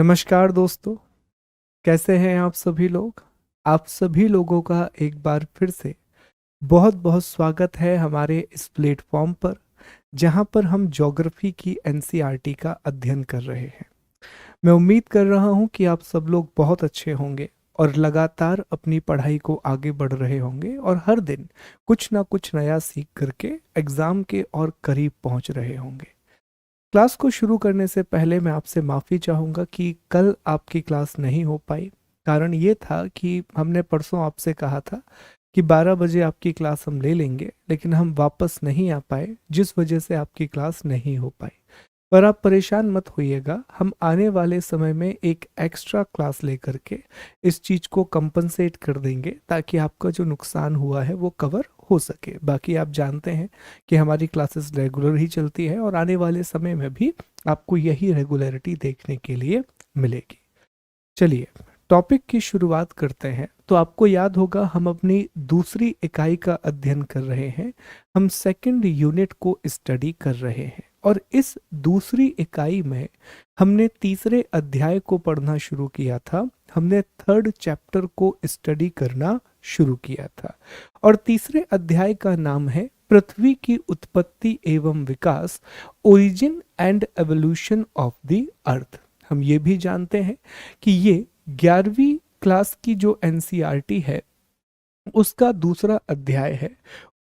नमस्कार दोस्तों, कैसे हैं आप सभी लोग। आप सभी लोगों का एक बार फिर से बहुत बहुत स्वागत है हमारे इस प्लेटफॉर्म पर, जहां पर हम ज्योग्राफी की एनसीईआरटी का अध्ययन कर रहे हैं। मैं उम्मीद कर रहा हूं कि आप सब लोग बहुत अच्छे होंगे और लगातार अपनी पढ़ाई को आगे बढ़ रहे होंगे और हर दिन कुछ ना कुछ नया सीख करके एग्ज़ाम के और करीब पहुंच रहे होंगे। क्लास को शुरू करने से पहले मैं आपसे माफ़ी चाहूँगा कि कल आपकी क्लास नहीं हो पाई। कारण ये था कि हमने परसों आपसे कहा था कि 12 बजे आपकी क्लास हम ले लेंगे, लेकिन हम वापस नहीं आ पाए, जिस वजह से आपकी क्लास नहीं हो पाई। पर आप परेशान मत होइएगा, हम आने वाले समय में एक एक्स्ट्रा क्लास लेकर के इस चीज़ को कंपनसेट कर देंगे, ताकि आपका जो नुकसान हुआ है वो कवर हो सके। बाकी आप जानते हैं कि हमारी क्लासेस रेगुलर ही चलती है और आने वाले समय में भी आपको यही रेगुलरिटी देखने के लिए मिलेगी। चलिए, टॉपिक की शुरुआत करते हैं। तो आपको याद होगा हम अपनी दूसरी इकाई का अध्ययन कर रहे हैं। हम सेकंड यूनिट को स्टडी कर रहे हैं और इस दूसरी इकाई में हमने तीसरे अध्याय को पढ़ना शुरू किया था। हमने थर्ड चैप्टर को स्टडी करना शुरू किया था और तीसरे अध्याय का नाम है पृथ्वी की उत्पत्ति एवं विकास, origin and evolution of the earth. हम ये भी जानते हैं कि ये 11वीं क्लास की जो एनसीईआरटी है उसका दूसरा अध्याय है,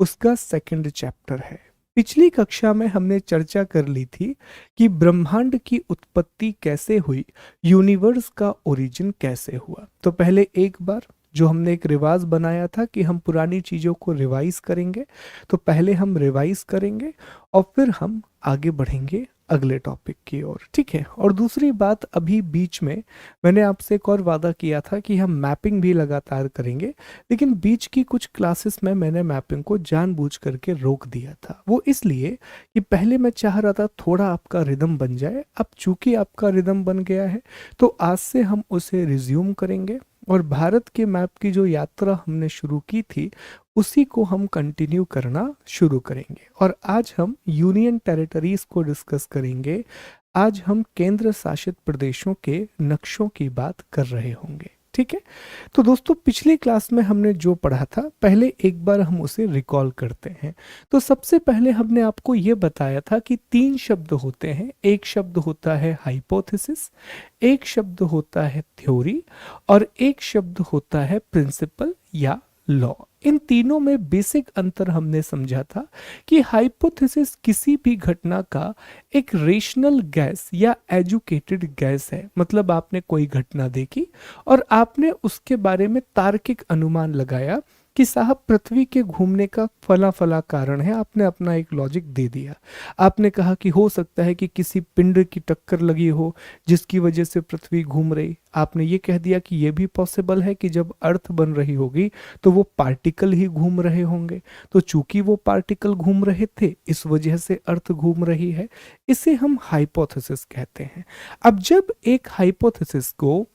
उसका सेकंड चैप्टर है। पिछली कक्षा में हमने चर्चा कर ली थी कि ब्रह्मांड की उत्पत्ति कैसे हुई, यूनिवर्स का ओरिजिन कैसे हुआ। तो पहले एक बार जो हमने एक रिवाज बनाया था कि हम पुरानी चीज़ों को रिवाइज करेंगे, तो पहले हम रिवाइज करेंगे और फिर हम आगे बढ़ेंगे अगले टॉपिक की ओर, ठीक है। और दूसरी बात, अभी बीच में मैंने आपसे एक और वादा किया था कि हम मैपिंग भी लगातार करेंगे, लेकिन बीच की कुछ क्लासेस में मैंने मैपिंग को जानबूझ करके रोक दिया था। वो इसलिए कि पहले मैं चाह रहा था थोड़ा आपका रिदम बन जाए। अब चूंकि आपका रिदम बन गया है तो आज से हम उसे रिज्यूम करेंगे और भारत के मैप की जो यात्रा हमने शुरू की थी उसी को हम कंटिन्यू करना शुरू करेंगे। और आज हम यूनियन टेरिटरीज को डिस्कस करेंगे। आज हम केंद्र शासित प्रदेशों के नक्शों की बात कर रहे होंगे, ठीक है। तो दोस्तों, पिछली क्लास में हमने जो पढ़ा था पहले एक बार हम उसे रिकॉल करते हैं। तो सबसे पहले हमने आपको ये बताया था कि तीन शब्द होते हैं। एक शब्द होता है हाइपोथेसिस, एक शब्द होता है थ्योरी और एक शब्द होता है प्रिंसिपल या लॉ। इन तीनों में बेसिक अंतर हमने समझा था कि हाइपोथेसिस किसी भी घटना का एक रेशनल गैस या एजुकेटेड गैस है। मतलब आपने कोई घटना देखी और आपने उसके बारे में तार्किक अनुमान लगाया कि साहब पृथ्वी के घूमने का फला फला कारण है। आपने अपना एक लॉजिक दे दिया। आपने कहा कि हो सकता है कि किसी पिंड की टक्कर लगी हो जिसकी वजह से पृथ्वी घूम रही। आपने ये कह दिया कि यह भी पॉसिबल है कि जब अर्थ बन रही होगी तो वो पार्टिकल ही घूम रहे होंगे। तो चूंकि वो पार्टिकल घूम रहे थे इस वजह से अर्थ घूम रही है। इसे हम हाइपोथेसिस कहते हैं। अब जब एक हाइपोथेसिस को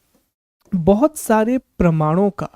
बहुत सारे प्रमाणों का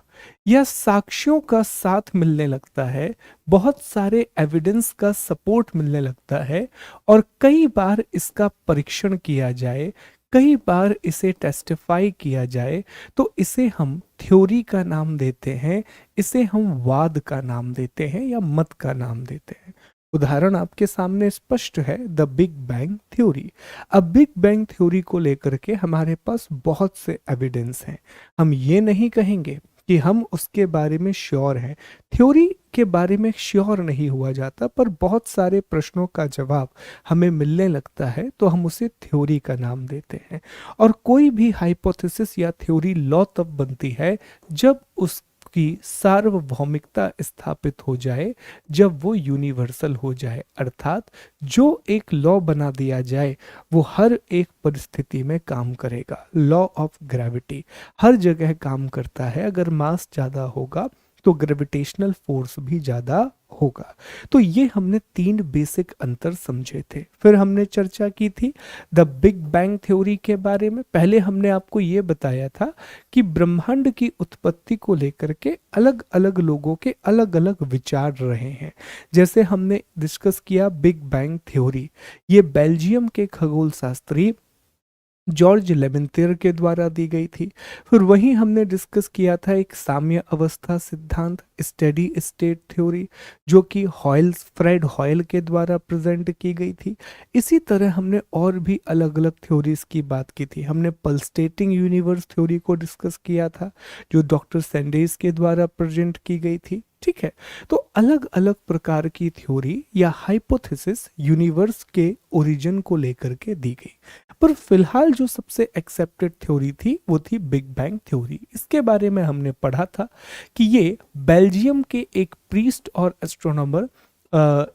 या साक्ष्यों का साथ मिलने लगता है, बहुत सारे एविडेंस का सपोर्ट मिलने लगता है और कई बार इसका परीक्षण किया जाए, कई बार इसे टेस्टिफाई किया जाए, तो इसे हम थ्योरी का नाम देते हैं, इसे हम वाद का नाम देते हैं या मत का नाम देते हैं। उदाहरण आपके सामने स्पष्ट है, द बिग बैंग थ्योरी। अब बिग बैंग थ्योरी को लेकर के हमारे पास बहुत से एविडेंस हैं। हम ये नहीं कहेंगे कि हम उसके बारे में श्योर हैं। थ्योरी के बारे में श्योर नहीं हुआ जाता, पर बहुत सारे प्रश्नों का जवाब हमें मिलने लगता है तो हम उसे थ्योरी का नाम देते हैं। और कोई भी हाइपोथेसिस या थ्योरी लॉ तब बनती है जब उसकी सार्वभौमिकता स्थापित हो जाए, जब वो यूनिवर्सल हो जाए। अर्थात जो एक लॉ बना दिया जाए वो हर एक परिस्थिति में काम करेगा। लॉ ऑफ ग्रेविटी हर जगह काम करता है। अगर मास ज्यादा होगा तो ग्रेविटेशनल फोर्स भी ज्यादा होगा। तो ये हमने तीन बेसिक अंतर समझे थे। फिर हमने चर्चा की थी द बिग बैंग थ्योरी के बारे में। पहले हमने आपको ये बताया था कि ब्रह्मांड की उत्पत्ति को लेकर के अलग अलग लोगों के अलग अलग विचार रहे हैं। जैसे हमने डिस्कस किया बिग बैंग थ्योरी, ये बेल्जियम के खगोल शास्त्री जॉर्ज लेमेंतिर के द्वारा दी गई थी। फिर वहीं हमने डिस्कस किया था एक साम्य अवस्था सिद्धांत, स्टेडी स्टेट थ्योरी, जो कि फ्रेड हॉयल के द्वारा प्रेजेंट की गई थी। इसी तरह हमने और भी अलग अलग थ्योरीज की बात की थी। हमने पल्सेटिंग यूनिवर्स थ्योरी को डिस्कस किया था, जो डॉक्टर सैंडेस के द्वारा प्रेजेंट की गई थी। ठीक है, तो अलग अलग प्रकार की थ्योरी या हाइपोथेसिस यूनिवर्स के ओरिजिन को लेकर के दी गई। पर फिलहाल जो सबसे एक्सेप्टेड थ्योरी थी वो थी बिग बैंग थ्योरी। इसके बारे में हमने पढ़ा था कि ये बेल्जियम के एक प्रीस्ट और एस्ट्रोनॉमर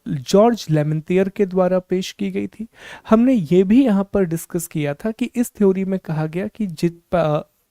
जॉर्ज लेमेंटियर के द्वारा पेश की गई थी। हमने ये भी यहाँ पर डिस्कस किया था कि इस थ्योरी में कहा गया कि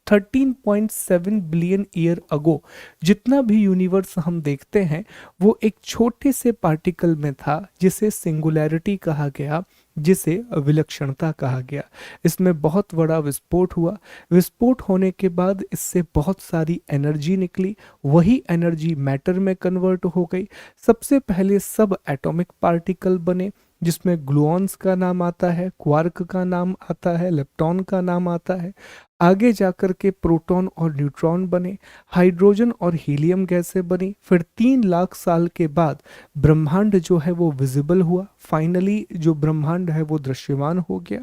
13.7 बिलियन ईयर अगो जितना भी यूनिवर्स हम देखते हैं वो एक छोटे से पार्टिकल में था, जिसे सिंगुलैरिटी कहा गया, जिसे विलक्षणता कहा गया। इसमें बहुत बड़ा विस्फोट हुआ। विस्फोट होने के बाद इससे बहुत सारी एनर्जी निकली। वही एनर्जी मैटर में कन्वर्ट हो गई। सबसे पहले सब एटॉमिक पार्टिकल बने, जिसमें ग्लूऑन्स का नाम आता है, क्वार्क का नाम आता है, लेप्टॉन का नाम आता है। आगे जाकर के प्रोटॉन और न्यूट्रॉन बने, हाइड्रोजन और हीलियम गैसें बनी। फिर 3 लाख साल के बाद ब्रह्मांड जो है वो विजिबल हुआ। फाइनली जो ब्रह्मांड है वो दृश्यमान हो गया।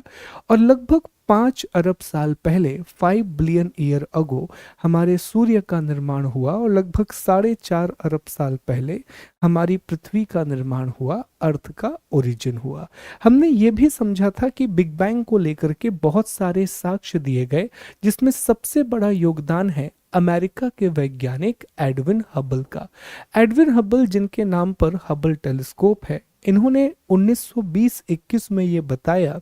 और लगभग 5 अरब साल पहले 5 बिलियन ईयर अगो हमारे सूर्य का निर्माण हुआ, और लगभग 4.5 अरब साल पहले हमारी पृथ्वी का निर्माण हुआ, अर्थ का ओरिजिन हुआ। हमने ये भी समझा था कि बिग बैंग को लेकर के बहुत सारे साक्ष्य दिए गए, जिसमें सबसे बड़ा योगदान है अमेरिका के वैज्ञानिक एडविन हबल का। एडविन हबल, जिनके नाम पर हबल टेलीस्कोप है, इन्होंने 1920-21 में ये बताया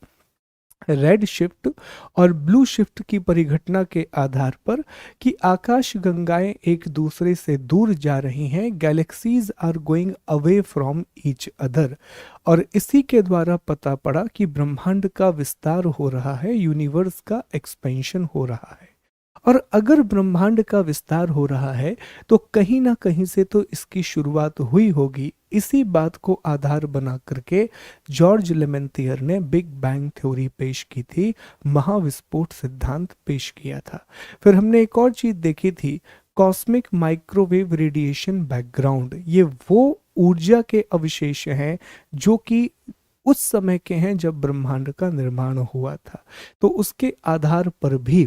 रेड शिफ्ट और ब्लू शिफ्ट की परिघटना के आधार पर कि आकाश गंगाएं एक दूसरे से दूर जा रही हैं, galaxies are going away from each other. और इसी के द्वारा पता पड़ा कि ब्रह्मांड का विस्तार हो रहा है, यूनिवर्स का एक्सपेंशन हो रहा है। और अगर ब्रह्मांड का विस्तार हो रहा है तो कहीं ना कहीं से तो इसकी शुरुआत हुई होगी। इसी बात को आधार बना करके जॉर्ज लेमेंटियर ने बिग बैंग थ्योरी पेश की थी, महाविस्फोट सिद्धांत पेश किया था। फिर हमने एक और चीज देखी थी, कॉस्मिक माइक्रोवेव रेडिएशन बैकग्राउंड। ये वो ऊर्जा के अवशेष हैं जो कि उस समय के हैं जब ब्रह्मांड का निर्माण हुआ था। तो उसके आधार पर भी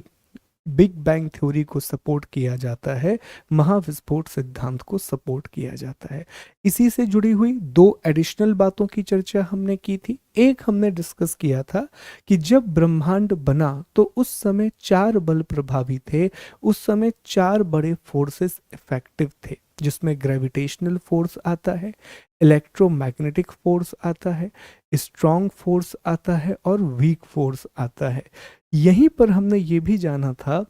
बिग बैंग थ्योरी को सपोर्ट किया जाता है, महाविस्फोट सिद्धांत को सपोर्ट किया जाता है। इसी से जुड़ी हुई 2 एडिशनल बातों की चर्चा हमने की थी। एक हमने डिस्कस किया था कि जब ब्रह्मांड बना तो उस समय 4 बल प्रभावी थे। उस समय 4 बड़े फोर्सेस इफेक्टिव थे, जिसमें ग्रेविटेशनल फोर्स आता है, इलेक्ट्रोमैग्नेटिक फोर्स आता है, स्ट्रॉन्ग फोर्स आता है और वीक फोर्स आता है। यहीं पर हमने ये भी जाना था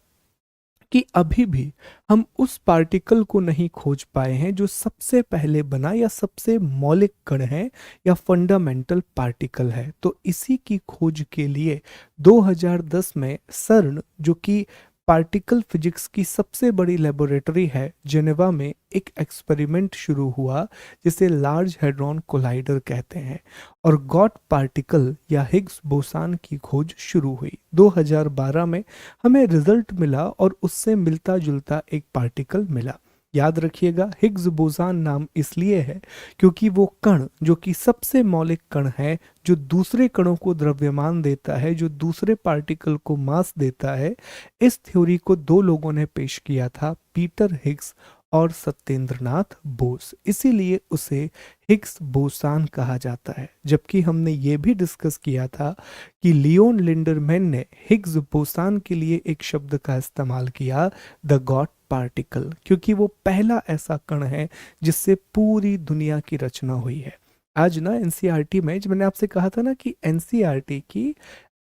कि अभी भी हम उस पार्टिकल को नहीं खोज पाए हैं जो सबसे पहले बना या सबसे मौलिक कण है या फंडामेंटल पार्टिकल है। तो इसी की खोज के लिए 2010 में सर्न, जो कि पार्टिकल फिजिक्स की सबसे बड़ी लेबोरेटरी है, जेनेवा में एक एक्सपेरिमेंट शुरू हुआ जिसे लार्ज हेड्रॉन कोलाइडर कहते हैं, और गॉट पार्टिकल या हिग्स बोसान की खोज शुरू हुई। 2012 में हमें रिजल्ट मिला और उससे मिलता जुलता एक पार्टिकल मिला। याद रखिएगा, हिग्स बोसान नाम इसलिए है क्योंकि वो कण जो कि सबसे मौलिक कण है, जो दूसरे कणों को द्रव्यमान देता है, जो दूसरे पार्टिकल को मास देता है, इस थ्योरी को 2 लोगों ने पेश किया था, पीटर हिग्स और सत्येंद्रनाथ बोस। इसीलिए उसे हिग्स बोसान कहा जाता है। जबकि हमने ये भी डिस्कस किया था कि लियोन लिंडरमैन ने हिग्स बोसान के लिए एक शब्द का इस्तेमाल किया, द गॉड पार्टिकल, क्योंकि वो पहला ऐसा कण है जिससे पूरी दुनिया की रचना हुई है। आज ना एनसीईआरटी में, जब मैंने आपसे कहा था ना कि एनसीईआरटी की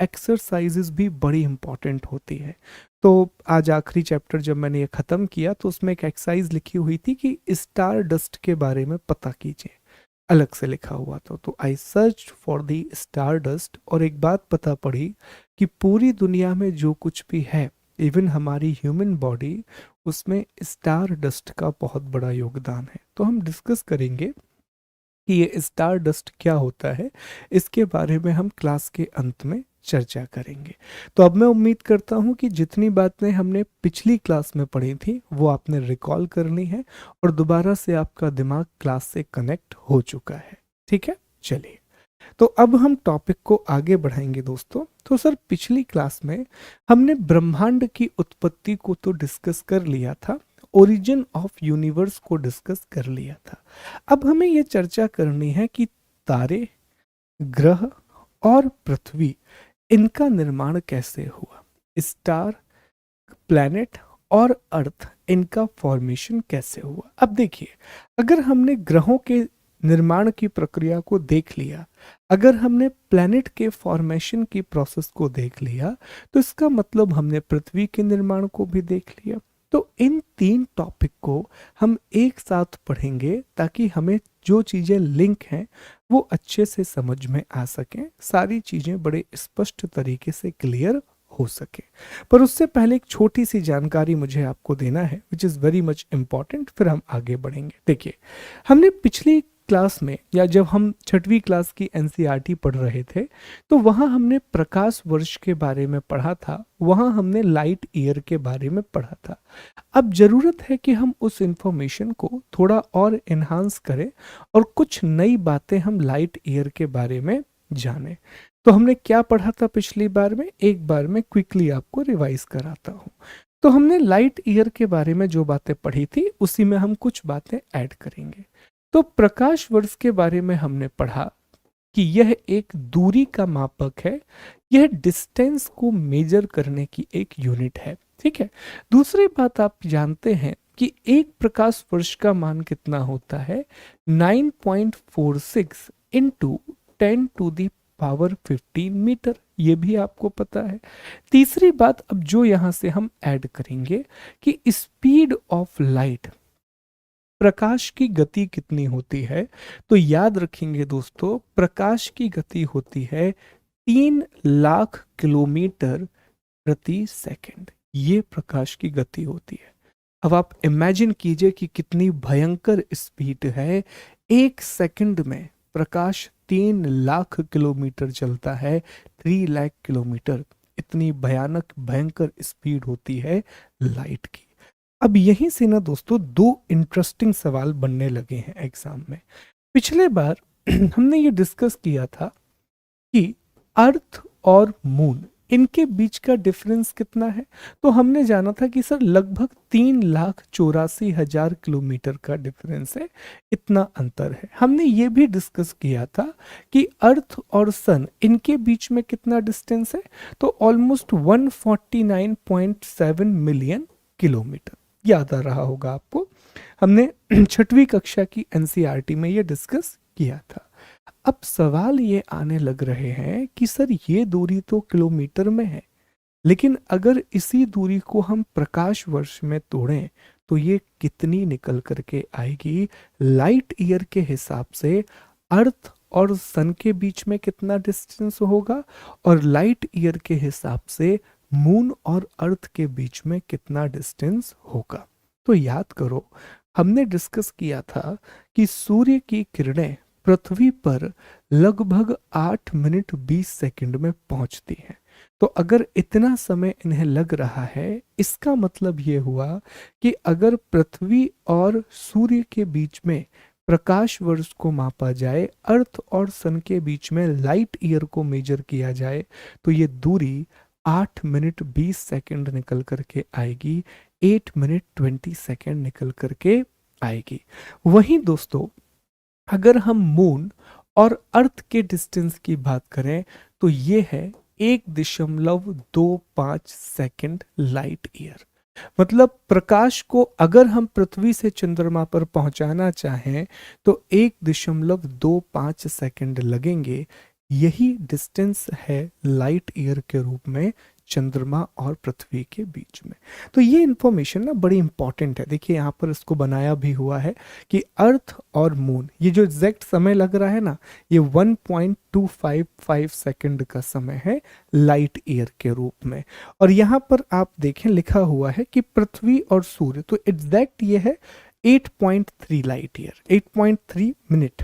एक्सरसाइजेस भी बड़ी इंपॉर्टेंट होती है, तो आज आखिरी चैप्टर जब मैंने ये ख़त्म किया तो उसमें एक एक्सरसाइज लिखी हुई थी कि स्टार डस्ट के बारे में पता कीजिए, अलग से लिखा हुआ था। तो I search for the star dust, और एक बात पता पड़ी कि पूरी दुनिया में जो कुछ भी है, इवन हमारी ह्यूमन बॉडी, उसमें स्टार डस्ट का बहुत बड़ा योगदान है। तो हम डिस्कस करेंगे कि ये स्टार डस्ट क्या होता है, इसके बारे में हम क्लास के अंत में चर्चा करेंगे। तो अब मैं उम्मीद करता हूँ कि जितनी बातें हमने पिछली क्लास में पढ़ी थी वो आपने रिकॉल कर ली हैं और दोबारा से आपका दिमाग क्लास से कनेक्ट हो चुका है। ठीक है, चलिए तो अब हम टॉपिक को आगे बढ़ाएंगे दोस्तों। तो सर पिछली क्लास में हमने ब्रह्मांड की उत्पत्ति को तो डिस्कस कर लिया था, ओरिजिन ऑफ यूनिवर्स को डिस्कस कर लिया था। अब हमें ये चर्चा करनी है कि तारे, ग्रह और पृथ्वी, इनका निर्माण कैसे हुआ, स्टार, प्लैनेट और अर्थ, इनका फॉर्मेशन कैसे हुआ। अब देखिए, अगर हमने ग्रहों के निर्माण की प्रक्रिया को देख लिया, अगर हमने प्लैनेट के फॉर्मेशन की प्रोसेस को देख लिया, तो इसका मतलब हमने पृथ्वी के निर्माण को भी देख लिया। तो इन तीन टॉपिक को हम एक साथ पढ़ेंगे ताकि हमें जो चीज़ें लिंक हैं वो अच्छे से समझ में आ सकें, सारी चीज़ें बड़े स्पष्ट तरीके से क्लियर हो सके। पर उससे पहले एक छोटी सी जानकारी मुझे आपको देना है which is very much important, फिर हम आगे बढ़ेंगे। देखिए, हमने पिछली क्लास में या जब हम छठवीं क्लास की एनसीईआरटी पढ़ रहे थे तो वहाँ हमने प्रकाश वर्ष के बारे में पढ़ा था, वहाँ हमने लाइट ईयर के बारे में पढ़ा था। अब ज़रूरत है कि हम उस इंफॉर्मेशन को थोड़ा और इन्हांस करें और कुछ नई बातें हम लाइट ईयर के बारे में जानें। तो हमने क्या पढ़ा था पिछली बार में, एक बार में क्विकली आपको रिवाइज कराता हूँ। तो हमने लाइट ईयर के बारे में जो बातें पढ़ी थी उसी में हम कुछ बातें ऐड करेंगे। तो प्रकाश वर्ष के बारे में हमने पढ़ा कि यह एक दूरी का मापक है, यह डिस्टेंस को मेजर करने की एक यूनिट है। ठीक है, दूसरी बात आप जानते हैं कि एक प्रकाश वर्ष का मान कितना होता है, 9.46 इंटू 10⁻15 मीटर, ये भी आपको पता है। तीसरी बात अब जो यहां से हम ऐड करेंगे कि स्पीड ऑफ लाइट, प्रकाश की गति कितनी होती है, तो याद रखेंगे दोस्तों, प्रकाश की गति होती है 3 लाख किलोमीटर प्रति सेकंड, ये प्रकाश की गति होती है। अब आप इमेजिन कीजिए कि कितनी भयंकर स्पीड है, एक सेकंड में प्रकाश 3 लाख किलोमीटर चलता है, 3 लाख किलोमीटर, इतनी भयानक भयंकर स्पीड होती है लाइट की। अब यहीं से ना दोस्तों दो इंटरेस्टिंग सवाल बनने लगे हैं एग्जाम में। पिछले बार हमने ये डिस्कस किया था कि अर्थ और मून, इनके बीच का डिफरेंस कितना है, तो हमने जाना था कि सर लगभग 3,84,000 किलोमीटर का डिफरेंस है, इतना अंतर है। हमने ये भी डिस्कस किया था कि अर्थ और सन, इनके बीच में कितना डिस्टेंस है, तो ऑलमोस्ट 149.7 मिलियन किलोमीटर, याद आ रहा होगा आपको, हमने छठवीं कक्षा की एनसीईआरटी में ये डिस्कस किया था। अब सवाल ये आने लग रहे हैं कि सर ये दूरी तो किलोमीटर में है, लेकिन अगर इसी दूरी को हम प्रकाश वर्ष में तोड़ें तो ये कितनी निकल करके आएगी। लाइट ईयर के हिसाब से अर्थ और सन के बीच में कितना डिस्टेंस होगा और लाइट ईयर के हिसाब से मून और अर्थ के बीच में कितना डिस्टेंस होगा। तो याद करो, हमने डिस्कस किया था कि सूर्य की किरणें पृथ्वी पर लगभग 8 मिनट 20 सेकंड में पहुंचती हैं। तो अगर इतना समय इन्हें लग रहा है, इसका मतलब ये हुआ कि अगर पृथ्वी और सूर्य के बीच में प्रकाश वर्ष को मापा जाए, अर्थ और सन के बीच में लाइट ईयर को मेजर किया जाए, तो ये दूरी 8 मिनट 20 सेकंड निकल करके आएगी, 8 मिनट 20 सेकंड निकल करके आएगी। वहीं दोस्तों अगर हम मून और अर्थ के डिस्टेंस की बात करें तो ये है 1.25 सेकंड लाइट ईयर। मतलब प्रकाश को अगर हम पृथ्वी से चंद्रमा पर पहुंचाना चाहें तो 1.25 सेकंड लगेंगे। यही डिस्टेंस है लाइट ईयर के रूप में चंद्रमा और पृथ्वी के बीच में। तो ये इंफॉर्मेशन ना बड़ी इंपॉर्टेंट है। देखिए यहाँ पर इसको बनाया भी हुआ है कि अर्थ और मून, ये जो एग्जैक्ट समय लग रहा है ना, ये 1.255 सेकंड का समय है लाइट ईयर के रूप में। और यहाँ पर आप देखें लिखा हुआ है कि पृथ्वी और सूर्य, तो एग्जैक्ट ये है 8.3 लाइट ईयर, 8.3 मिनट।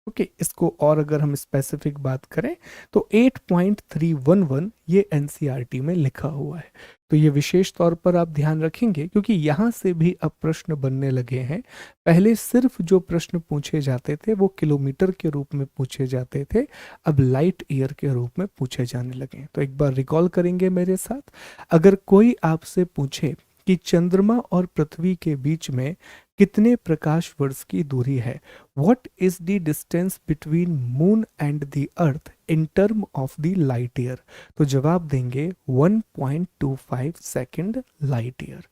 ओके, इसको और अगर हम स्पेसिफिक बात करें तो 8.311 ये एनसीईआरटी में लिखा हुआ है। तो ये विशेष तौर पर आप ध्यान रखेंगे क्योंकि यहाँ से भी अब प्रश्न बनने लगे हैं। पहले सिर्फ जो प्रश्न पूछे जाते थे वो किलोमीटर के रूप में पूछे जाते थे, अब लाइट ईयर के रूप में पूछे जाने लगे हैं। तो एक बार रिकॉल करेंगे मेरे साथ। अगर कोई आपसे पूछे कि चंद्रमा और पृथ्वी के बीच में कितने प्रकाश वर्ष की दूरी है, what is the distance between moon and the earth in term of the light year, तो जवाब देंगे 1.25 सेकेंड लाइट ईयर,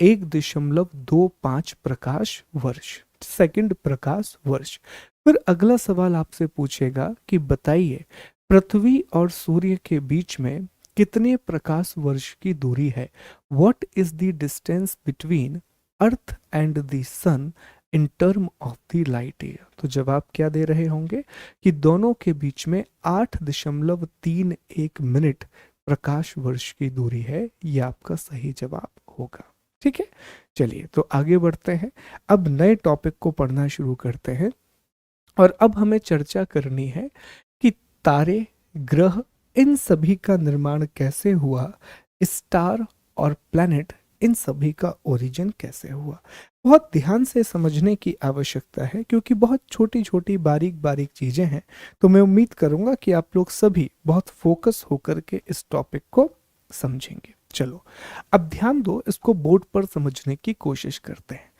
1.25 प्रकाश वर्ष, सेकंड प्रकाश वर्ष। फिर अगला सवाल आपसे पूछेगा कि बताइए पृथ्वी और सूर्य के बीच में कितने प्रकाश वर्ष की दूरी है, what is the distance between earth and the sun in term of the light year, तो जवाब क्या दे रहे होंगे कि दोनों के बीच में 8.31 मिनट प्रकाश वर्ष की दूरी है। ये आपका सही जवाब होगा। ठीक है, चलिए तो आगे बढ़ते हैं। अब नए टॉपिक को पढ़ना शुरू करते हैं और अब हमें चर्चा करनी है कि तारे, ग्रह, इन सभी का निर्माण कैसे हुआ, स्टार और प्लैनेट, इन सभी का ओरिजिन कैसे हुआ। बहुत ध्यान से समझने की आवश्यकता है क्योंकि बहुत छोटी छोटी बारीक बारीक चीजें हैं। तो मैं उम्मीद करूंगा कि आप लोग सभी बहुत फोकस होकर के इस टॉपिक को समझेंगे। चलो अब ध्यान दो, इसको बोर्ड पर समझने की कोशिश करते हैं।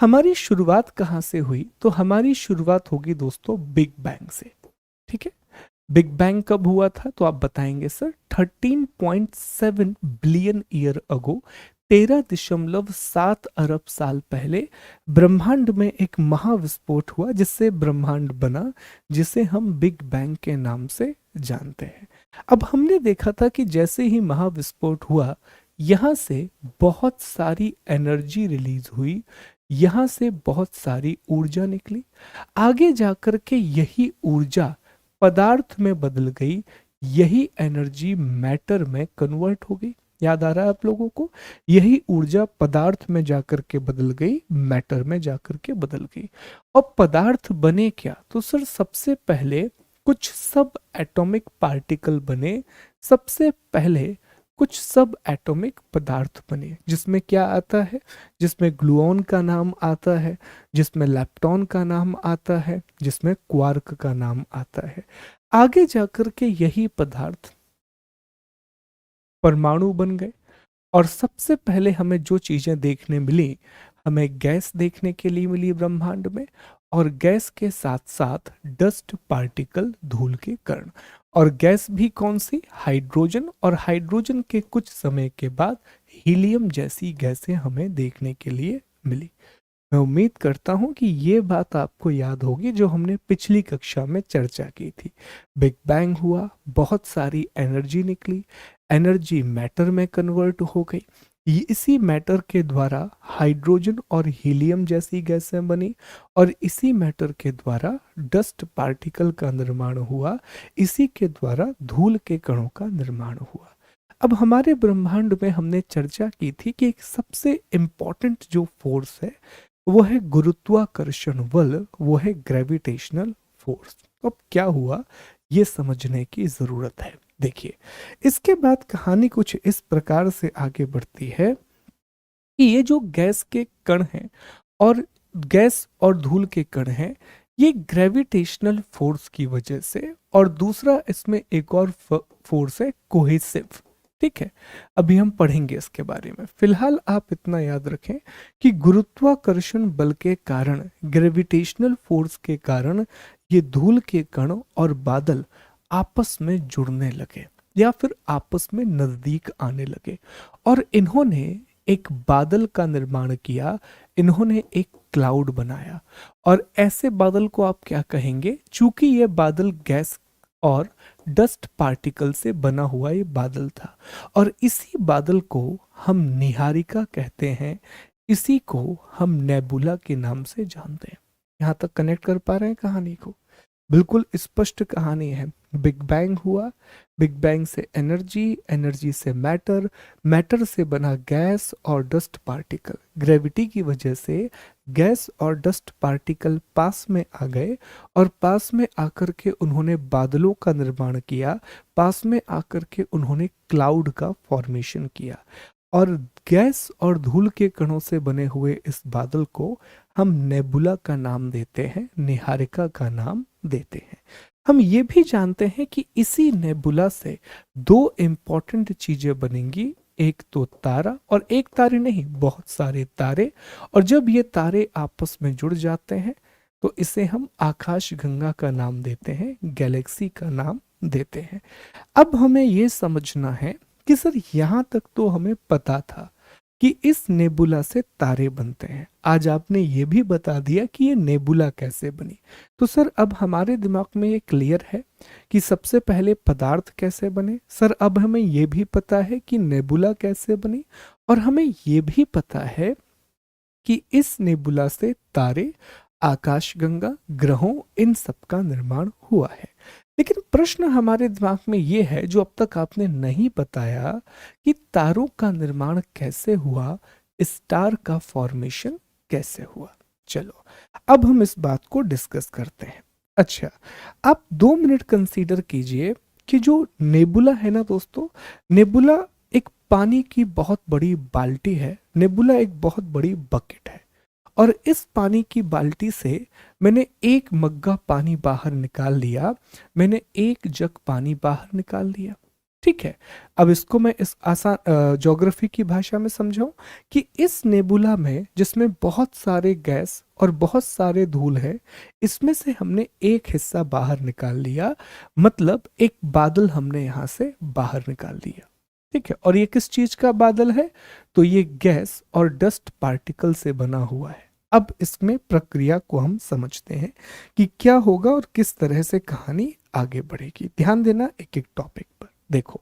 हमारी शुरुआत कहाँ से हुई, तो हमारी शुरुआत होगी दोस्तों बिग बैंग से। ठीक है, बिग बैंग कब हुआ था, तो आप बताएंगे सर 13.7 बिलियन ईयर अगो, 13.7 अरब साल पहले ब्रह्मांड में एक महाविस्फोट हुआ जिससे ब्रह्मांड बना, जिसे हम बिग बैंग के नाम से जानते हैं। अब हमने देखा था कि जैसे ही महाविस्फोट हुआ यहाँ से बहुत सारी एनर्जी रिलीज हुई, यहाँ से बहुत सारी ऊर्जा निकली, आगे जाकर के यही ऊर्जा पदार्थ में बदल गई, यही एनर्जी मैटर में कन्वर्ट हो गई। याद आ रहा है आप लोगों को, यही ऊर्जा पदार्थ में जाकर के बदल गई, मैटर में जाकर के बदल गई। और पदार्थ बने क्या, तो सर सबसे पहले कुछ सब एटॉमिक पार्टिकल बने, सबसे पहले कुछ सब एटॉमिक पदार्थ बने, जिसमें क्या आता है, जिसमें ग्लूऑन का नाम आता है, जिसमें लेप्टॉन का नाम आता है, जिसमें क्वार्क का नाम आता है। आगे जाकर के यही पदार्थ परमाणु बन गए और सबसे पहले हमें जो चीजें देखने मिली, हमें गैस देखने के लिए मिली ब्रह्मांड में, और गैस के साथ साथ डस्ट पार्टिकल, धूल के कण। और गैस भी कौन सी, हाइड्रोजन, और हाइड्रोजन के कुछ समय के बाद हीलियम जैसी गैसें हमें देखने के लिए मिली। मैं उम्मीद करता हूं कि ये बात आपको याद होगी जो हमने पिछली कक्षा में चर्चा की थी। बिग बैंग हुआ, बहुत सारी एनर्जी निकली, एनर्जी मैटर में कन्वर्ट हो गई, इसी मैटर के द्वारा हाइड्रोजन और हीलियम जैसी गैसें बनी, और इसी मैटर के द्वारा डस्ट पार्टिकल का निर्माण हुआ, इसी के द्वारा धूल के कणों का निर्माण हुआ। अब हमारे ब्रह्मांड में हमने चर्चा की थी कि एक सबसे इंपॉर्टेंट जो फोर्स है वो है गुरुत्वाकर्षण बल, वो है ग्रेविटेशनल फोर्स। अब क्या हुआ ये समझने की जरूरत है। देखिए, इसके बाद कहानी कुछ इस प्रकार से आगे बढ़ती है कि ये जो गैस के कण हैं और गैस और धूल के कण हैं, ये ग्रेविटेशनल फोर्स की वजह से, और दूसरा इसमें एक और फोर्स है कोहेसिव। ठीक है, अभी हम पढ़ेंगे इसके बारे में। फिलहाल आप इतना याद रखें कि गुरुत्वाकर्षण बल के कारण, ग्रेविटेशनल फोर्स के कारण ये धूल के कण और बादल आपस में जुड़ने लगे या फिर आपस में नजदीक आने लगे, और इन्होंने एक बादल का निर्माण किया, इन्होंने एक क्लाउड बनाया। और ऐसे बादल को आप क्या कहेंगे, चूंकि ये बादल गैस और डस्ट पार्टिकल से बना हुआ ये बादल था, और इसी बादल को हम निहारिका कहते हैं, इसी को हम नेबुला के नाम से जानते हैं। यहां तक कनेक्ट कर पा रहे हैं कहानी को। बिल्कुल स्पष्ट कहानी है। बिग बैंग हुआ, बिग बैंग से एनर्जी, एनर्जी से मैटर, मैटर से बना गैस और डस्ट पार्टिकल। ग्रेविटी की वजह से गैस और डस्ट पार्टिकल पास में आ गए और पास में आकर के उन्होंने बादलों का निर्माण किया, पास में आकर के उन्होंने क्लाउड का फॉर्मेशन किया। और गैस और धूल के कणों से बने हुए इस बादल को हम नेबुला का नाम देते हैं, निहारिका का नाम देते हैं। हम ये भी जानते हैं कि इसी नेबुला से दो इंपॉर्टेंट चीजें बनेंगी, एक तो तारा, और एक तारे नहीं, बहुत सारे तारे। और जब ये तारे आपस में जुड़ जाते हैं तो इसे हम आकाश गंगा का नाम देते हैं, गैलेक्सी का नाम देते हैं। अब हमें ये समझना है कि सर यहाँ तक तो हमें पता था कि इस नेबुला से तारे बनते हैं, आज आपने ये भी बता दिया कि ये नेबुला कैसे बनी। तो सर अब हमारे दिमाग में ये क्लियर है कि सबसे पहले पदार्थ कैसे बने। सर अब हमें ये भी पता है कि नेबुला कैसे बनी, और हमें ये भी पता है कि इस नेबुला से तारे, आकाशगंगा, ग्रहों, इन सब का निर्माण हुआ है। लेकिन प्रश्न हमारे दिमाग में ये है जो अब तक आपने नहीं बताया कि तारों का निर्माण कैसे हुआ, स्टार का फॉर्मेशन कैसे हुआ। चलो अब हम इस बात को डिस्कस करते हैं। अच्छा, आप 2 मिनट कंसीडर कीजिए कि जो नेबुला है ना दोस्तों, नेबुला एक पानी की बहुत बड़ी बाल्टी है, नेबुला एक बहुत बड़ी बकेट है। और इस पानी की बाल्टी से मैंने एक मग्गा पानी बाहर निकाल लिया, मैंने एक जग पानी बाहर निकाल लिया। ठीक है, अब इसको मैं इस आसान ज्योग्राफी की भाषा में समझाऊं कि इस नेबुला में जिसमें बहुत सारे गैस और बहुत सारे धूल है, इसमें से हमने एक हिस्सा बाहर निकाल लिया, मतलब एक बादल हमने यहां से बाहर निकाल दिया। ठीक है, और ये किस चीज का बादल है, तो ये गैस और डस्ट पार्टिकल से बना हुआ है। अब इसमें प्रक्रिया को हम समझते हैं कि क्या होगा और किस तरह से कहानी आगे बढ़ेगी। ध्यान देना एक एक टॉपिक पर। देखो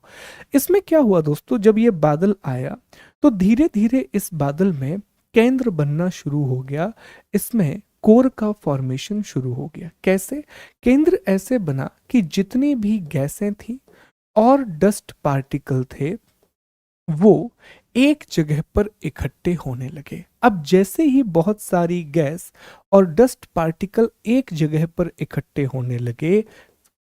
इसमें क्या हुआ दोस्तों, जब ये बादल आया तो धीरे धीरे इस बादल में केंद्र बनना शुरू हो गया, इसमें कोर का फॉर्मेशन शुरू हो गया। कैसे? केंद्र ऐसे बना कि जितनी भी गैसें थी और डस्ट पार्टिकल थे वो एक जगह पर इकट्ठे होने लगे। अब जैसे ही बहुत सारी गैस और डस्ट पार्टिकल एक जगह पर इकट्ठे होने लगे,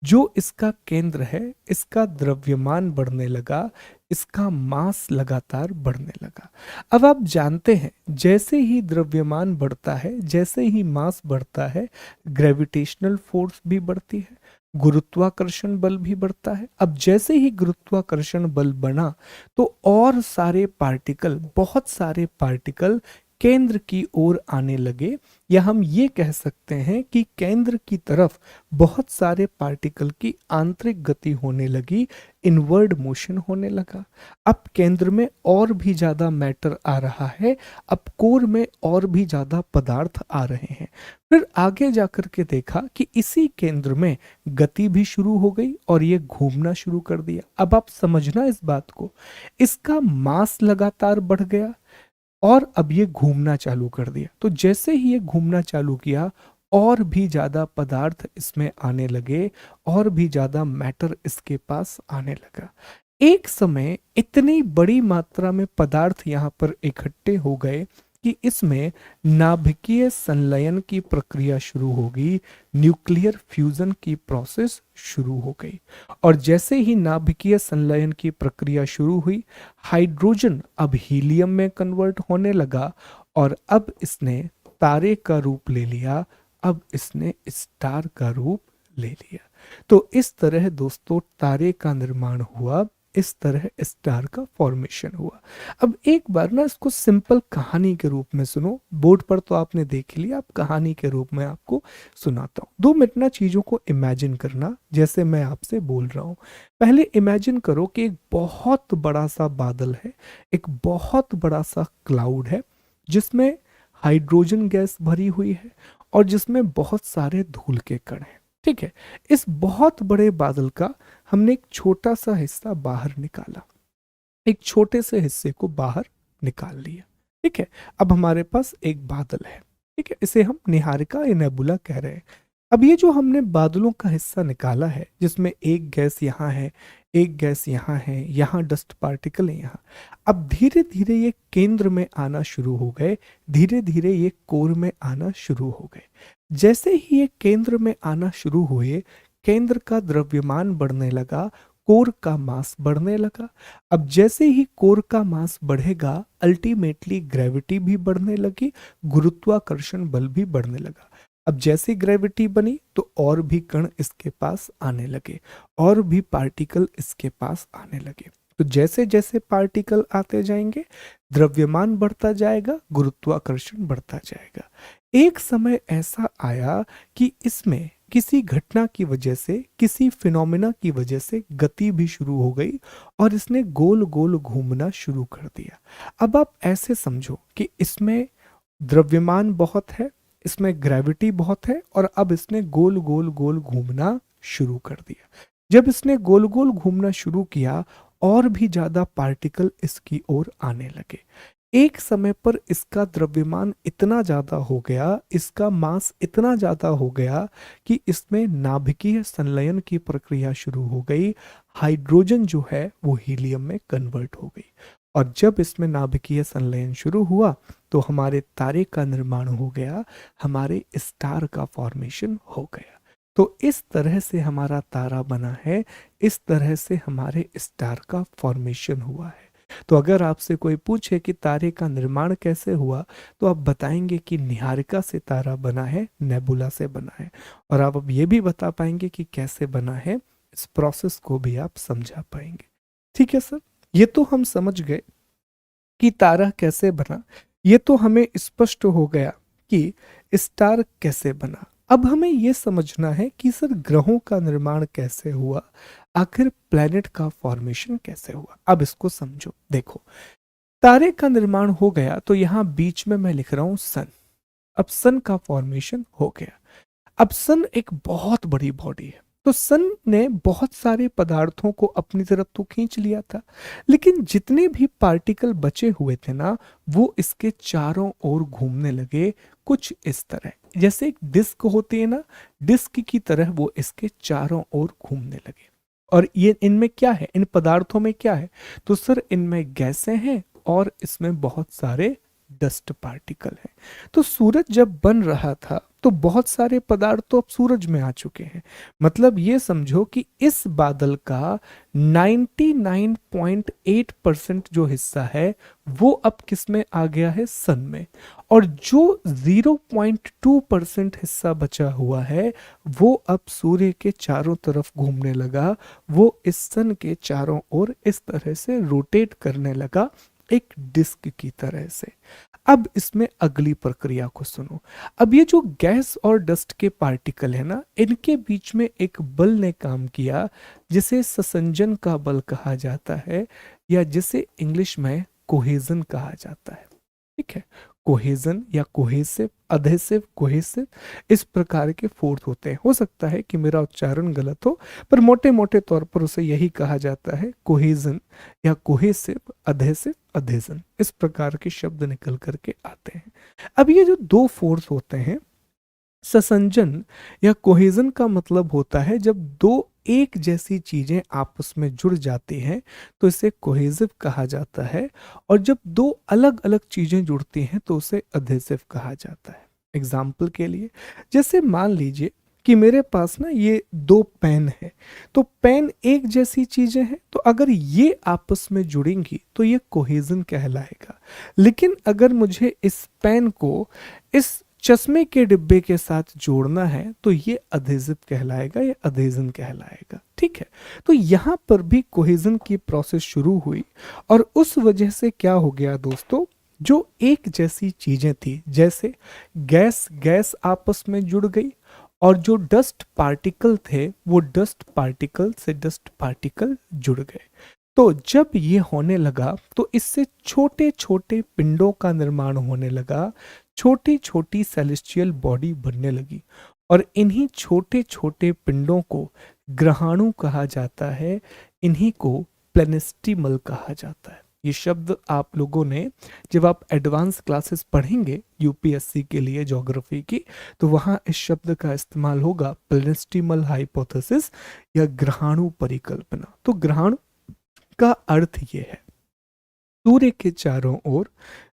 जो इसका केंद्र है इसका द्रव्यमान बढ़ने लगा, इसका मास लगातार बढ़ने लगा। अब आप जानते हैं जैसे ही द्रव्यमान बढ़ता है, जैसे ही मास बढ़ता है, ग्रेविटेशनल फोर्स भी बढ़ती है, गुरुत्वाकर्षण बल भी बढ़ता है। अब जैसे ही गुरुत्वाकर्षण बल बना तो और सारे पार्टिकल, बहुत सारे पार्टिकल केंद्र की ओर आने लगे, या हम ये कह सकते हैं कि केंद्र की तरफ बहुत सारे पार्टिकल की आंतरिक गति होने लगी, इनवर्ड मोशन होने लगा। अब केंद्र में और भी ज्यादा मैटर आ रहा है, अब कोर में और भी ज्यादा पदार्थ आ रहे हैं। फिर आगे जाकर के देखा कि इसी केंद्र में गति भी शुरू हो गई और ये घूमना शुरू कर दिया। अब आप समझना इस बात को, इसका मास लगातार बढ़ गया और अब ये घूमना चालू कर दिया। तो जैसे ही ये घूमना चालू किया और भी ज्यादा पदार्थ इसमें आने लगे, और भी ज्यादा मैटर इसके पास आने लगा। एक समय इतनी बड़ी मात्रा में पदार्थ यहाँ पर इकट्ठे हो गए कि इसमें नाभिकीय संलयन की प्रक्रिया शुरू होगी, न्यूक्लियर फ्यूजन की प्रोसेस शुरू हो गई। और जैसे ही नाभिकीय संलयन की प्रक्रिया शुरू हुई, हाइड्रोजन अब हीलियम में कन्वर्ट होने लगा और अब इसने तारे का रूप ले लिया, अब इसने स्टार का रूप ले लिया। तो इस तरह दोस्तों तारे का निर्माण हुआ, इस तरह स्टार का फॉर्मेशन हुआ। अब एक बार ना इसको सिंपल कहानी के रूप में सुनो, बोर्ड पर तो आपने देख लिया, अब कहानी के रूप में आपको सुनाता हूँ। 2 मिनट ना चीजों को इमेजिन करना जैसे मैं आपसे बोल रहा हूँ। पहले इमेजिन करो कि एक बहुत बड़ा सा बादल है, एक बहुत बड़ा सा क्लाउड है जिसमें हाइड्रोजन गैस भरी हुई है और जिसमें बहुत सारे धूल के कण हैं। ठीक है, इस बहुत बड़े बादल का हमने एक छोटा सा हिस्सा बाहर निकाला, एक छोटे से हिस्से को बाहर निकाल लिया। ठीक है, अब हमारे पास एक बादल है। ठीक है, इसे हम निहारिका या नेबुला कह रहे हैं। अब ये जो हमने बादलों का हिस्सा निकाला है, जिसमें एक गैस यहाँ है, एक गैस यहाँ है, यहाँ डस्ट पार्टिकल है यहाँ, अब धीरे धीरे ये केंद्र में आना शुरू हो गए, धीरे धीरे ये कोर में आना शुरू हो गए। जैसे ही ये केंद्र में आना शुरू हुए, केंद्र का द्रव्यमान बढ़ने लगा, कोर का मास बढ़ने लगा। अब जैसे ही कोर का मास बढ़ेगा, अल्टीमेटली ग्रेविटी भी बढ़ने लगी, गुरुत्वाकर्षण बल भी बढ़ने लगा। अब जैसे ग्रेविटी बनी तो और भी कण इसके पास आने लगे, और भी पार्टिकल इसके पास आने लगे। तो जैसे जैसे पार्टिकल आते जाएंगे, द्रव्यमान बढ़ता जाएगा, गुरुत्वाकर्षण बढ़ता जाएगा। एक समय ऐसा आया कि इसमें किसी घटना की वजह से, किसी फिनोमिना की वजह से गति भी शुरू हो गई और इसने गोल गोल घूमना शुरू कर दिया। अब आप ऐसे समझो कि इसमें द्रव्यमान बहुत है, इसमें ग्रेविटी बहुत है, और अब इसने गोल गोल गोल घूमना शुरू कर दिया। जब इसने गोल गोल घूमना शुरू किया, और भी ज्यादा पार्टिकल इसकी ओर आने लगे। एक समय पर इसका द्रव्यमान इतना ज्यादा हो गया, इसका मास इतना ज्यादा हो गया कि इसमें नाभिकीय संलयन की प्रक्रिया शुरू हो गई। हाइड्रोजन जो है वो हीलियम में कन्वर्ट हो गई, और जब इसमें नाभिकीय संलयन शुरू हुआ तो हमारे तारे का निर्माण हो गया, हमारे स्टार का फॉर्मेशन हो गया। तो इस तरह से हमारा तारा बना है, इस तरह से हमारे स्टार का फॉर्मेशन हुआ है। तो अगर आपसे कोई पूछे कि तारे का निर्माण कैसे हुआ, तो आप बताएंगे कि निहारिका से तारा बना है, नेबुला से बना है। और आप अब ये भी बता पाएंगे कि कैसे बना है, इस प्रोसेस को भी आप समझा पाएंगे। ठीक है सर, ये तो हम समझ गए कि तारा कैसे बना, ये तो हमें स्पष्ट हो गया कि स्टार कैसे बना। अब हमें यह समझना है कि सर ग्रहों का निर्माण कैसे हुआ, आखिर प्लेनेट का फॉर्मेशन कैसे हुआ। अब इसको समझो। देखो, तारे का निर्माण हो गया तो यहां बीच में मैं लिख रहा हूं सन। अब सन का फॉर्मेशन हो गया। अब सन एक बहुत बड़ी बॉडी है, तो सन ने बहुत सारे पदार्थों को अपनी तरफ तो खींच लिया था, लेकिन जितने भी पार्टिकल बचे हुए थे ना, वो इसके चारों ओर घूमने लगे, कुछ इस तरह, जैसे एक डिस्क होती है ना, डिस्क की तरह वो इसके चारों ओर घूमने लगे। और ये इनमें क्या है, इन पदार्थों में क्या है, तो सर इनमें गैसें हैं और इसमें बहुत सारे डस्ट पार्टिकल हैं। तो सूरज जब बन रहा था तो बहुत सारे पदार्थ तो अब सूरज में आ चुके हैं। मतलब ये समझो कि इस बादल का 99.8% जो हिस्सा है वो अब किस में आ गया है, सन में। और जो 0.2% हिस्सा बचा हुआ है वो अब सूर्य के चारों तरफ घूमने लगा, वो इस सन के चारों ओर इस तरह से रोटेट करने लगा, एक डिस्क की तरह से। अब इसमें अगली प्रक्रिया को सुनो। अब ये जो गैस और डस्ट के पार्टिकल है ना, इनके बीच में एक बल ने काम किया जिसे ससंजन का बल कहा जाता है, या जिसे इंग्लिश में कोहेजन कहा जाता है। ठीक है, कोहेजन या कोहेसिव, अधेसिव, कोहेसिव, इस प्रकार के फोर्स होते हैं। हो सकता है कि मेरा उच्चारण गलत हो, पर मोटे मोटे तौर पर उसे यही कहा जाता है, कोहेजन या कोहेसिव, अधेसिव, अधेजन, इस प्रकार के शब्द निकल करके आते हैं। अब ये जो दो फोर्स होते हैं, ससंजन या कोहेजन का मतलब होता है जब दो एक जैसी चीजें आपस में जुड़ जाती हैं तो इसे कोहेसिव कहा जाता है, और जब दो अलग अलग चीजें जुड़ती हैं तो उसे अधेसिव कहा जाता है। एग्जाम्पल के लिए, जैसे मान लीजिए कि मेरे पास ना ये दो पेन है, तो पेन एक जैसी चीजें हैं, तो अगर ये आपस में जुड़ेंगी तो ये कोहेजन कहलाएगा। लेकिन अगर मुझे इस पेन को इस चश्मे के डिब्बे के साथ जोड़ना है तो ये अधेसिव कहलाएगा, ये अधेजन कहलाएगा। ठीक है, तो यहां पर भी कोहेजन की प्रोसेस शुरू हुई, और उस वजह से क्या हो गया दोस्तों, जो एक जैसी चीजें थी, जैसे गैस गैस आपस में जुड़ गई, और जो डस्ट पार्टिकल थे वो डस्ट पार्टिकल से डस्ट पार्टिकल जुड़ गए। तो जब ये होने लगा तो इससे छोटे छोटे पिंडों का निर्माण होने लगा, छोटी छोटी सेलेस्टियल बॉडी बनने लगी, और इन्हीं छोटे छोटे पिंडों को ग्रहाणु कहा जाता है, इन्हीं को प्लेनेस्टिमल कहा जाता है। ये शब्द आप लोगों ने जब आप एडवांस क्लासेस पढ़ेंगे यूपीएससी के लिए ज्योग्राफी की, तो वहाँ इस शब्द का इस्तेमाल होगा, प्लेनेस्टिमल हाइपोथेसिस या ग्रहाणु परिकल्पना। तो ग्रहाणु का अर्थ ये है, सूर्य के चारों ओर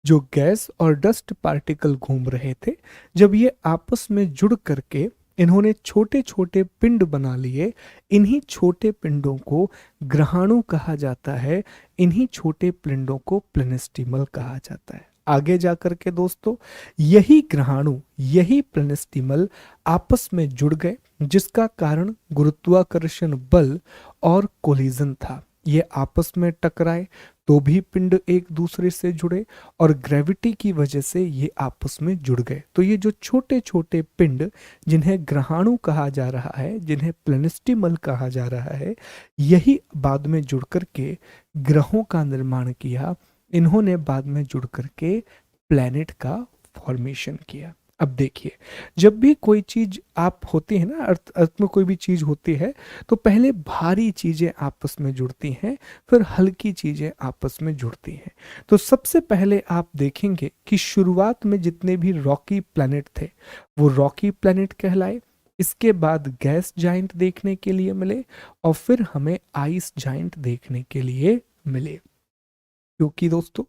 जो गैस और डस्ट पार्टिकल घूम रहे थे, जब ये आपस में जुड़ करके इन्होंने छोटे छोटे पिंड बना लिए, इन्हीं छोटे पिंडों को ग्रहाणु कहा जाता है, इन्हीं छोटे पिंडों को प्लेनेस्टिमल कहा जाता है। आगे जाकर के दोस्तों यही ग्रहाणु, यही प्लेनेस्टिमल आपस में जुड़ गए, जिसका कारण गुरुत्वाकर्षण बल और कोलिजन था। ये आपस में टकराए तो भी पिंड एक दूसरे से जुड़े और ग्रेविटी की वजह से ये आपस में जुड़ गए। तो ये जो छोटे छोटे पिंड जिन्हें ग्रहाणु कहा जा रहा है, जिन्हें प्लेनेस्टिमल कहा जा रहा है, यही बाद में जुड़ करके ग्रहों का निर्माण किया। इन्होंने बाद में जुड़ करके प्लैनेट का फॉर्मेशन किया। अब देखिए, जब भी कोई चीज आप होती है ना, अर्थ में कोई भी चीज होती है, तो पहले भारी चीजें आपस में जुड़ती हैं, फिर हल्की चीजें आपस में जुड़ती हैं। तो सबसे पहले आप देखेंगे कि शुरुआत में जितने भी रॉकी प्लैनेट थे वो रॉकी प्लैनेट कहलाए। इसके बाद गैस जाइंट देखने के लिए मिले और फिर हमें आइस जाइंट देखने के लिए मिले। क्योंकि दोस्तों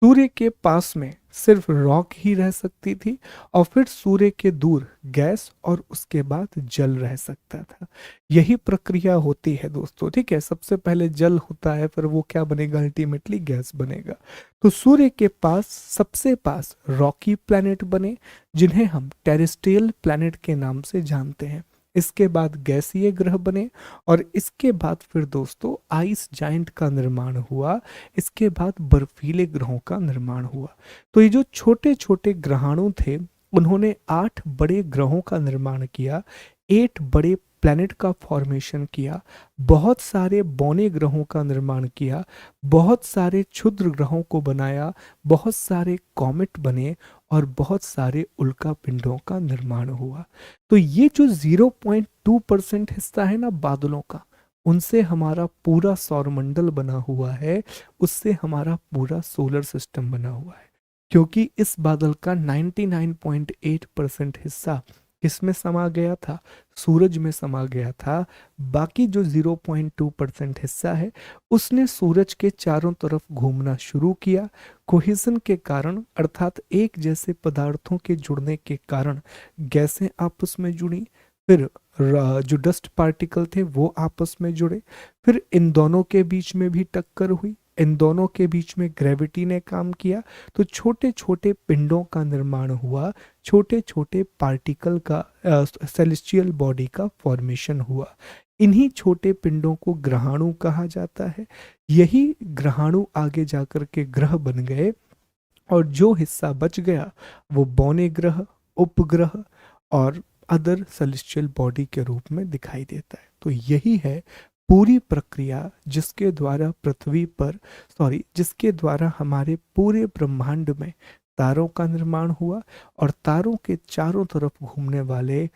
सूर्य के पास में सिर्फ रॉक ही रह सकती थी और फिर सूर्य के दूर गैस और उसके बाद जल रह सकता था। यही प्रक्रिया होती है दोस्तों, ठीक है। सबसे पहले जल होता है, फिर वो क्या बनेगा, अल्टीमेटली गैस बनेगा। तो सूर्य के पास सबसे पास रॉकी प्लैनेट बने, जिन्हें हम टेरेस्ट्रियल प्लैनेट के नाम से जानते हैं। इसके बाद गैसीय ग्रह बने और इसके बाद फिर दोस्तों आइस जाइंट का निर्माण हुआ। इसके बाद बर्फीले ग्रहों का निर्माण हुआ। तो ये जो छोटे छोटे ग्रहाणु थे, उन्होंने 8 बड़े ग्रहों का निर्माण किया, 8 बड़े प्लैनेट का फॉर्मेशन किया, बहुत सारे बौने ग्रहों का निर्माण किया, बहुत सारे क्षुद्र ग्रहों को बनाया, बहुत सारे कॉमेट बने और बहुत सारे उल्का पिंडों का निर्माण हुआ। तो ये जो 0.2% हिस्सा है ना बादलों का, उनसे हमारा पूरा सौरमंडल बना हुआ है, उससे हमारा पूरा सोलर सिस्टम बना हुआ है। क्योंकि इस बादल का 99.8% हिस्सा किसमें समा गया था, सूरज में समा गया था। बाकी जो 0.2% हिस्सा है उसने सूरज के चारों तरफ घूमना शुरू किया। कोहेजन के कारण, अर्थात एक जैसे पदार्थों के जुड़ने के कारण गैसें आपस में जुड़ी, फिर जो डस्ट पार्टिकल थे वो आपस में जुड़े, फिर इन दोनों के बीच में भी टक्कर हुई, इन दोनों के बीच में ग्रेविटी ने काम किया, तो छोटे छोटे पिंडों का निर्माण हुआ, छोटे छोटे पार्टिकल का, सेलेस्टियल बॉडी का फॉर्मेशन हुआ। इन्हीं छोटे पिंडों को ग्रहाणु कहा जाता है। यही ग्रहाणु आगे जाकर के ग्रह बन गए और जो हिस्सा बच गया वो बौने ग्रह, उपग्रह और अदर सेलेस्टियल बॉडी के रूप में दिखाई देता है। तो यही है पूरी प्रक्रिया जिसके द्वारा हमारे पूरे ब्रह्मांड में तारों का निर्माण हुआ और तारों के चारों तरफ घूमने वाले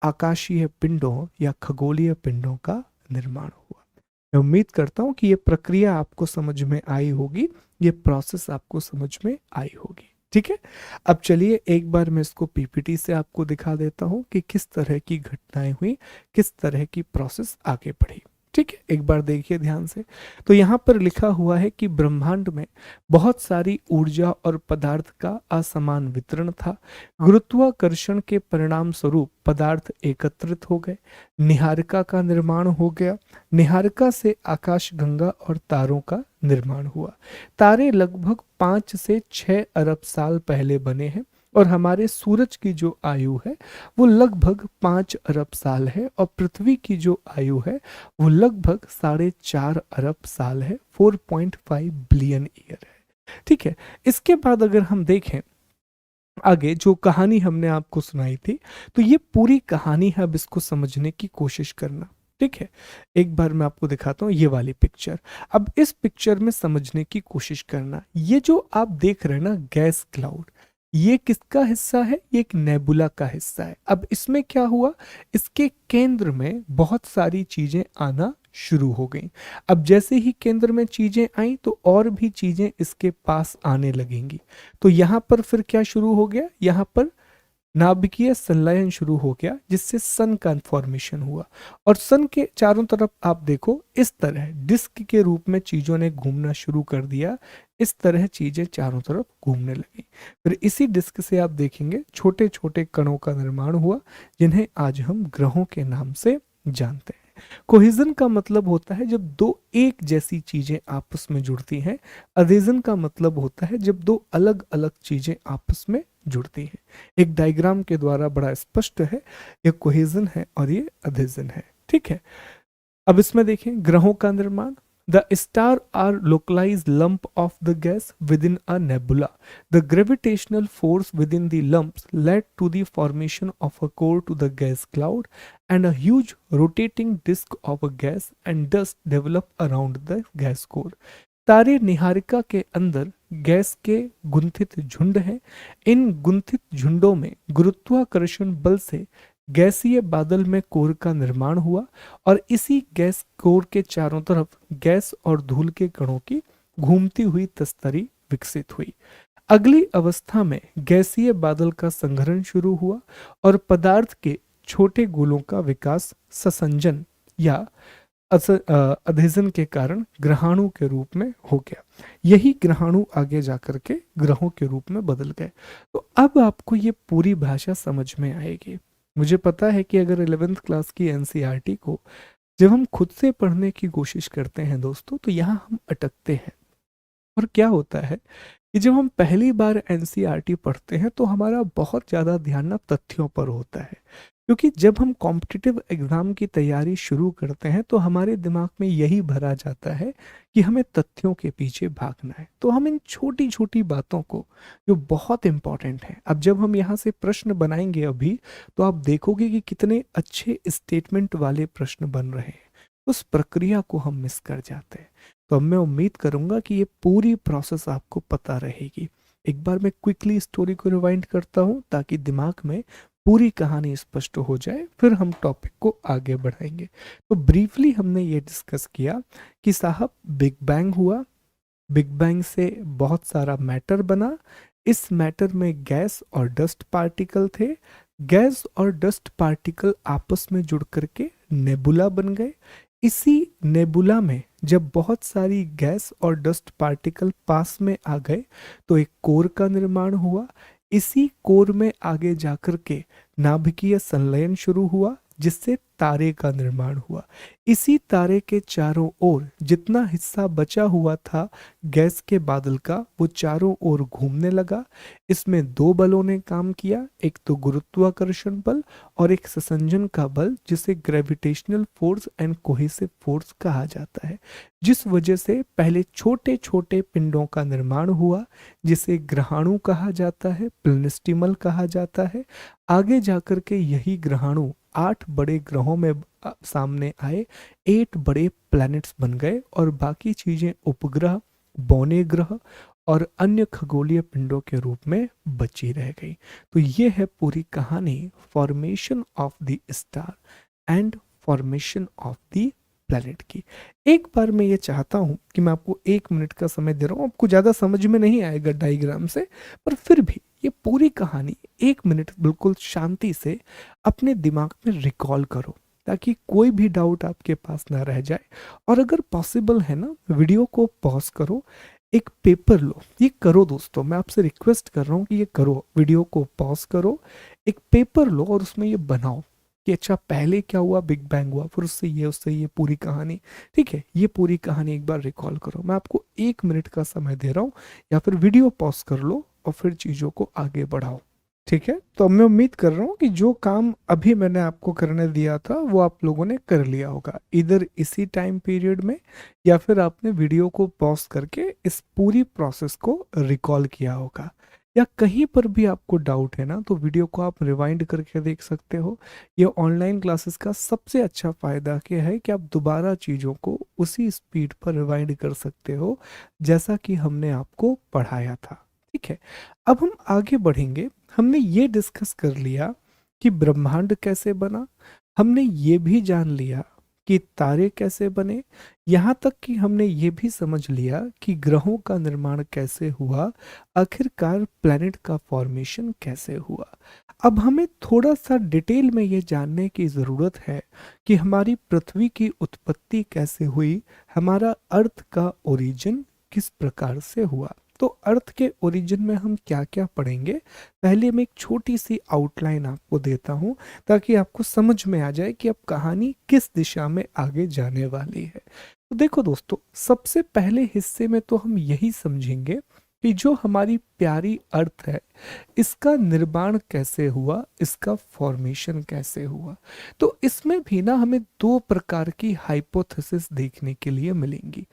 आकाशीय पिंडों या खगोलीय पिंडों का निर्माण हुआ। मैं उम्मीद करता हूं कि ये प्रक्रिया आपको समझ में आई होगी, ये प्रोसेस आपको समझ में आई होगी, ठीक है। अब चलिए एक बार मैं इसको पीपीटी से आपको दिखा देता हूं कि किस तरह की घटनाएं हुई, किस तरह की प्रोसेस आगे बढ़ी, ठीक है। एक बार देखिए ध्यान से। तो यहाँ पर लिखा हुआ है कि ब्रह्मांड में बहुत सारी ऊर्जा और पदार्थ का असमान वितरण था। गुरुत्वाकर्षण के परिणाम स्वरूप पदार्थ एकत्रित हो गए, निहारिका का निर्माण हो गया, निहारिका से आकाशगंगा और तारों का निर्माण हुआ। तारे लगभग 5 से 6 अरब साल पहले बने हैं और हमारे सूरज की जो आयु है वो लगभग 5 अरब साल है और पृथ्वी की जो आयु है वो लगभग 4.5 अरब साल है, 4.5 बिलियन ईयर है, ठीक है। इसके बाद अगर हम देखें आगे जो कहानी हमने आपको सुनाई थी, तो ये पूरी कहानी है, अब इसको समझने की कोशिश करना, ठीक है। एक बार मैं आपको दिखाता हूँ ये वाली पिक्चर। अब इस पिक्चर में समझने की कोशिश करना, ये जो आप देख रहे हैं ना गैस क्लाउड, ये किसका हिस्सा है, ये एक नेबुला का हिस्सा है। अब इसमें क्या हुआ, इसके केंद्र में बहुत सारी चीजें आना शुरू हो गई। अब जैसे ही केंद्र में चीजें आई तो और भी चीजें इसके पास आने लगेंगी। तो यहाँ पर फिर क्या शुरू हो गया, यहाँ पर नाभिकीय संलयन शुरू हो गया, जिससे सन का फॉर्मेशन हुआ। और सन के चारों तरफ आप देखो इस तरह डिस्क के रूप में चीजों ने घूमना शुरू कर दिया। इस तरह चीजें चारों तरफ घूमने लगी। फिर इसी डिस्क से आप देखेंगे छोटे छोटे कणों का निर्माण हुआ, जिन्हें आज हम ग्रहों के नाम से जानते हैं। कोहिजन का मतलब होता है जब दो एक जैसी चीजें आपस में जुड़ती हैं। अधेजन का मतलब होता है जब दो अलग अलग चीजें आपस में जुड़ती हैं। एक डायग्राम के द्वारा बड़ा स्पष्ट है, ये कोहेजन है और ये अधेजन है। ठीक है, अब इसमें देखें ग्रहों का निर्माण। The star are localize lump of the gas within a nebula. The gravitational force within the lumps lead to the formation of a core to the gas cloud and a huge rotating disc of a gas and dust develop around the gas core. तारे निहारिका के अंदर gas के गुंथित झुंड हैं। इन गुंथित झुंडों में गुरुत्वाकर्षण बल से गैसीय बादल में कोर का निर्माण हुआ और इसी गैस कोर के चारों तरफ गैस और धूल के कणों की घूमती हुई तस्तरी विकसित हुई। अगली अवस्था में गैसीय बादल का संघनन शुरू हुआ और पदार्थ के छोटे गोलों का विकास ससंजन या अधेजन के कारण ग्रहाणु के रूप में हो गया। यही ग्रहाणु आगे जाकर के ग्रहों के रूप में बदल गए। तो अब आपको ये पूरी भाषा समझ में आएगी। मुझे पता है कि अगर 11th क्लास की एनसीईआरटी को जब हम खुद से पढ़ने की कोशिश करते हैं दोस्तों, तो यहाँ हम अटकते हैं। और क्या होता है कि जब हम पहली बार एनसीईआरटी पढ़ते हैं तो हमारा बहुत ज़्यादा ध्यान ना तथ्यों पर होता है, क्योंकि जब हम कॉम्पिटिटिव एग्जाम की तैयारी शुरू करते हैं तो हमारे दिमाग में यही भरा जाता है कि हमें तथ्यों के पीछे भागना है। तो हम इन छोटी छोटी बातों को जो बहुत इंपॉर्टेंट है, अब जब हम यहाँ से प्रश्न बनाएंगे अभी, तो आप देखोगे कि कितने अच्छे स्टेटमेंट वाले प्रश्न बन रहे हैं। उस प्रक्रिया को हम मिस कर जाते हैं। तो अब मैं उम्मीद करूंगा कि ये पूरी प्रोसेस आपको पता रहेगी। एक बार मैं क्विकली स्टोरी को रिवाइंड करता हूँ ताकि दिमाग में पूरी कहानी स्पष्ट हो जाए, फिर हम टॉपिक को आगे बढ़ाएंगे। तो ब्रीफली हमने ये डिस्कस किया कि साहब बिग बैंग हुआ, बिग बैंग से बहुत सारा मैटर बना। इस मैटर में गैस और डस्ट पार्टिकल थे। गैस और डस्ट पार्टिकल आपस में जुड़ करके नेबुला बन गए। इसी नेबुला में जब बहुत सारी गैस और डस्ट पार्टिकल पास में आ गए तो एक कोर का निर्माण हुआ। इसी कोर में आगे जाकर के नाभिकीय संलयन शुरू हुआ, जिससे तारे का निर्माण हुआ। इसी तारे के चारों ओर जितना हिस्सा बचा हुआ था गैस के बादल का, वो चारों ओर घूमने लगा। इसमें दो बलों ने काम किया, एक तो गुरुत्वाकर्षण बल और एक ससंजन का बल, जिसे gravitational force and cohesive force कहा जाता है, जिस वजह से पहले छोटे छोटे पिंडों का निर्माण हुआ, जिसे ग्रहाणु कहा जाता है, प्लेनेस्टिमल कहा जाता है। आगे जाकर के यही ग्रहाणु 8 बड़े ग्रहों में सामने आए, 8 बड़े प्लैनेट्स बन गए और बाकी चीजें उपग्रह, बौने ग्रह और अन्य खगोलीय पिंडों के रूप में बची रह गई। तो ये है पूरी कहानी formation of the star and formation of the planet की। एक बार मैं ये चाहता हूं कि मैं आपको 1 मिनट का समय दे रहा हूं, आपको ज्यादा समझ में नहीं आएगा डायग्राम से, पर फिर भी ये पूरी कहानी 1 मिनट बिल्कुल शांति से अपने दिमाग में रिकॉल करो, ताकि कोई भी डाउट आपके पास ना रह जाए। और अगर पॉसिबल है ना, वीडियो को पॉज करो, एक पेपर लो, ये करो दोस्तों, मैं आपसे रिक्वेस्ट कर रहा हूँ कि ये करो, वीडियो को पॉज करो, एक पेपर लो और उसमें ये बनाओ कि अच्छा पहले क्या हुआ, बिग बैंग हुआ, फिर उससे ये पूरी कहानी। ठीक है, ये पूरी कहानी एक बार रिकॉल करो। मैं आपको 1 मिनट का समय दे रहा हूँ, या फिर वीडियो पॉज कर लो और फिर चीज़ों को आगे बढ़ाओ। ठीक है, तो अब मैं उम्मीद कर रहा हूँ कि जो काम अभी मैंने आपको करने दिया था वो आप लोगों ने कर लिया होगा, इधर इसी टाइम पीरियड में, या फिर आपने वीडियो को पॉज करके इस पूरी प्रोसेस को रिकॉल किया होगा। या कहीं पर भी आपको डाउट है ना, तो वीडियो को आप रिवाइंड करके देख सकते हो। ये ऑनलाइन क्लासेस का सबसे अच्छा फ़ायदा क्या है कि आप दोबारा चीज़ों को उसी स्पीड पर रिवाइंड कर सकते हो जैसा कि हमने आपको पढ़ाया था। ठीक है, अब हम आगे बढ़ेंगे। हमने ये डिस्कस कर लिया कि ब्रह्मांड कैसे बना, हमने ये भी जान लिया कि तारे कैसे बने, यहाँ तक कि हमने ये भी समझ लिया कि ग्रहों का निर्माण कैसे हुआ, आखिरकार प्लैनेट का फॉर्मेशन कैसे हुआ। अब हमें थोड़ा सा डिटेल में ये जानने की ज़रूरत है कि हमारी पृथ्वी की उत्पत्ति कैसे हुई, हमारा अर्थ का ओरिजिन किस प्रकार से हुआ। तो अर्थ के ओरिजिन में हम क्या क्या पढ़ेंगे, पहले मैं एक छोटी सी आउटलाइन आपको देता हूँ ताकि आपको समझ में आ जाए कि अब कहानी किस दिशा में आगे जाने वाली है। तो देखो दोस्तों, सबसे पहले हिस्से में तो हम यही समझेंगे कि जो हमारी प्यारी अर्थ है, इसका निर्माण कैसे हुआ, इसका फॉर्मेशन कैसे हुआ। तो इसमें भी ना हमें दो प्रकार की हाइपोथेसिस देखने के लिए मिलेंगी।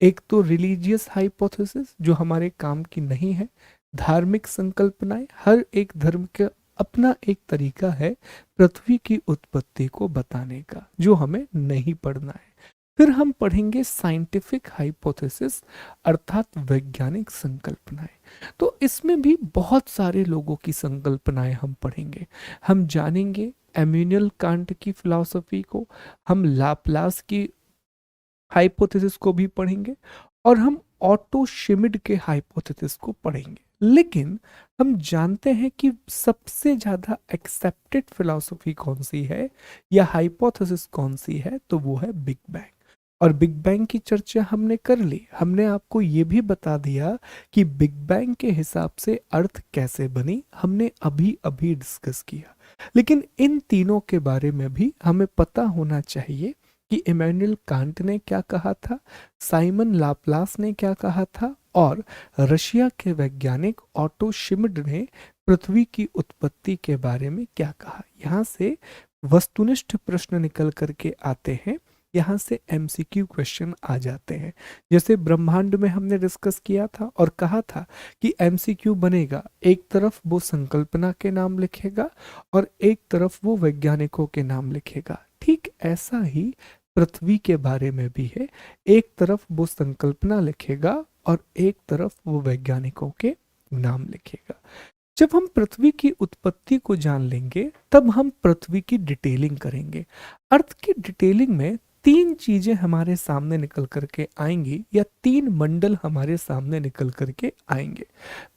एक तो रिलीजियस हाइपोथेसिस जो हमारे काम की नहीं है, धार्मिक संकल्पनाएं, हर एक धर्म का अपना एक तरीका है पृथ्वी की उत्पत्ति को बताने का, जो हमें नहीं पढ़ना है। फिर हम पढ़ेंगे साइंटिफिक हाइपोथेसिस, अर्थात वैज्ञानिक संकल्पनाएं। तो इसमें भी बहुत सारे लोगों की संकल्पनाएं हम पढ़ेंगे। हम जानेंगे एम्यूनल कांट की फिलॉसफी को, हम लाप्लास की हाइपोथेसिस को भी पढ़ेंगे, और हम ऑटो शिमिड के हाइपोथेसिस को पढ़ेंगे। लेकिन हम जानते हैं कि सबसे ज्यादा एक्सेप्टेड फिलॉसफी कौन सी है या हाइपोथेसिस कौन सी है, तो वो है बिग बैंग। और बिग बैंग की चर्चा हमने कर ली, हमने आपको ये भी बता दिया कि बिग बैंग के हिसाब से अर्थ कैसे बनी, हमने अभी अभी डिस्कस किया। लेकिन इन तीनों के बारे में भी हमें पता होना चाहिए कि इमैनुअल कांट ने क्या कहा था, साइमन लाप्लास ने क्या कहा था, और रशिया के वैज्ञानिक ऑटो शिमिड ने पृथ्वी की उत्पत्ति के बारे में क्या कहा। यहाँ से वस्तुनिष्ठ प्रश्न निकल करके आते हैं, यहाँ से एमसीक्यू क्वेश्चन आ जाते हैं। जैसे ब्रह्मांड में हमने डिस्कस किया था और कहा था कि एमसीक्यू बनेगा, एक तरफ वो संकल्पना के नाम लिखेगा और एक तरफ वो वैज्ञानिकों के नाम लिखेगा। ठीक ऐसा ही पृथ्वी के बारे में भी है, एक तरफ वो संकल्पना लिखेगा और एक तरफ वो वैज्ञानिकों के नाम लिखेगा। जब हम पृथ्वी की उत्पत्ति को जान लेंगे तब हम पृथ्वी की डिटेलिंग करेंगे। अर्थ की डिटेलिंग में तीन चीजें हमारे सामने निकल करके आएंगी या तीन मंडल हमारे सामने निकल करके आएंगे।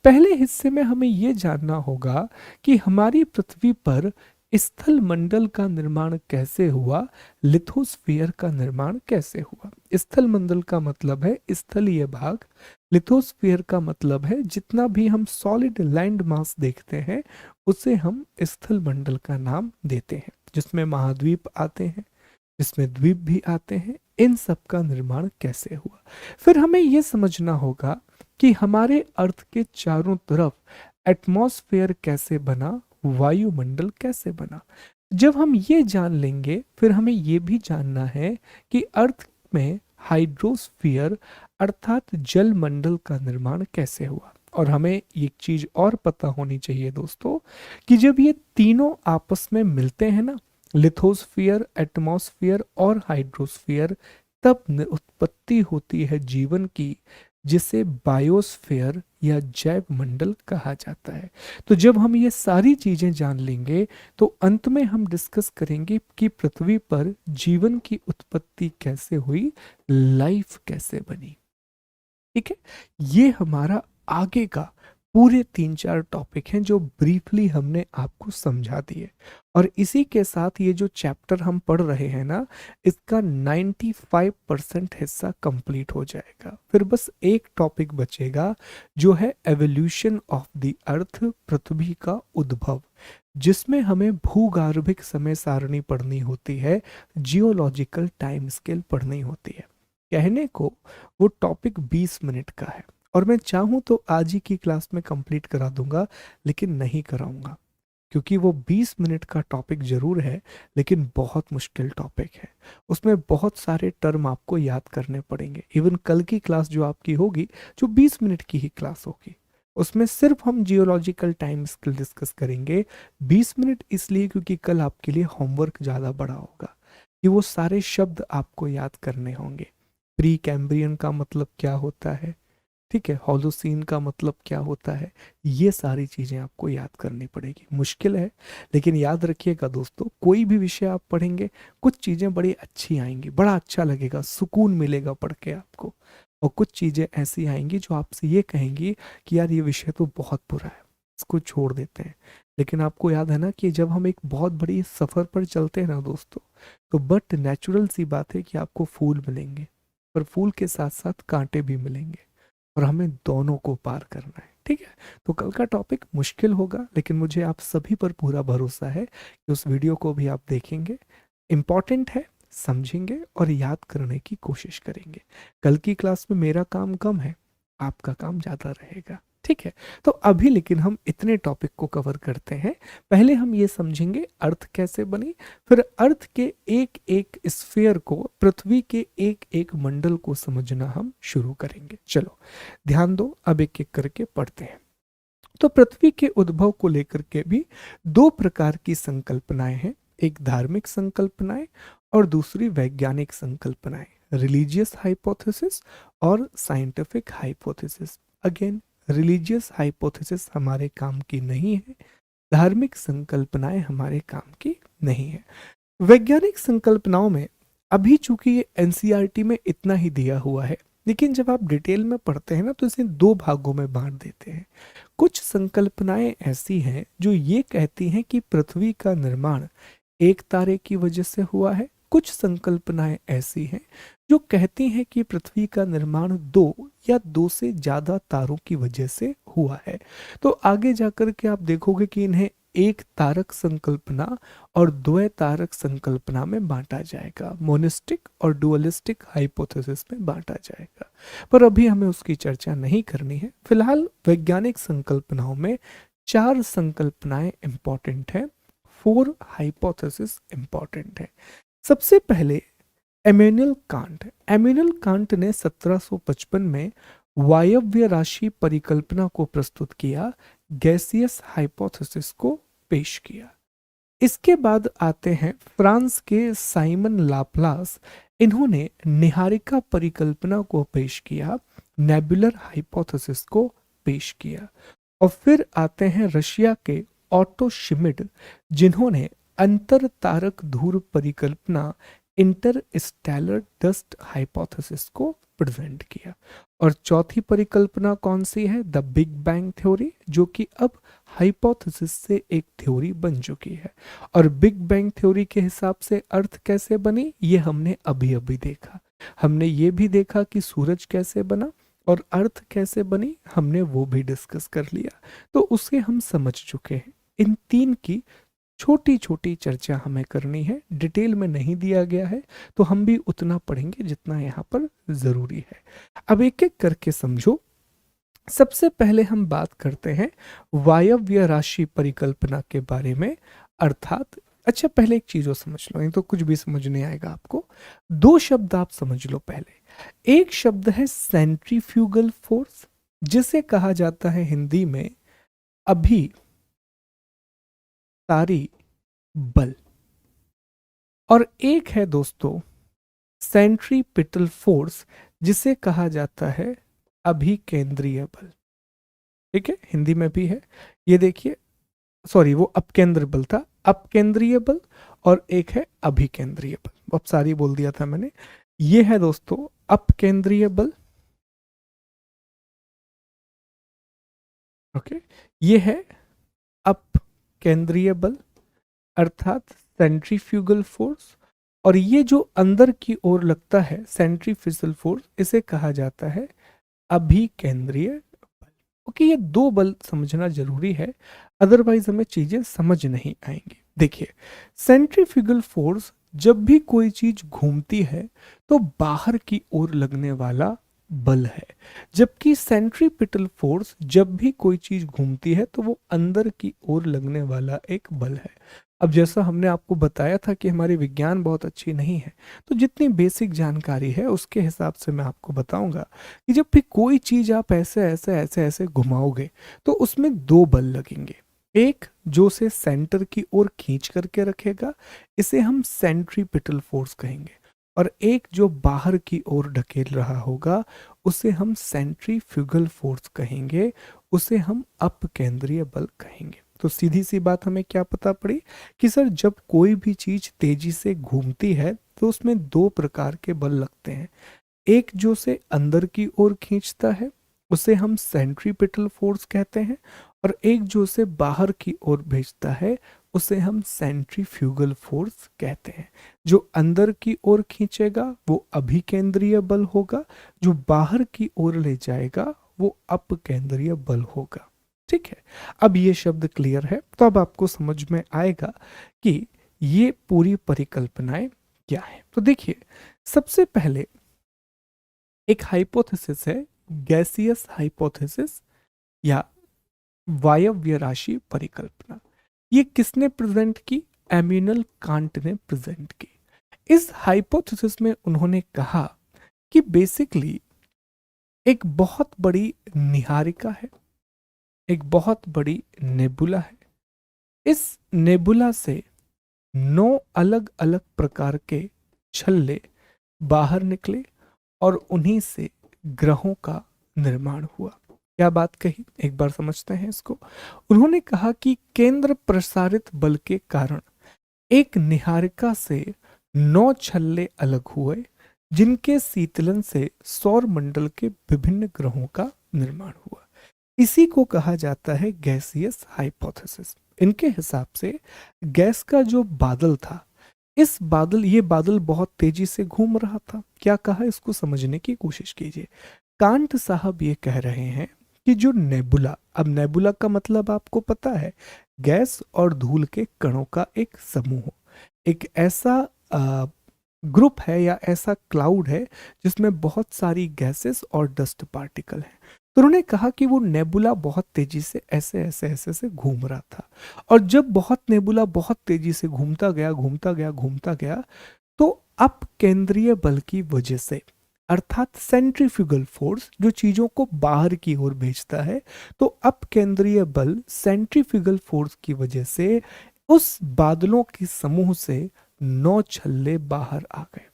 पहले हिस्से में हमें यह जानना होगा कि हमारी पृथ्वी पर स्थल मंडल का निर्माण कैसे हुआ, लिथोस्फीयर का निर्माण कैसे हुआ। स्थल मंडल का मतलब है स्थलीय भाग, लिथोस्फीयर का मतलब है जितना भी हम सॉलिड लैंड मास देखते हैं उसे हम स्थल मंडल का नाम देते हैं, जिसमें महाद्वीप आते हैं, जिसमें द्वीप भी आते हैं। इन सब का निर्माण कैसे हुआ। फिर हमें यह समझना होगा कि हमारे अर्थ के चारों तरफ एटमॉस्फेयर कैसे बना, वायुमंडल कैसे बना। जब हम ये जान लेंगे फिर हमें ये भी जानना है कि अर्थ में हाइड्रोस्फीयर अर्थात जल मंडल का निर्माण कैसे हुआ। और हमें एक चीज और पता होनी चाहिए दोस्तों कि जब ये तीनों आपस में मिलते हैं ना, लिथोस्फीयर, एटमॉस्फेयर और हाइड्रोस्फीयर, तब उत्पत्ति होती है जीवन की, जिसे बायोस्फीयर या जैव मंडल कहा जाता है। तो जब हम ये सारी चीजें जान लेंगे तो अंत में हम डिस्कस करेंगे कि पृथ्वी पर जीवन की उत्पत्ति कैसे हुई, लाइफ कैसे बनी। ठीक है, ये हमारा आगे का पूरे 3-4 टॉपिक हैं जो ब्रीफली हमने आपको समझा दिए। और इसी के साथ ये जो चैप्टर हम पढ़ रहे हैं ना, इसका 95% हिस्सा कंप्लीट हो जाएगा। फिर बस एक टॉपिक बचेगा जो है एवोल्यूशन ऑफ द अर्थ, पृथ्वी का उद्भव, जिसमें हमें भूगर्भिक समय सारणी पढ़नी होती है, जियोलॉजिकल टाइम स्केल पढ़नी होती है। कहने को वो टॉपिक 20 मिनट का है और मैं चाहूँ तो आज ही की क्लास में कंप्लीट करा दूंगा, लेकिन नहीं कराऊंगा क्योंकि वो 20 मिनट का टॉपिक जरूर है लेकिन बहुत मुश्किल टॉपिक है। उसमें बहुत सारे टर्म आपको याद करने पड़ेंगे। इवन कल की क्लास जो आपकी होगी, जो 20 मिनट की ही क्लास होगी, उसमें सिर्फ हम जियोलॉजिकल टाइम स्केल डिस्कस करेंगे। 20 मिनट इसलिए क्योंकि कल आपके लिए होमवर्क ज़्यादा बड़ा होगा कि वो सारे शब्द आपको याद करने होंगे। प्री कैम्ब्रियन का मतलब क्या होता है, ठीक है, होलोसीन का मतलब क्या होता है, ये सारी चीज़ें आपको याद करनी पड़ेगी। मुश्किल है, लेकिन याद रखिएगा दोस्तों, कोई भी विषय आप पढ़ेंगे कुछ चीज़ें बड़ी अच्छी आएंगी, बड़ा अच्छा लगेगा, सुकून मिलेगा पढ़ के आपको, और कुछ चीज़ें ऐसी आएंगी जो आपसे ये कहेंगी कि यार ये विषय तो बहुत बुरा है, इसको छोड़ देते हैं। लेकिन आपको याद है ना कि जब हम एक बहुत बड़ी सफ़र पर चलते हैं ना दोस्तों, तो बट नेचुरल सी बात है कि आपको फूल मिलेंगे, पर फूल के साथ साथ कांटे भी मिलेंगे, और हमें दोनों को पार करना है। ठीक है, तो कल का टॉपिक मुश्किल होगा, लेकिन मुझे आप सभी पर पूरा भरोसा है कि उस वीडियो को भी आप देखेंगे, इम्पॉर्टेंट है, समझेंगे और याद करने की कोशिश करेंगे। कल की क्लास में मेरा काम कम है, आपका काम ज़्यादा रहेगा। ठीक है, तो अभी लेकिन हम इतने टॉपिक को कवर करते हैं। पहले हम ये समझेंगे अर्थ कैसे बनी, फिर अर्थ के एक एक स्फीयर को, पृथ्वी के एक एक मंडल को समझना हम शुरू करेंगे। चलो ध्यान दो, अब एक एक करके पढ़ते हैं। तो पृथ्वी के उद्भव को लेकर के भी दो प्रकार की संकल्पनाएं हैं, एक धार्मिक संकल्पनाएं और दूसरी वैज्ञानिक संकल्पनाएं, रिलीजियस हाइपोथेसिस और scientific hypothesis. Again, religious hypothesis हमारे काम की नहीं है, धार्मिक संकल्पनाएं हमारे काम की नहीं है। वैज्ञानिक संकल्पनाओं में अभी चूंकि ये एनसीईआरटी में इतना ही दिया हुआ है, लेकिन जब आप डिटेल में पढ़ते हैं ना तो इसे दो भागों में बांट देते हैं। कुछ संकल्पनाएं ऐसी हैं जो ये कहती हैं कि पृथ्वी का निर्माण एक तारे की वजह से हुआ है, कुछ संकल्पनाएं ऐसी हैं जो कहती हैं कि पृथ्वी का निर्माण दो या दो से ज्यादा तारों की वजह से हुआ है। तो आगे जाकर के आप देखोगे कि इन्हें एक तारक संकल्पना और द्वय तारक संकल्पना में बांटा जाएगा, मोनिस्टिक और डुअलिस्टिक हाइपोथेसिस में बांटा जाएगा, पर अभी हमें उसकी चर्चा नहीं करनी है। फिलहाल वैज्ञानिक संकल्पनाओं में चार संकल्पनाएं इंपॉर्टेंट है, फोर हाइपोथेसिस इंपॉर्टेंट है। सबसे पहले एमेनुअल कांट। एमेनुअल कांट ने 1755 में वायव्य राशि परिकल्पना को प्रस्तुत किया, गैसियस हाइपोथेसिस को पेश किया। इसके बाद आते हैं फ्रांस के साइमन लाप्लास, इन्होंने निहारिका परिकल्पना को पेश किया, नेबुलर हाइपोथेसिस को पेश किया। और फिर आते हैं रशिया के ऑटो शिमिड, जिन्होंने अंतर तारक धूर परिकल्पना, इंटरस्टेलर डस्ट हाइपोथेसिस को प्रेजेंट किया। और चौथी परिकल्पना कौन सी है, द बिग बैंग थ्योरी, जो कि अब हाइपोथेसिस से एक थ्योरी बन चुकी है। और बिग बैंग थ्योरी के हिसाब से अर्थ कैसे बनी, ये हमने अभी अभी देखा। हमने ये भी देखा कि सूरज कैसे बना और अर्थ कैसे बनी, हमने वो भी डिस्कस कर लिया, तो उसे हम समझ चुके हैं। इन तीन की छोटी छोटी चर्चा हमें करनी है, डिटेल में नहीं दिया गया है, तो हम भी उतना पढ़ेंगे जितना यहाँ पर जरूरी है। अब एक एक करके समझो। सबसे पहले हम बात करते हैं वायव्य राशि परिकल्पना के बारे में, अर्थात अच्छा पहले एक चीज और समझ लो, नहीं तो कुछ भी समझ नहीं आएगा आपको। दो शब्द आप समझ लो पहले। एक शब्द है सेंट्रीफ्यूगल फोर्स, जिसे कहा जाता है हिंदी में अभी तारी बल, और एक है दोस्तों सेंट्रीपिटल फोर्स, जिसे कहा जाता है अभिकेंद्रीय बल। ठीक है, हिंदी में भी है, ये देखिए, सॉरी वो अपकेंद्र बल था, अपकेंद्रीय बल, और एक है अभिकेंद्रीय बल, अब सारी बोल दिया था मैंने। ये है दोस्तों अपकेंद्रीय बल, ओके, ये है अपकेंद्रीय बल अर्थात सेंट्रीफ्यूगल फोर्स, और ये जो अंदर की ओर लगता है सेंट्रीफ्यूगल फोर्स, इसे कहा जाता है अभिकेंद्रीय बल। ओके, ये दो बल समझना जरूरी है, अदरवाइज हमें चीजें समझ नहीं आएंगी। देखिए, सेंट्रीफ्यूगल फोर्स जब भी कोई चीज घूमती है तो बाहर की ओर लगने वाला बल है, जबकि सेंट्रीपिटल फोर्स जब भी कोई चीज घूमती है तो वो अंदर की ओर लगने वाला एक बल है। अब जैसा हमने आपको बताया था कि हमारी विज्ञान बहुत अच्छी नहीं है, तो जितनी बेसिक जानकारी है उसके हिसाब से मैं आपको बताऊंगा कि जब भी कोई चीज आप ऐसे ऐसे ऐसे ऐसे घुमाओगे तो उसमें दो बल लगेंगे। एक जो से सेंटर की ओर खींच करके रखेगा, इसे हम सेंट्रीपिटल फोर्स कहेंगे, और एक जो बाहर की ओर ढकेल रहा होगा उसे हम सेंट्रीफ्यूगल फोर्स कहेंगे, उसे हम अपकेंद्रीय बल कहेंगे। तो सीधी सी बात हमें क्या पता पड़ी कि सर जब कोई भी चीज तेजी से घूमती है तो उसमें दो प्रकार के बल लगते हैं। एक जो से अंदर की ओर खींचता है उसे हम सेंट्रीपिटल फोर्स कहते हैं, और एक जो से बाहर की ओर भेजता है उसे हम सेंट्रीफ्यूगल फोर्स कहते हैं। जो अंदर की ओर खींचेगा वो अभिकेंद्रीय बल होगा, जो बाहर की ओर ले जाएगा वो अपकेंद्रीय बल होगा। ठीक है, अब ये शब्द क्लियर है तो अब आपको समझ में आएगा कि ये पूरी परिकल्पनाएं क्या है। तो देखिए, सबसे पहले एक हाइपोथेसिस है, गैसियस हाइपोथेसिस या वायव्य राशि परिकल्पना। ये किसने प्रेजेंट की? एम्यूनल कांट ने प्रेजेंट की। इस हाइपोथेसिस में उन्होंने कहा कि बेसिकली एक बहुत बड़ी निहारिका है, एक बहुत बड़ी नेबुला है। इस नेबुला से 9 अलग अलग प्रकार के छल्ले बाहर निकले और उन्हीं से ग्रहों का निर्माण हुआ। क्या बात कही, एक बार समझते हैं इसको। उन्होंने कहा कि केंद्र प्रसारित बल के कारण एक निहारिका से 9 छल्ले अलग हुए जिनके शीतलन से सौर मंडल के विभिन्न ग्रहों का निर्माण हुआ। इसी को कहा जाता है गैसियस हाइपोथेसिस। इनके हिसाब से गैस का जो बादल था, ये बादल बहुत तेजी से घूम रहा था। क्या कहा, इसको समझने की कोशिश कीजिए। कांट साहब ये कह रहे हैं कि जो नेबुला, अब नेबुला का मतलब आपको पता है, गैस और धूल के कणों का एक समूह, एक ऐसा ग्रुप है या ऐसा क्लाउड है जिसमें बहुत सारी गैसेस और डस्ट पार्टिकल हैं। तो उन्होंने कहा कि वो नेबुला बहुत तेजी से ऐसे ऐसे ऐसे से घूम रहा था, और जब नेबुला बहुत तेजी से घूमता गया तो अप केंद्रीय बल की वजह से, अर्थात सेंट्रीफ्यूगल फोर्स जो चीजों को बाहर की ओर भेजता है, तो अप केंद्रीय बल सेंट्रीफ्यूगल फोर्स की वजह से उस बादलों के समूह से 9 छल्ले बाहर आ गए।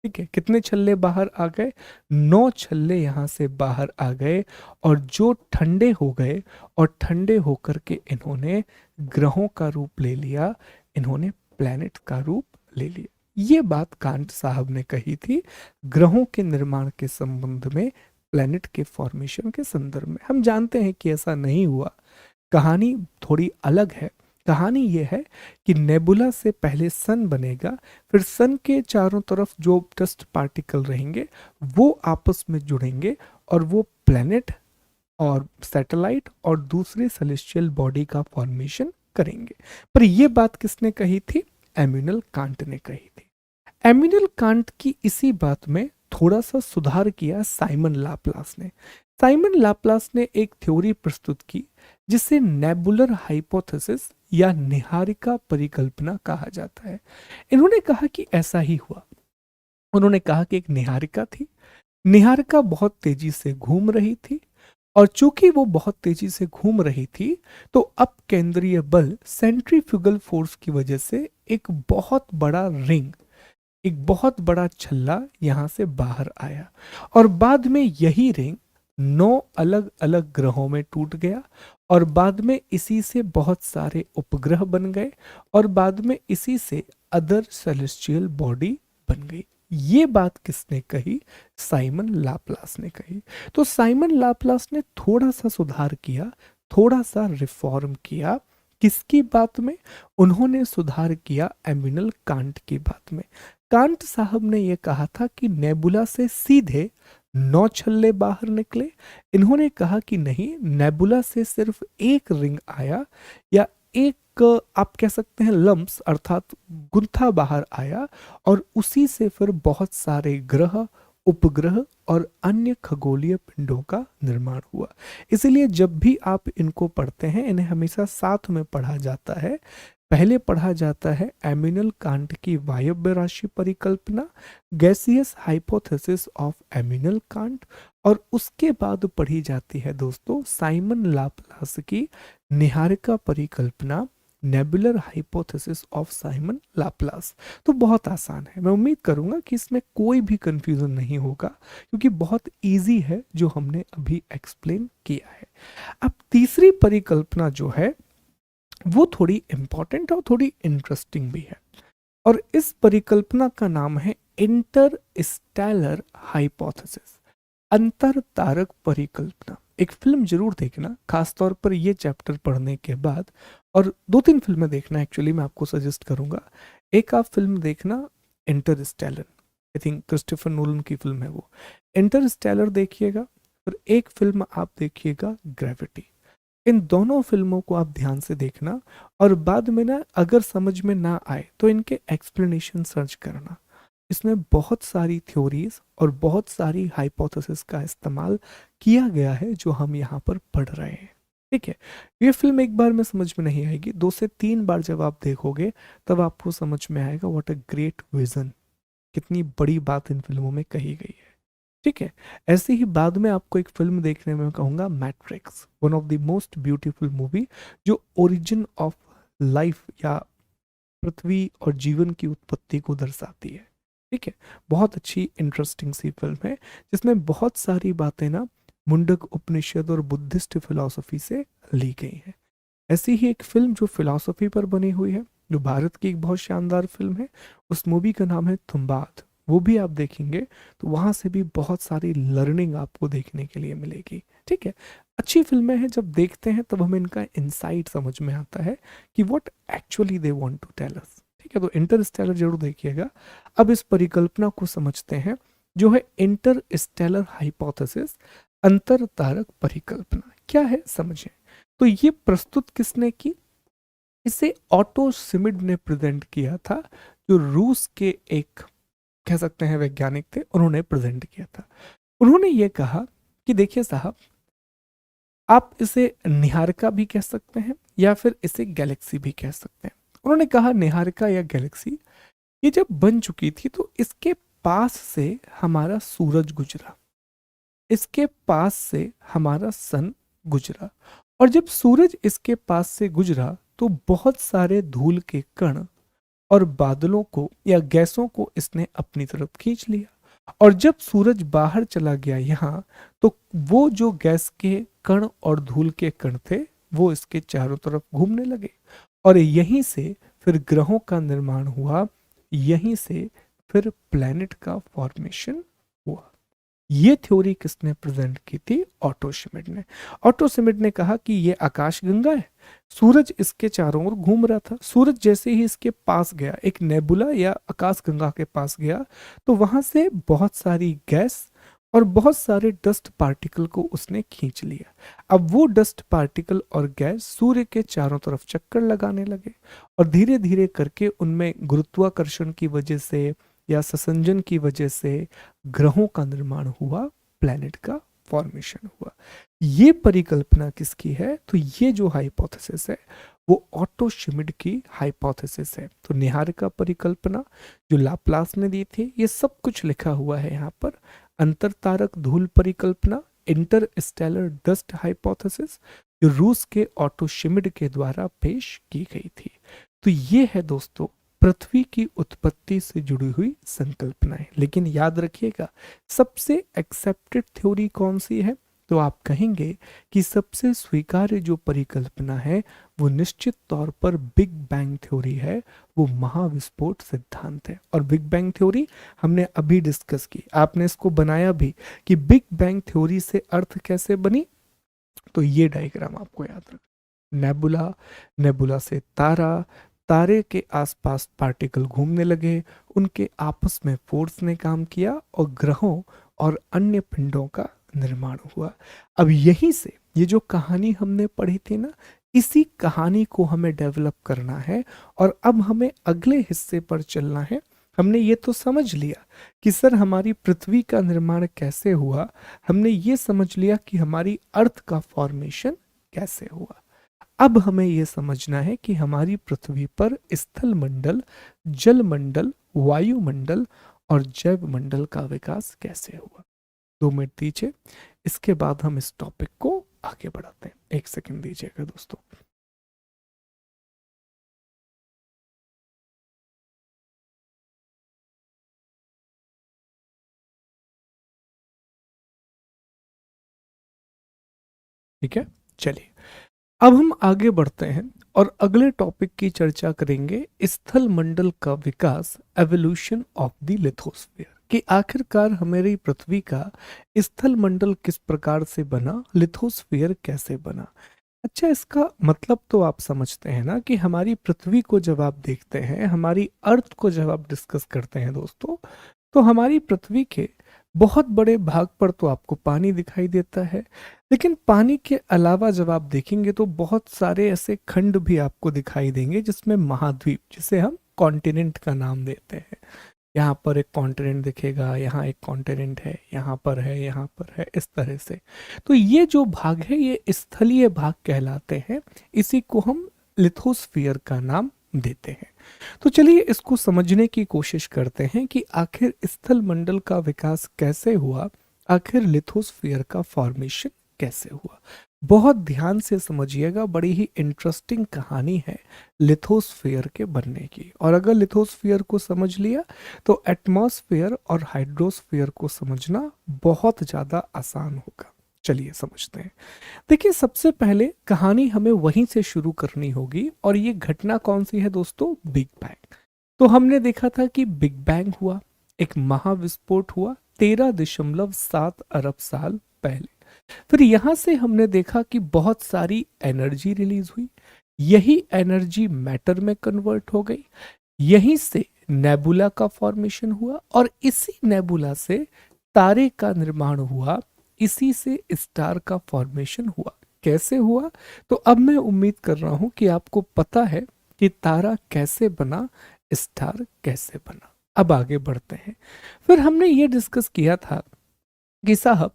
ठीक है, कितने छल्ले बाहर आ गए? 9 छल्ले यहां से बाहर आ गए, और जो ठंडे हो गए और ठंडे होकर के इन्होंने ग्रहों का रूप ले लिया, इन्होंने प्लैनेट का रूप ले लिया। ये बात कांट साहब ने कही थी ग्रहों के निर्माण के संबंध में, प्लैनेट के फॉर्मेशन के संदर्भ में। हम जानते हैं कि ऐसा नहीं हुआ, कहानी थोड़ी अलग है। कहानी यह है कि नेबुला से पहले सन बनेगा, फिर सन के चारों तरफ जो डस्ट पार्टिकल रहेंगे वो आपस में जुड़ेंगे और वो प्लैनेट और सैटेलाइट और दूसरे सेलेस्टियल बॉडी का फॉर्मेशन करेंगे। पर यह बात किसने कही थी? एम्यूनल कांट ने कही थी। एम्यूनल कांट की इसी बात में थोड़ा सा सुधार किया साइमन लाप्लास ने। साइमन लाप्लास ने एक थ्योरी प्रस्तुत की जिसे नेबुलर हाइपोथेसिस या निहारिका परिकल्पना कहा जाता है। इन्होंने कहा कि ऐसा ही हुआ। उन्होंने कहा कि एक निहारिका थी, निहारिका बहुत तेजी से घूम रही थी, और चूंकि वो बहुत तेजी से घूम रही थी तो अब केंद्रीय बल सेंट्रीफ्यूगल फोर्स की वजह से एक बहुत बड़ा रिंग, एक बहुत बड़ा छल्ला यहां से बाहर आया, और बाद में यही रिंग 9 अलग अलग ग्रहों में टूट गया, और बाद में इसी से बहुत सारे उपग्रह बन गए, और बाद में इसी से अदर सेलेस्टियल बॉडी बन गई। ये बात किसने कही? साइमन लाप्लास ने कही। तो साइमन लाप्लास ने थोड़ा सा सुधार किया, थोड़ा सा रिफॉर्म किया। किसकी बात में? उन्होंने सुधार किया एम्यूनल कांट की बात में। कांट साहब ने यह कहा था कि नेबुला से सीधे 9 छल्ले बाहर निकले। इन्होंने कहा कि नहीं, नेबुला से सिर्फ एक रिंग आया, या एक आप कह सकते हैं लम्प्स अर्थात गुंथा बाहर आया, और उसी से फिर बहुत सारे ग्रह, उपग्रह और अन्य खगोलीय पिंडों का निर्माण हुआ। इसलिए जब भी आप इनको पढ़ते हैं, इन्हें हमेशा साथ में पढ़ा जाता है। पहले पढ़ा जाता है एम्यूनल कांट की वायव्य राशि परिकल्पना, गैसियस हाइपोथेसिस ऑफ एम्यूनल कांट, और उसके बाद पढ़ी जाती है दोस्तों साइमन लाप्लास की निहारिका परिकल्पना, nebular hypothesis of Simon Laplace. तो बहुत आसान है, मैं उम्मीद करूंगा कि इसमें कोई भी कंफ्यूजन नहीं होगा, क्योंकि बहुत इजी है जो हमने अभी एक्सप्लेन किया है। अब तीसरी परिकल्पना जो है वो थोड़ी इंपॉर्टेंट और थोड़ी इंटरेस्टिंग भी है, और इस परिकल्पना का नाम है इंटरस्टेलर हाइपोथेसिस, अंतर तारक परिकल्पना। एक फिल्म जरूर देखना, खासतौर पर ये चैप्टर पढ़ने के बाद, और दो तीन फिल्में देखना एक्चुअली मैं आपको सजेस्ट करूंगा। एक आप फिल्म देखना Interstellar, I think Christopher Nolan की फिल्म है वो, इंटरस्टेलर देखिएगा। फिर एक फिल्म आप देखिएगा ग्रेविटी। इन दोनों फिल्मों को आप ध्यान से देखना, और बाद में ना अगर समझ में ना आए तो इनके एक्सप्लेनेशन सर्च करना। इसमें बहुत सारी थ्योरीज और बहुत सारी हाइपोथेसिस का इस्तेमाल किया गया है जो हम यहाँ पर पढ़ रहे हैं। ठीक है, ये फिल्म एक बार में समझ में नहीं आएगी, 2 से 3 बार जब आप देखोगे तब आपको समझ में आएगा व्हाट अ ग्रेट विजन, कितनी बड़ी बात इन फिल्मों में कही गई है। ठीक है, ऐसे ही बाद में आपको एक फिल्म देखने में कहूंगा matrix, one of the most beautiful movie, जो ओरिजिन ऑफ लाइफ या पृथ्वी और जीवन की उत्पत्ति को दर्शाती है। ठीक है, बहुत अच्छी इंटरेस्टिंग सी फिल्म है, जिसमें बहुत सारी बातें ना मुंडक उपनिषद और बुद्धिस्ट फिलॉसफी से ली गई हैं। ऐसी ही एक फिल्म जो फिलॉसफी पर बनी हुई है, जो भारत की एक बहुत शानदार फिल्म है, उस मूवी का नाम है तुम्बाद। वो भी आप देखेंगे तो वहां से भी बहुत सारी लर्निंग आपको देखने के लिए मिलेगी। ठीक है, अच्छी फिल्में हैं, जब देखते हैं तब हमें इनका इंसाइट समझ में आता है कि what actually they want to tell us. ठीक है, तो इंटरस्टेलर जरूर देखिएगा। अब इस परिकल्पना को समझते हैं, जो है इंटरस्टेलर हाइपोथेसिस, अंतर तारक परिकल्पना। क्या है समझें। तो ये प्रस्तुत किसने की, इसे ऑटो सिमिड ने प्रेजेंट किया था, जो रूस के एक कह सकते हैं वैज्ञानिक थे, उन्होंने प्रेजेंट किया था। उन्होंने ये कहा कि देखिए साहब, आप इसे निहारिका भी कह सकते हैं या फिर इसे गैलेक्सी भी कह सकते हैं। उन्होंने कहा निहारिका या गैलेक्सी ये जब बन चुकी थी तो इसके पास से हमारा सूरज गुजरा, इसके पास से हमारा सन गुजरा, और जब सूरज इसके पास से गुजरा तो बहुत सारे धूल के कण और बादलों को या गैसों को इसने अपनी तरफ खींच लिया, और जब सूरज बाहर चला गया यहाँ, तो वो जो गैस के कण और धूल के कण थे वो इसके चारों तरफ घूमने लगे, और यहीं से फिर ग्रहों का निर्माण हुआ, यहीं से फिर प्लैनेट का फॉर्मेशन हुआ। ये थ्योरी किसने प्रेजेंट की थी, ऑटो शिमिड ने। ऑटो शिमिड ने कहा कि ये आकाशगंगा है, सूरज इसके चारों ओर घूम रहा था, सूरज जैसे ही इसके पास गया, एक नेबुला या आकाशगंगा के पास गया, तो वहां से बहुत सारी गैस और बहुत सारे डस्ट पार्टिकल को उसने खींच लिया। अब वो डस्ट पार्टिकल और गैस सूर्य के चारों तरफ चक्कर लगाने लगे, और धीरे धीरे करके उनमें गुरुत्वाकर्षण की वजह से या ससंजन की वजह से ग्रहों का निर्माण हुआ, प्लैनेट का फॉर्मेशन हुआ। ये परिकल्पना किसकी है, तो ये जो हाइपोथेसिस है वो ऑटो शिमिड की हाइपोथेसिस है। तो निहारिका परिकल्पना जो लाप्लास ने दी थी, ये सब कुछ लिखा हुआ है यहाँ पर। अंतर तारक धूल परिकल्पना, इंटरस्टेलर डस्ट हाइपोथेसिस, जो रूस के ऑटो शिमिड के द्वारा पेश की गई थी। तो ये है दोस्तों पृथ्वी की उत्पत्ति से जुड़ी हुई संकल्पनाएं। लेकिन याद रखिएगा, सबसे एक्सेप्टेड थ्योरी कौन सी है, तो आप कहेंगे कि सबसे स्वीकार्य जो परिकल्पना है वो निश्चित तौर पर बिग बैंग थ्योरी है, वो महाविस्फोट सिद्धांत है। और बिग बैंग थ्योरी हमने अभी डिस्कस की, आपने इसको बनाया भी कि बिग बैंग थ्योरी से अर्थ कैसे बनी। तो ये डायग्राम आपको याद रखना, नेबुला, नेबुला से तारा, तारे के आसपास पार्टिकल घूमने लगे, उनके आपस में फोर्स ने काम किया और ग्रहों और अन्य पिंडों का निर्माण हुआ। अब यहीं से ये जो कहानी हमने पढ़ी थी ना, इसी कहानी को हमें डेवलप करना है, और अब हमें अगले हिस्से पर चलना है। हमने ये तो समझ लिया कि सर हमारी पृथ्वी का निर्माण कैसे हुआ, हमने ये समझ लिया कि हमारी अर्थ का फॉर्मेशन कैसे हुआ। अब हमें यह समझना है कि हमारी पृथ्वी पर स्थल मंडल, जल मंडल, वायुमंडल और जैव मंडल का विकास कैसे हुआ। 2 मिनट दीजिए, इसके बाद हम इस टॉपिक को आगे बढ़ाते हैं। 1 सेकंड दीजिएगा दोस्तों। ठीक है, चलिए अब हम आगे बढ़ते हैं और अगले टॉपिक की चर्चा करेंगे, स्थल मंडल का विकास, एवोल्यूशन ऑफ द लिथोस्फीयर, कि आखिरकार हमारी पृथ्वी का स्थल मंडल किस प्रकार से बना, लिथोस्फीयर कैसे बना। अच्छा, इसका मतलब तो आप समझते हैं ना कि हमारी पृथ्वी को जब आप देखते हैं, हमारी अर्थ को जब आप डिस्कस करते हैं दोस्तों, तो हमारी पृथ्वी के बहुत बड़े भाग पर तो आपको पानी दिखाई देता है, लेकिन पानी के अलावा जब आप देखेंगे तो बहुत सारे ऐसे खंड भी आपको दिखाई देंगे जिसमें महाद्वीप, जिसे हम कॉन्टिनेंट का नाम देते हैं। यहाँ पर एक कॉन्टिनेंट दिखेगा, यहाँ एक कॉन्टिनेंट है, यहाँ पर है, यहाँ पर है, इस तरह से। तो ये जो भाग है ये स्थलीय भाग कहलाते हैं, इसी को हम लिथोस्फीयर का नाम देते हैं। तो चलिए इसको समझने की कोशिश करते हैं कि आखिर स्थल मंडल का विकास कैसे हुआ, आखिर लिथोस्फीयर का फॉर्मेशन कैसे हुआ। बहुत ध्यान से समझिएगा, बड़ी ही इंटरेस्टिंग कहानी है लिथोस्फीयर के बनने की। और अगर लिथोस्फीयर को समझ लिया तो एटमॉस्फेयर और हाइड्रोस्फीयर को समझना बहुत ज़्यादा आसान होगा। चलिए समझते हैं। देखिए, सबसे पहले कहानी हमें वहीं से शुरू करनी होगी, और ये घटना कौन सी है दोस्तों, बिग बैंग। तो हमने देखा था कि बिग बैंग हुआ, एक महाविस्फोट हुआ 13.7 अरब साल पहले। फिर यहां से हमने देखा कि बहुत सारी एनर्जी रिलीज हुई, यही एनर्जी मैटर में कन्वर्ट हो गई, यहीं से नेबुला का फॉर्मेशन हुआ, और इसी नेबुला से तारे का निर्माण हुआ, इसी से स्टार का फॉर्मेशन हुआ। कैसे हुआ, तो अब मैं उम्मीद कर रहा हूं कि आपको पता है कि तारा कैसे बना, स्टार कैसे बना। अब आगे बढ़ते हैं। फिर हमने ये डिस्कस किया था कि साहब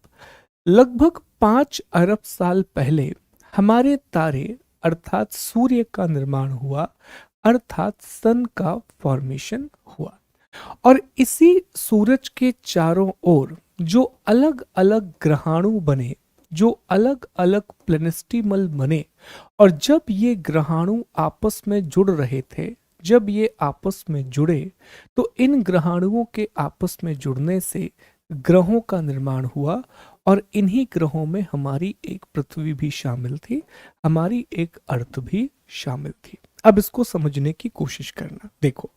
लगभग 5 अरब साल पहले हमारे तारे अर्थात सूर्य का निर्माण हुआ, अर्थात सन का फॉर्मेशन हुआ। और इसी सूरज के चारों ओर जो अलग अलग ग्रहाणु बने, जो अलग अलग प्लेनेस्टिमल बने, और जब ये ग्रहाणु आपस में जुड़ रहे थे, जब ये आपस में जुड़े, तो इन ग्रहाणुओं के आपस में जुड़ने से ग्रहों का निर्माण हुआ, और इन्हीं ग्रहों में हमारी एक पृथ्वी भी शामिल थी, हमारी एक अर्थ भी शामिल थी। अब इसको समझने की कोशिश करना। देखो,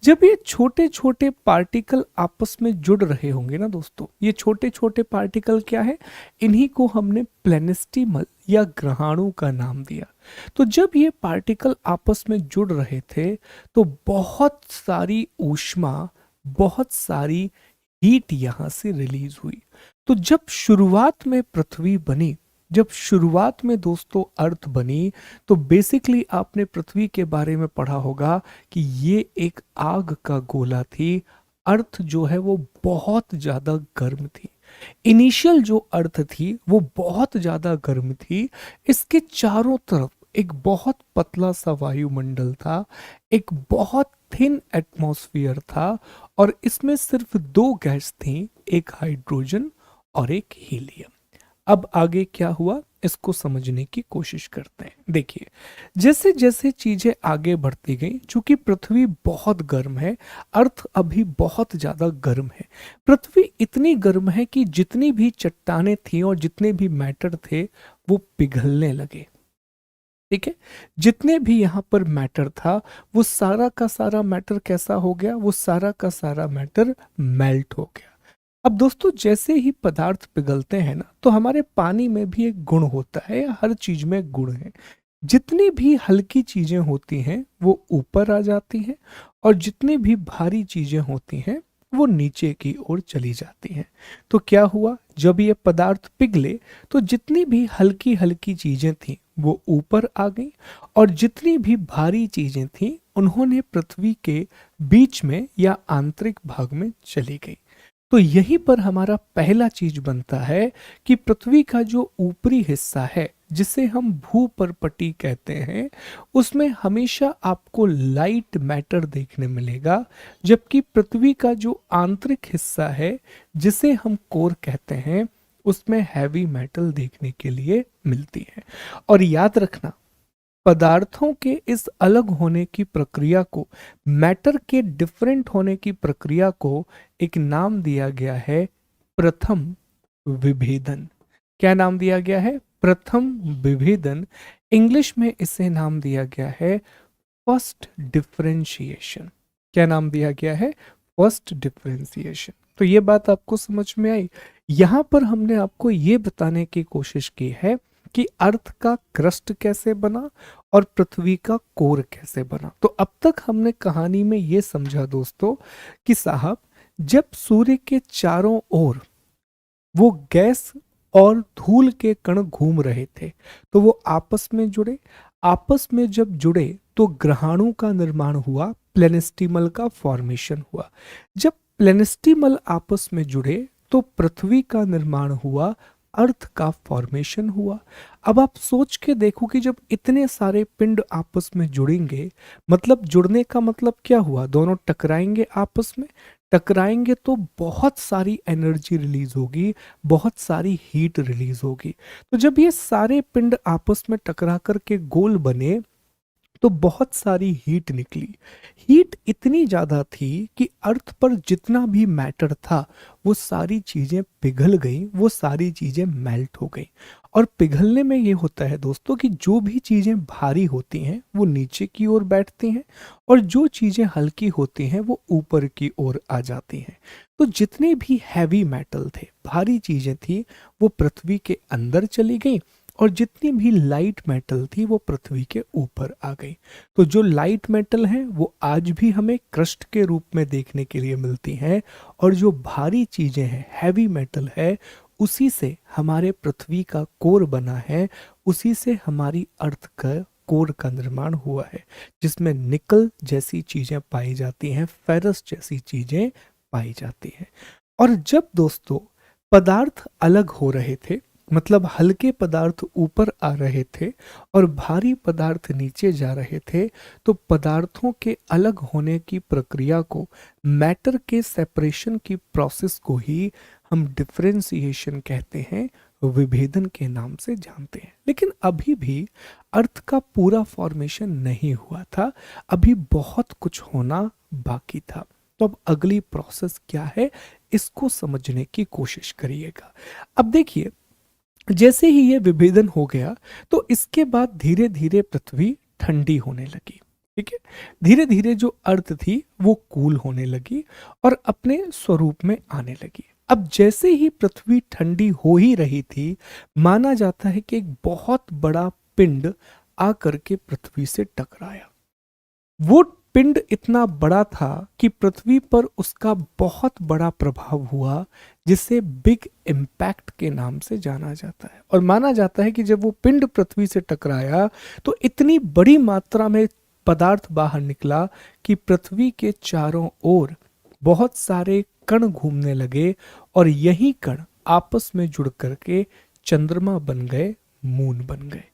जब ये छोटे छोटे पार्टिकल आपस में जुड़ रहे होंगे ना दोस्तों, ये छोटे छोटे पार्टिकल क्या है, इन्हीं को हमने प्लेनेस्टिमल या ग्रहाणु का नाम दिया। तो जब ये पार्टिकल आपस में जुड़ रहे थे तो बहुत सारी ऊष्मा, बहुत सारी हीट यहां से रिलीज हुई। तो जब शुरुआत में पृथ्वी बनी, जब शुरुआत में दोस्तों अर्थ बनी, तो बेसिकली आपने पृथ्वी के बारे में पढ़ा होगा कि ये एक आग का गोला थी। अर्थ जो है वो बहुत ज्यादा गर्म थी। इनिशियल जो अर्थ थी वो बहुत ज्यादा गर्म थी। इसके चारों तरफ एक बहुत पतला सा वायुमंडल था, एक बहुत थिन एटमॉस्फेयर था, और इसमें सिर्फ दो गैस थी, एक हाइड्रोजन और एक हीलियम। अब आगे क्या हुआ इसको समझने की कोशिश करते हैं। देखिए, जैसे जैसे चीजें आगे बढ़ती गई, चूंकि पृथ्वी बहुत गर्म है, अर्थ अभी बहुत ज्यादा गर्म है, पृथ्वी इतनी गर्म है कि जितनी भी चट्टानें थी और जितने भी मैटर थे वो पिघलने लगे। ठीक है, जितने भी यहाँ पर मैटर था वो सारा का सारा मैटर कैसा हो गया, वो सारा का सारा मैटर मेल्ट हो गया। अब दोस्तों, जैसे ही पदार्थ पिघलते हैं ना, तो हमारे पानी में भी एक गुण होता है, या हर चीज में एक गुण है। जितनी भी हल्की चीजें होती हैं वो ऊपर आ जाती हैं, और जितनी भी भारी चीजें होती हैं वो नीचे की ओर चली जाती हैं। तो क्या हुआ, जब ये पदार्थ पिघले तो जितनी भी हल्की हल्की चीजें थी वो ऊपर आ गई, और जितनी भी भारी चीजें थी उन्होंने पृथ्वी के बीच में या आंतरिक भाग में चली गई। तो यहीं पर हमारा पहला चीज बनता है कि पृथ्वी का जो ऊपरी हिस्सा है, जिसे हम भूपर्पटी कहते हैं, उसमें हमेशा आपको लाइट मैटर देखने मिलेगा, जबकि पृथ्वी का जो आंतरिक हिस्सा है, जिसे हम कोर कहते हैं, उसमें हैवी मेटल देखने के लिए मिलती है। और याद रखना, पदार्थों के इस अलग होने की प्रक्रिया को, मैटर के डिफरेंट होने की प्रक्रिया को एक नाम दिया गया है, प्रथम विभेदन। क्या नाम दिया गया है, प्रथम विभेदन, इंग्लिश में इसे नाम दिया गया है फर्स्ट डिफरेंशिएशन। क्या नाम दिया गया है? First differentiation. तो ये बात आपको समझ में आई। यहां पर हमने आपको ये बताने की कोशिश की है कि अर्थ का क्रस्ट कैसे बना और पृथ्वी का कोर कैसे बना। तो अब तक हमने कहानी में ये समझा दोस्तों कि साहब, जब सूर्य के चारों ओर वो गैस और धूल के कण घूम रहे थे तो वो आपस में जुड़े। आपस में जब जुड़े तो ग्रहाणु का निर्माण हुआ, प्लेनेस्टिमल का फॉर्मेशन हुआ। जब प्लेनेस्टिमल आपस में जुड़े तो पृथ्वी का निर्माण हुआ, अर्थ का फॉर्मेशन हुआ। अब आप सोच के देखो कि जब इतने सारे पिंड आपस में जुड़ेंगे, मतलब जुड़ने का मतलब क्या हुआ? दोनों टकराएंगे, आपस में टकराएंगे तो बहुत सारी एनर्जी रिलीज होगी, बहुत सारी हीट रिलीज होगी। तो जब ये सारे पिंड आपस में टकरा करके गोल बने तो बहुत सारी हीट निकली। हीट इतनी ज्यादा थी कि अर्थ पर जितना भी मैटर था वो सारी चीजें पिघल गई, वो सारी चीजें मेल्ट हो गई। और पिघलने में ये होता है दोस्तों कि जो भी चीजें भारी होती हैं वो नीचे की ओर बैठती हैं और जो चीजें हल्की होती हैं वो ऊपर की ओर आ जाती हैं। तो जितने भी हैवी मेटल थे, भारी चीजें थी, वो पृथ्वी के अंदर चली गई और जितनी भी लाइट मेटल थी वो पृथ्वी के ऊपर आ गई। तो जो लाइट मेटल हैं वो आज भी हमें क्रस्ट के रूप में देखने के लिए मिलती हैं और जो भारी चीजें हैं, हैवी मेटल है, उसी से हमारे पृथ्वी का कोर बना है, उसी से हमारी अर्थ का कोर का निर्माण हुआ है, जिसमें निकल जैसी चीजें पाई जाती हैं, फेरस जैसी चीजें पाई जाती हैं। और जब दोस्तों पदार्थ अलग हो रहे थे, मतलब हल्के पदार्थ ऊपर आ रहे थे और भारी पदार्थ नीचे जा रहे थे, तो पदार्थों के अलग होने की प्रक्रिया को, मैटर के सेपरेशन की प्रोसेस को ही हम डिफरेंशिएशन कहते हैं, विभेदन के नाम से जानते हैं। लेकिन अभी भी अर्थ का पूरा फॉर्मेशन नहीं हुआ था, अभी बहुत कुछ होना बाकी था। तो अब अगली प्रोसेस क्या है, इसको समझने की कोशिश करिएगा। अब देखिए, जैसे ही ये विभेदन हो गया तो इसके बाद धीरे धीरे पृथ्वी ठंडी होने लगी। ठीक है, धीरे धीरे जो अर्थ थी वो कूल होने लगी और अपने स्वरूप में आने लगी। अब जैसे ही पृथ्वी ठंडी हो ही रही थी, माना जाता है कि एक बहुत बड़ा पिंड आकर के पृथ्वी से टकराया। वो पिंड इतना बड़ा था कि पृथ्वी पर उसका बहुत बड़ा प्रभाव हुआ, जिसे बिग इम्पैक्ट के नाम से जाना जाता है। और माना जाता है कि जब वो पिंड पृथ्वी से टकराया तो इतनी बड़ी मात्रा में पदार्थ बाहर निकला कि पृथ्वी के चारों ओर बहुत सारे कण घूमने लगे और यही कण आपस में जुड़ करके चंद्रमा बन गए, मून बन गए।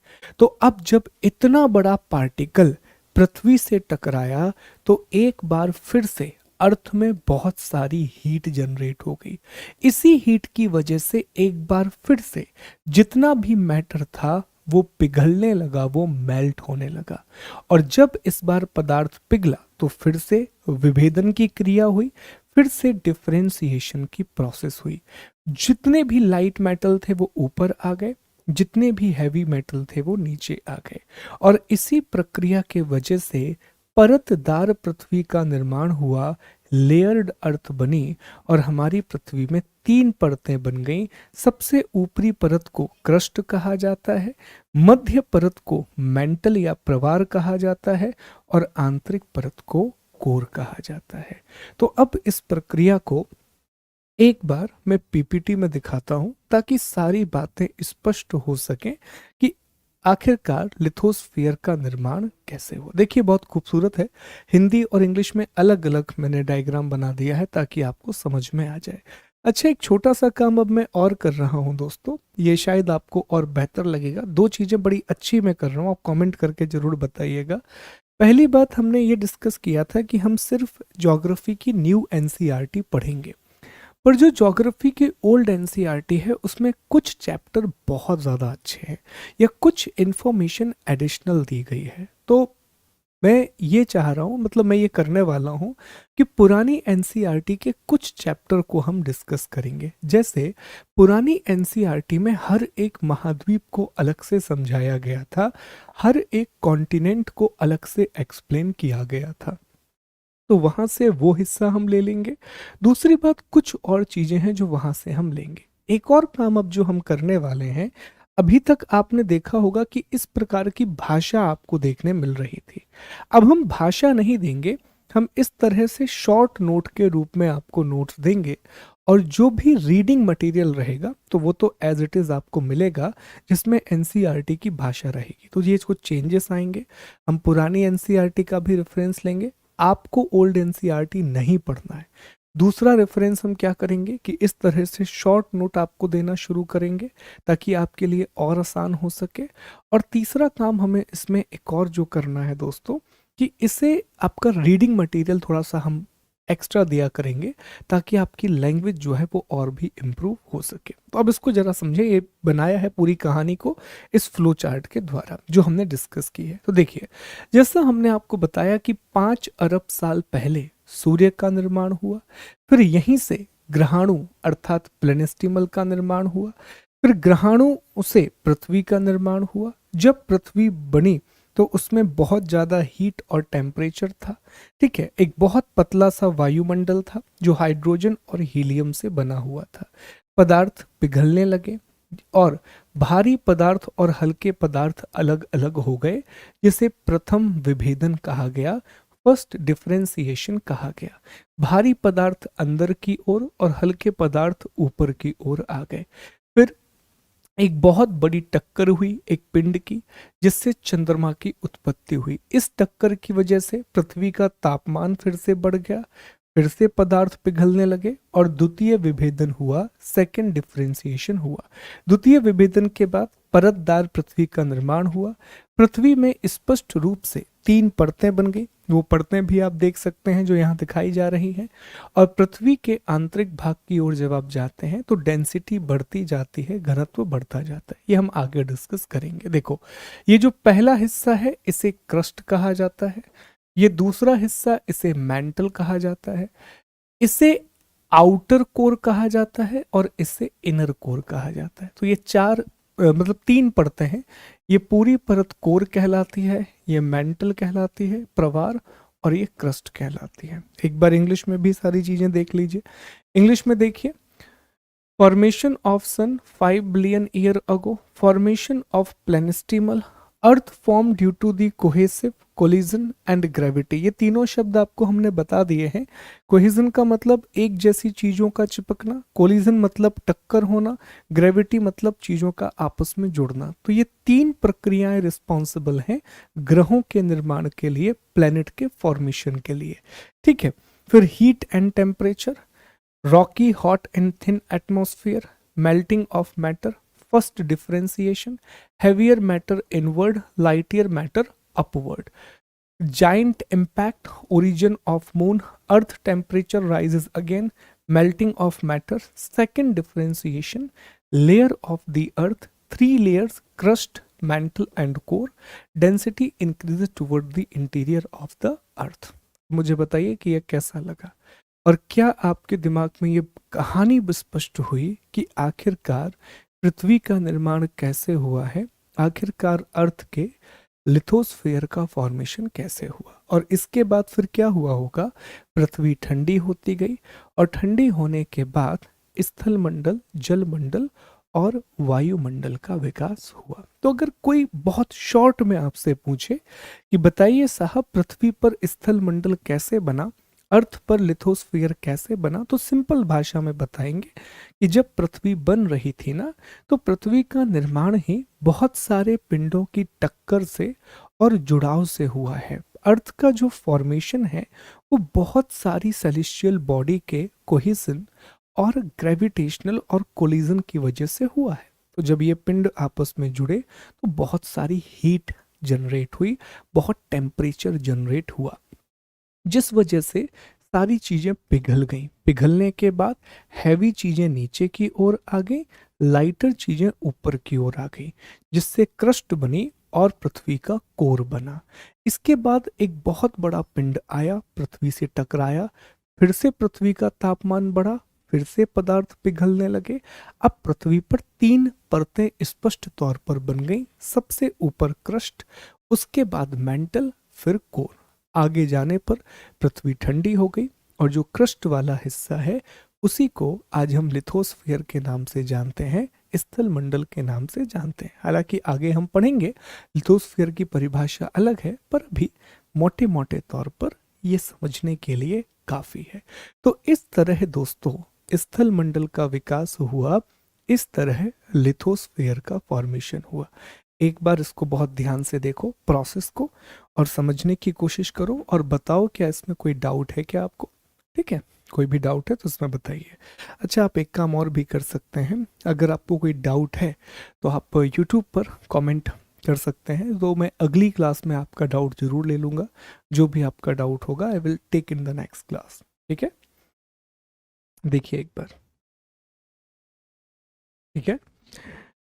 तो अब जब इतना बड़ा पार्टिकल पृथ्वी से टकराया तो एक बार फिर से अर्थ में बहुत सारी हीट जनरेट हो गई। इसी हीट की वजह से एक बार फिर से जितना भी मैटर था वो पिघलने लगा, वो मेल्ट होने लगा। और जब इस बार पदार्थ पिघला तो फिर से विभेदन की क्रिया हुई, फिर से डिफरेंशिएशन की प्रोसेस हुई। जितने भी लाइट मेटल थे वो ऊपर आ गए, जितने भी हैवी मेटल थे वो नीचे आ गए। और इसी प्रक्रिया के वजह से परतदार पृथ्वी का निर्माण हुआ, लेयर्ड अर्थ बनी और हमारी पृथ्वी में 3 परतें बन गईं। सबसे ऊपरी परत को क्रस्ट कहा जाता है, मध्य परत को मेंटल या प्रवार कहा जाता है और आंतरिक परत को कोर कहा जाता है। तो अब इस प्रक्रिया को एक बार मैं पीपीटी में दिखाता हूं ताकि सारी बातें स्पष्ट हो सकें कि आखिरकार लिथोस्फीयर का निर्माण कैसे हुआ। देखिए बहुत खूबसूरत है, हिंदी और इंग्लिश में अलग अलग मैंने डायग्राम बना दिया है ताकि आपको समझ में आ जाए। अच्छा, एक छोटा सा काम अब मैं और कर रहा हूं दोस्तों, ये शायद आपको और बेहतर लगेगा। 2 चीजें बड़ी अच्छी मैं कर रहा हूं, आप कमेंट करके जरूर बताइएगा। पहली बात, हमने ये डिस्कस किया था कि हम सिर्फ ज्योग्राफी की न्यू एनसीईआरटी पढ़ेंगे, पर जो ज्योग्राफी की ओल्ड एनसीईआरटी है उसमें कुछ चैप्टर बहुत ज़्यादा अच्छे हैं या कुछ इन्फॉर्मेशन एडिशनल दी गई है। तो मैं ये चाह रहा हूँ, मतलब मैं ये करने वाला हूँ कि पुरानी एनसीईआरटी के कुछ चैप्टर को हम डिस्कस करेंगे। जैसे पुरानी एनसीईआरटी में हर एक महाद्वीप को अलग से समझाया गया था, हर एक कॉन्टिनेंट को अलग से एक्सप्लेन किया गया था, तो वहाँ से वो हिस्सा हम ले लेंगे। दूसरी बात, कुछ और चीज़ें हैं जो वहाँ से हम लेंगे। एक और काम अब जो हम करने वाले हैं, अभी तक आपने देखा होगा कि इस प्रकार की भाषा आपको देखने मिल रही थी। अब हम भाषा नहीं देंगे, हम इस तरह से शॉर्ट नोट के रूप में आपको नोट्स देंगे, और जो भी रीडिंग मटेरियल रहेगा तो वो तो एज इट इज़ आपको मिलेगा, जिसमें एनसीईआरटी की भाषा रहेगी। तो ये कुछ चेंजेस आएंगे। हम पुरानी एनसीईआरटी का भी रेफरेंस लेंगे, आपको ओल्ड एनसीईआरटी नहीं पढ़ना है। दूसरा रेफरेंस हम क्या करेंगे कि इस तरह से शॉर्ट नोट आपको देना शुरू करेंगे ताकि आपके लिए और आसान हो सके। और तीसरा काम हमें इसमें एक और जो करना है दोस्तों, कि इसे आपका रीडिंग मटेरियल थोड़ा सा हम एक्स्ट्रा दिया करेंगे ताकि आपकी लैंग्वेज जो है वो और भी इम्प्रूव हो सके। तो अब इसको जरा समझे, ये बनाया है पूरी कहानी को इस फ्लो चार्ट के द्वारा जो हमने डिस्कस की है। तो देखिए, जैसा हमने आपको बताया कि 5 अरब साल पहले सूर्य का निर्माण हुआ, फिर यहीं से ग्रहाणु अर्थात प्लेनेस्टिमल का निर्माण हुआ, फिर ग्रहाणु से पृथ्वी का निर्माण हुआ। जब पृथ्वी बनी तो उसमें बहुत ज़्यादा हीट और टेम्परेचर था, ठीक है। एक बहुत पतला सा वायुमंडल था जो हाइड्रोजन और हीलियम से बना हुआ था। पदार्थ पिघलने लगे और भारी पदार्थ और हल्के पदार्थ अलग अलग हो गए, जिसे प्रथम विभेदन कहा गया, फर्स्ट डिफरेंशिएशन कहा गया। भारी पदार्थ अंदर की ओर और हल्के पदार्थ ऊपर की ओर आ गए। फिर एक बहुत बड़ी टक्कर हुई एक पिंड की, जिससे चंद्रमा की उत्पत्ति हुई। इस टक्कर की वजह से पृथ्वी का तापमान फिर से बढ़ गया, फिर से पदार्थ पिघलने लगे और द्वितीय विभेदन हुआ, सेकंड डिफरेंशिएशन हुआ। द्वितीय विभेदन के बाद परतदार पृथ्वी का निर्माण हुआ। पृथ्वी में स्पष्ट रूप से 3 परतें बन गई, वो परतें भी आप देख सकते हैं जो यहाँ दिखाई जा रही हैं। और पृथ्वी के आंतरिक भाग की ओर जब आप जाते हैं तो डेंसिटी बढ़ती जाती है, घनत्व बढ़ता जाता है। ये हम आगे डिस्कस करेंगे। देखो, ये जो पहला हिस्सा है इसे क्रस्ट कहा जाता है, ये दूसरा हिस्सा इसे मैंटल कहा जाता है, इसे आउटर कोर कहा जाता है और इसे इनर कोर कहा जाता है। तो ये मतलब 3 परतें हैं। ये पूरी परत कोर कहलाती है, ये मेंटल कहलाती है प्रवार, और ये क्रस्ट कहलाती है। एक बार इंग्लिश में भी सारी चीजें देख लीजिए। इंग्लिश में देखिए, formation of sun 5 billion year ago, formation of planetesimal, earth form due to the cohesive, collision and gravity. ये तीनों शब्द आपको हमने बता दिए हैं। कोहिजन का मतलब एक जैसी चीजों का चिपकना, कोलिजन मतलब टक्कर होना, ग्रेविटी मतलब चीजों का आपस में जुड़ना। तो ये 3 प्रक्रियाएं रिस्पॉन्सिबल हैं ग्रहों के निर्माण के लिए, प्लेनेट के फॉर्मेशन के लिए, ठीक है। फिर heat and temperature, Rocky hot and thin atmosphere, melting of matter, first differentiation, heavier matter inward, lighter matter upward, giant impact, origin of moon, earth temperature rises again, melting of matter, second differentiation, layer of the earth, 3 layers, crust, mantle and core, density increases toward the interior of the earth। मुझे बताइए कि यह कैसा लगा, और क्या आपके दिमाग में ये कहानी स्पष्ट हुई कि आखिरकार पृथ्वी का निर्माण कैसे हुआ है, आखिरकार अर्थ के लिथोस्फेयर का फॉर्मेशन कैसे हुआ, और इसके बाद फिर क्या हुआ होगा। पृथ्वी ठंडी होती गई और ठंडी होने के बाद स्थल मंडल, जल मंडल और वायुमंडल का विकास हुआ। तो अगर कोई बहुत शॉर्ट में आपसे पूछे कि बताइए साहब पृथ्वी पर स्थल मंडल कैसे बना, अर्थ पर लिथोस्फीयर कैसे बना, तो सिंपल भाषा में बताएंगे कि जब पृथ्वी बन रही थी ना, तो पृथ्वी का निर्माण ही बहुत सारे पिंडों की टक्कर से और जुड़ाव से हुआ है। अर्थ का जो फॉर्मेशन है वो बहुत सारी सेलेस्टियल बॉडी के कोहिजन और ग्रेविटेशनल और कोलिजन की वजह से हुआ है। तो जब ये पिंड आपस में जुड़े तो बहुत सारी हीट जनरेट हुई, बहुत टेम्परेचर जनरेट हुआ, जिस वजह से सारी चीजें पिघल गईं। पिघलने के बाद हैवी चीजें नीचे की ओर आ गई, लाइटर चीजें ऊपर की ओर आ गई, जिससे क्रस्ट बनी और पृथ्वी का कोर बना। इसके बाद एक बहुत बड़ा पिंड आया, पृथ्वी से टकराया, फिर से पृथ्वी का तापमान बढ़ा, फिर से पदार्थ पिघलने लगे। अब पृथ्वी पर 3 परतें स्पष्ट तौर पर बन गई। सबसे ऊपर क्रस्ट, उसके बाद मेंटल, फिर कोर। आगे जाने पर पृथ्वी ठंडी हो गई और जो क्रस्ट वाला हिस्सा है उसी को आज हम लिथोस्फीयर के नाम से जानते हैं, स्थल मंडल के नाम से जानते हैं। हालांकि आगे हम पढ़ेंगे लिथोस्फीयर की परिभाषा अलग है, पर अभी मोटे मोटे तौर पर ये समझने के लिए काफी है। तो इस तरह दोस्तों स्थल मंडल का विकास हुआ, इस तरह लिथोस्फीयर का फॉर्मेशन हुआ। एक बार इसको बहुत ध्यान से देखो प्रोसेस को और समझने की कोशिश करो और बताओ क्या इसमें कोई डाउट है क्या आपको। ठीक है, कोई भी डाउट है तो उसमें बताइए। अच्छा, आप एक काम और भी कर सकते हैं, अगर आपको कोई डाउट है तो आप यूट्यूब पर कमेंट कर सकते हैं, तो मैं अगली क्लास में आपका डाउट जरूर ले लूँगा। जो भी आपका डाउट होगा I will take in the next class. ठीक है, देखिए एक बार। ठीक है,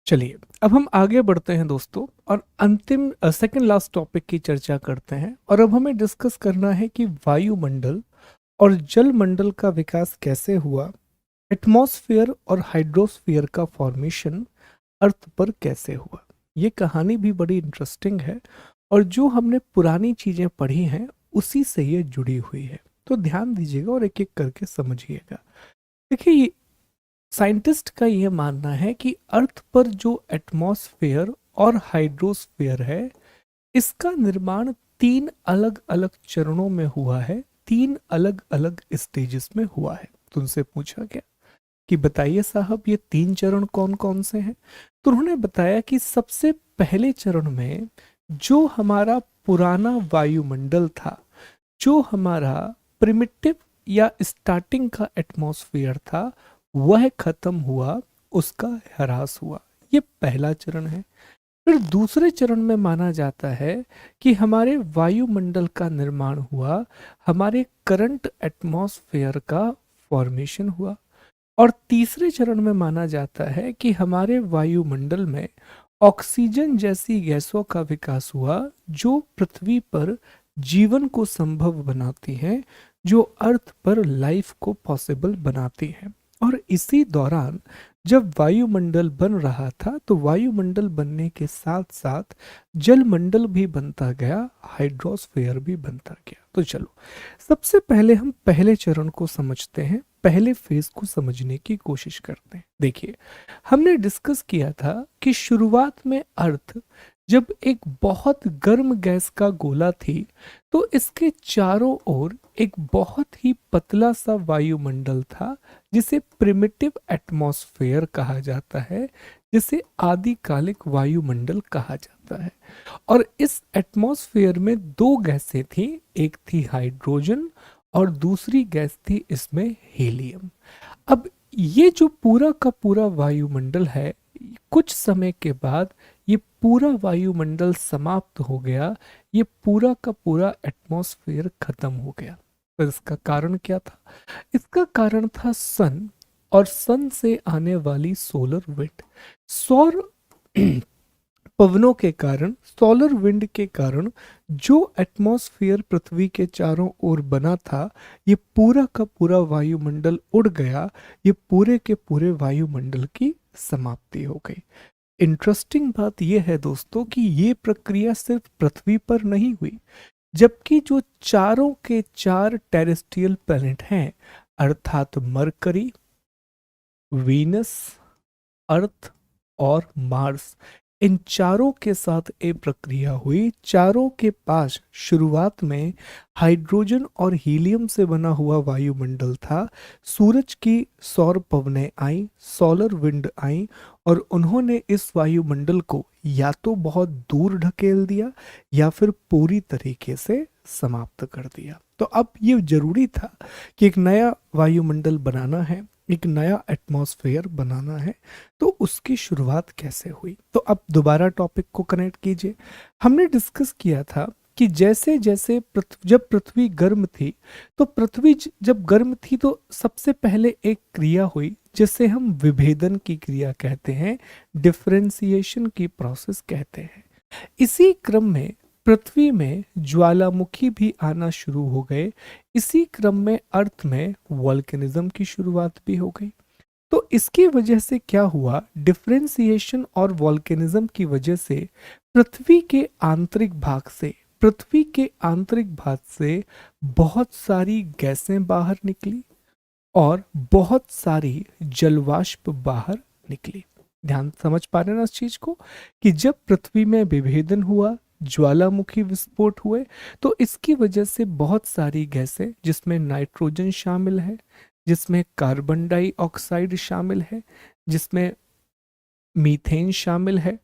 चलिए अब हम आगे बढ़ते हैं दोस्तों और अंतिम सेकंड लास्ट टॉपिक की चर्चा करते हैं। और अब हमें डिस्कस करना है कि वायुमंडल और जलमंडल का विकास कैसे हुआ, एटमॉस्फेयर और हाइड्रोस्फीयर का फॉर्मेशन अर्थ पर कैसे हुआ। ये कहानी भी बड़ी इंटरेस्टिंग है और जो हमने पुरानी चीजें पढ़ी हैं उसी से ये जुड़ी हुई है। तो ध्यान दीजिएगा और एक एक करके समझिएगा। देखिए, साइंटिस्ट का यह मानना है कि अर्थ पर जो एटमॉस्फेयर और हाइड्रोस्फीयर है इसका निर्माण 3 अलग अलग चरणों में हुआ है, 3 अलग अलग स्टेजेस में हुआ है। तो उनसे पूछा गया कि बताइए साहब ये 3 चरण कौन कौन से हैं। तो उन्होंने बताया कि सबसे पहले चरण में जो हमारा पुराना वायुमंडल था, जो हमारा प्रिमिटिव या स्टार्टिंग का एटमॉस्फेयर था, वह खत्म हुआ, उसका ह्रास हुआ। ये पहला चरण है। फिर दूसरे चरण में माना जाता है कि हमारे वायुमंडल का निर्माण हुआ, हमारे करंट एटमॉस्फेयर का फॉर्मेशन हुआ। और तीसरे चरण में माना जाता है कि हमारे वायुमंडल में ऑक्सीजन जैसी गैसों का विकास हुआ जो पृथ्वी पर जीवन को संभव बनाती हैं, जो अर्थ पर लाइफ को पॉसिबल बनाती हैं। और इसी दौरान जब वायुमंडल बन रहा था तो वायुमंडल बनने के साथ साथ जलमंडल भी बनता गया, हाइड्रोस्फीयर भी बनता गया। तो चलो सबसे पहले हम पहले चरण को समझते हैं, पहले फेज को समझने की कोशिश करते हैं। देखिए, हमने डिस्कस किया था कि शुरुआत में अर्थ जब एक बहुत गर्म गैस का गोला थी तो इसके चारों ओर एक बहुत ही पतला सा वायुमंडल था जिसे प्रिमिटिव एटमॉस्फेयर कहा जाता है, जिसे आदिकालिक वायुमंडल कहा जाता है। और इस एटमॉस्फेयर में 2 गैसें थी, एक थी हाइड्रोजन और दूसरी गैस थी इसमें हीलियम। अब ये जो पूरा का पूरा वायुमंडल है, कुछ समय के बाद ये पूरा वायुमंडल समाप्त हो गया, ये पूरा का पूरा एटमॉस्फेयर खत्म हो गया। तो इसका कारण क्या था? इसका कारण था सन और सन से आने वाली सोलर विंड। सौर पवनों के कारण, सोलर विंड के कारण जो एटमॉस्फेयर पृथ्वी के चारों ओर बना था, ये पूरा का पूरा वायुमंडल उड़ गया। ये पूरे के पूरे वायुमंडल की समाप्ति हो गई। इंटरेस्टिंग बात यह है दोस्तों कि ये प्रक्रिया सिर्फ पृथ्वी पर नहीं हुई, जबकि जो चारों के 4 टेरेस्ट्रियल प्लैनेट हैं, अर्थात मरकरी, वीनस, अर्थ और मार्स, इन चारों के साथ एक प्रक्रिया हुई। चारों के पास शुरुआत में हाइड्रोजन और हीलियम से बना हुआ वायुमंडल था। सूरज की सौर पवनें आई, सोलर विंड आई और उन्होंने इस वायुमंडल को या तो बहुत दूर ढकेल दिया या फिर पूरी तरीके से समाप्त कर दिया। तो अब ये जरूरी था कि एक नया वायुमंडल बनाना है, एक नया एटमॉस्फेयर बनाना है। तो उसकी शुरुआत कैसे हुई? तो अब दोबारा टॉपिक को कनेक्ट कीजिए। हमने डिस्कस किया था कि जैसे जैसे जब पृथ्वी गर्म थी, तो पृथ्वी जब गर्म थी तो सबसे पहले एक क्रिया हुई जिसे हम विभेदन की क्रिया कहते हैं, डिफरेंशिएशन की प्रोसेस कहते हैं। इसी क्रम में पृथ्वी में ज्वालामुखी भी आना शुरू हो गए। इसी क्रम में अर्थ में वॉल्केनिज्म की शुरुआत भी हो गई। तो इसकी वजह से क्या हुआ, डिफरेंशिएशन और वॉल्केनिज्म की वजह से पृथ्वी के आंतरिक भाग से पृथ्वी के आंतरिक भाग से बहुत सारी गैसें बाहर निकली और बहुत सारी जलवाष्प बाहर निकली। ध्यान समझ पा रहे हैं ना इस चीज को, कि जब पृथ्वी में विभेदन हुआ, ज्वालामुखी विस्फोट हुए, तो इसकी वजह से बहुत सारी गैसें, जिसमें नाइट्रोजन शामिल है, जिसमें कार्बन डाइऑक्साइड शामिल है, जिसमें मीथेन शामिल है,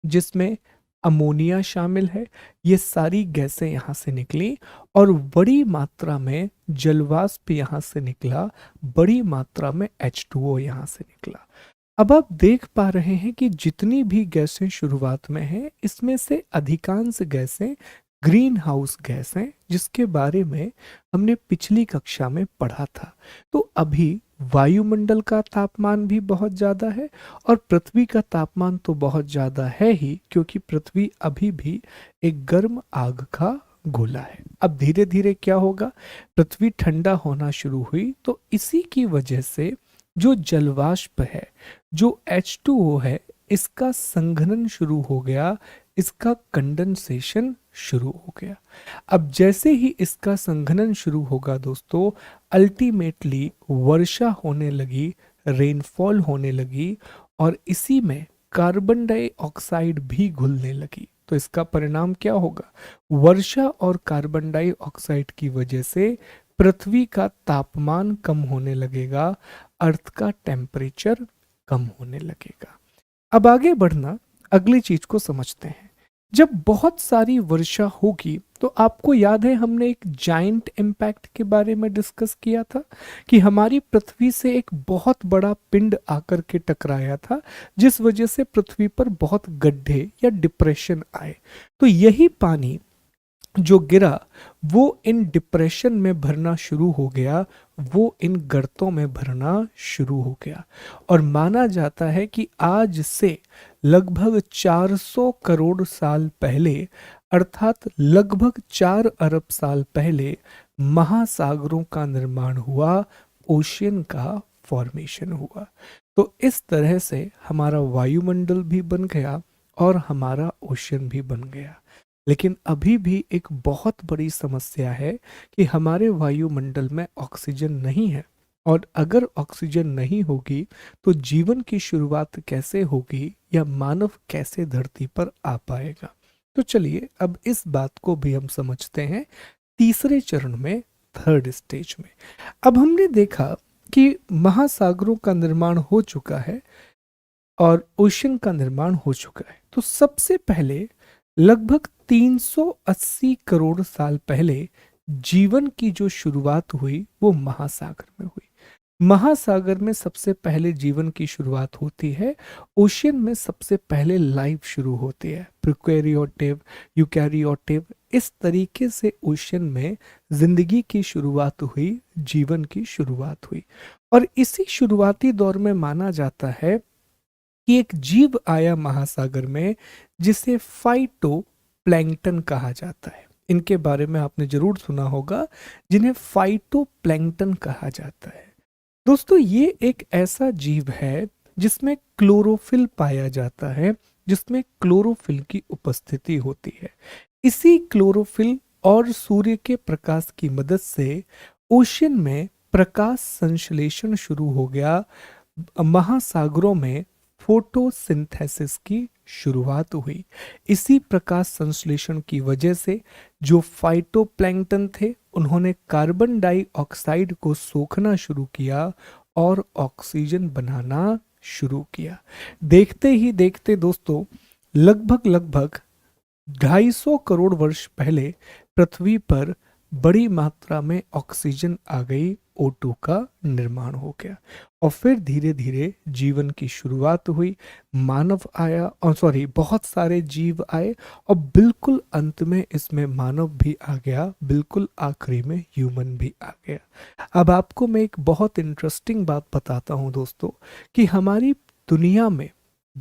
जिसमें अमोनिया शामिल है, ये सारी गैसें यहाँ से निकली और बड़ी मात्रा में जलवाष्प यहाँ से निकला, बड़ी मात्रा में H2O यहाँ से निकला। अब आप देख पा रहे हैं कि जितनी भी गैसें शुरुआत में हैं, इसमें से अधिकांश गैसें ग्रीन हाउस गैस हैं, जिसके बारे में हमने पिछली कक्षा में पढ़ा था। तो अभी वायुमंडल का तापमान भी बहुत ज़्यादा है और पृथ्वी का तापमान तो बहुत ज़्यादा है ही, क्योंकि पृथ्वी अभी भी एक गर्म आग का गोला है। अब धीरे धीरे क्या होगा, पृथ्वी ठंडा होना शुरू हुई, तो इसी की वजह से जो जलवाष्प है, जो H2O है, इसका संघनन शुरू हो गया, इसका कंडेंसेशन शुरू हो गया। अब जैसे ही इसका संघनन शुरू होगा दोस्तों, अल्टीमेटली वर्षा होने लगी, रेनफॉल होने लगी और इसी में कार्बन डाइऑक्साइड भी घुलने लगी। तो इसका परिणाम क्या होगा, वर्षा और कार्बन डाइऑक्साइड की वजह से पृथ्वी का तापमान कम होने लगेगा, अर्थ का टेम्परेचर कम होने लगेगा। अब आगे बढ़ना, अगली चीज को समझते हैं। जब बहुत सारी वर्षा होगी, तो आपको याद है हमने एक जाइंट इम्पैक्ट के बारे में डिस्कस किया था कि हमारी पृथ्वी से एक बहुत बड़ा पिंड आकर के टकराया था, जिस वजह से पृथ्वी पर बहुत गड्ढे या डिप्रेशन आए। तो यही पानी जो गिरा, वो इन डिप्रेशन में भरना शुरू हो गया, वो इन गर्तों में भरना शुरू हो गया। और माना जाता है कि आज से लगभग 400 करोड़ साल पहले, अर्थात लगभग 4 अरब साल पहले, महासागरों का निर्माण हुआ, ओशियन का फॉर्मेशन हुआ। तो इस तरह से हमारा वायुमंडल भी बन गया और हमारा ओशियन भी बन गया। लेकिन अभी भी एक बहुत बड़ी समस्या है कि हमारे वायुमंडल में ऑक्सीजन नहीं है, और अगर ऑक्सीजन नहीं होगी तो जीवन की शुरुआत कैसे होगी या मानव कैसे धरती पर आ पाएगा। तो चलिए अब इस बात को भी हम समझते हैं तीसरे चरण में, थर्ड स्टेज में। अब हमने देखा कि महासागरों का निर्माण हो चुका है और ओशन का निर्माण हो चुका है। तो सबसे पहले लगभग 380 करोड़ साल पहले जीवन की जो शुरुआत हुई वो महासागर में हुई। महासागर में सबसे पहले जीवन की शुरुआत होती है, ओशियन में सबसे पहले लाइफ शुरू होती है, प्रोकैरियोटिव, यूकैरियोटिव, इस तरीके से ओशियन में जिंदगी की शुरुआत हुई, जीवन की शुरुआत हुई। और इसी शुरुआती दौर में माना जाता है कि एक जीव आया महासागर में, जिसे फाइटो प्लैंकटन कहा जाता है। इनके बारे में आपने जरूर सुना होगा, जिन्हें फाइटो प्लैंकटन कहा जाता है। दोस्तों, ये एक ऐसा जीव है जिसमें क्लोरोफिल पाया जाता है, जिसमें क्लोरोफिल की उपस्थिति होती है। इसी क्लोरोफिल और सूर्य के प्रकाश की मदद से ओशियन में प्रकाश संश्लेषण शुरू हो गया, महासागरों में फोटोसिंथेसिस की शुरुआत हुई। इसी प्रकाश संश्लेषण की वजह से जो फाइटोप्लैंक्टन थे, उन्होंने कार्बन डाइऑक्साइड को सोखना शुरू किया और ऑक्सीजन बनाना शुरू किया। देखते ही देखते दोस्तों, लगभग 250 करोड़ वर्ष पहले पृथ्वी पर बड़ी मात्रा में ऑक्सीजन आ गई, O2 का निर्माण हो गया और फिर धीरे धीरे जीवन की शुरुआत हुई। मानव आया, और सॉरी, बहुत सारे जीव आए और बिल्कुल अंत में इसमें मानव भी आ गया, बिल्कुल आखिरी में ह्यूमन भी आ गया। अब आपको मैं एक बहुत इंटरेस्टिंग बात बताता हूं दोस्तों, कि हमारी दुनिया में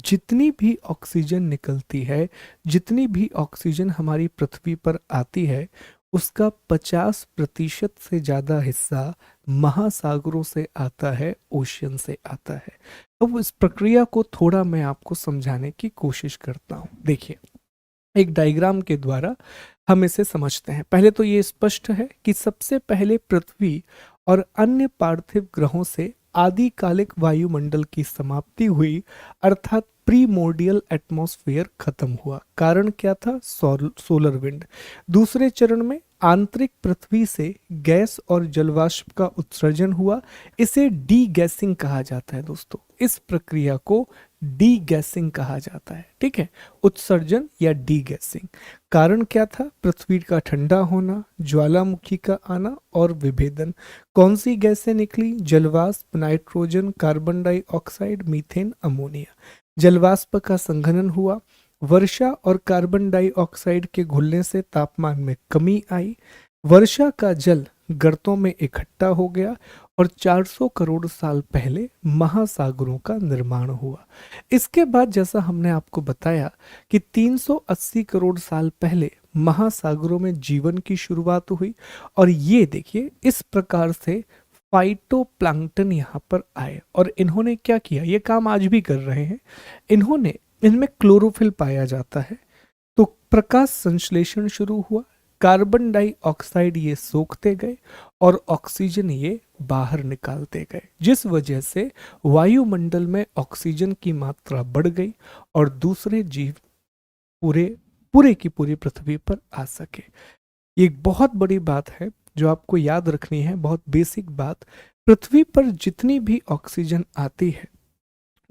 जितनी भी ऑक्सीजन निकलती है, जितनी भी ऑक्सीजन हमारी पृथ्वी पर आती है, उसका 50% से ज़्यादा हिस्सा महासागरों से आता है, ओशियन से आता है। अब इस प्रक्रिया को थोड़ा मैं आपको समझाने की कोशिश करता हूँ। देखिए, एक डायग्राम के द्वारा हम इसे समझते हैं। पहले तो ये स्पष्ट है कि सबसे पहले पृथ्वी और अन्य पार्थिव ग्रहों से आदिकालिक वायुमंडल की समाप्ति हुई, अर्थात प्रीमोर्डियल एटमॉस्फेयर खत्म हुआ। कारण क्या था? Solar wind. दूसरे चरण में आंतरिक पृथ्वी से गैस और जलवाष्प का उत्सर्जन हुआ। इसे डी गैसिंग कहा जाता है दोस्तों। इस प्रक्रिया को डी गैसिंग कहा जाता है, ठीक है, उत्सर्जन या डी गैसिंग। कारण क्या था? पृथ्वी का ठंडा होना, ज्वालामुखी का आना और विभेदन। कौन सी गैसें निकली? जलवाष्प, nitrogen, carbon dioxide, methane, ammonia. जलवाष्प का संघनन हुआ, वर्षा और कार्बन डाइऑक्साइड के घुलने से तापमान में कमी आई। वर्षा का जल गर्तों में इकट्ठा हो गया और 400 करोड़ साल पहले महासागरों का निर्माण हुआ। इसके बाद जैसा हमने आपको बताया कि 380 करोड़ साल पहले महासागरों में जीवन की शुरुआत हुई। और ये देखिए, इस प्रकार से फाइटोप्लैंक्टन यहाँ पर आए और इन्होंने क्या किया? ये काम आज भी कर रहे हैं। इन्होंने इनमें क्लोरोफिल पाया जाता है, तो प्रकाश संश्लेषण शुरू हुआ। कार्बन डाइऑक्साइड ये सोखते गए और ऑक्सीजन ये बाहर निकालते गए, जिस वजह से वायुमंडल में ऑक्सीजन की मात्रा बढ़ गई और दूसरे जीव पूरे पूरे की पूरी पृथ्वी पर आ सके। ये एक बहुत बड़ी बात है जो आपको याद रखनी है, बहुत बेसिक बात। पृथ्वी पर जितनी भी ऑक्सीजन आती है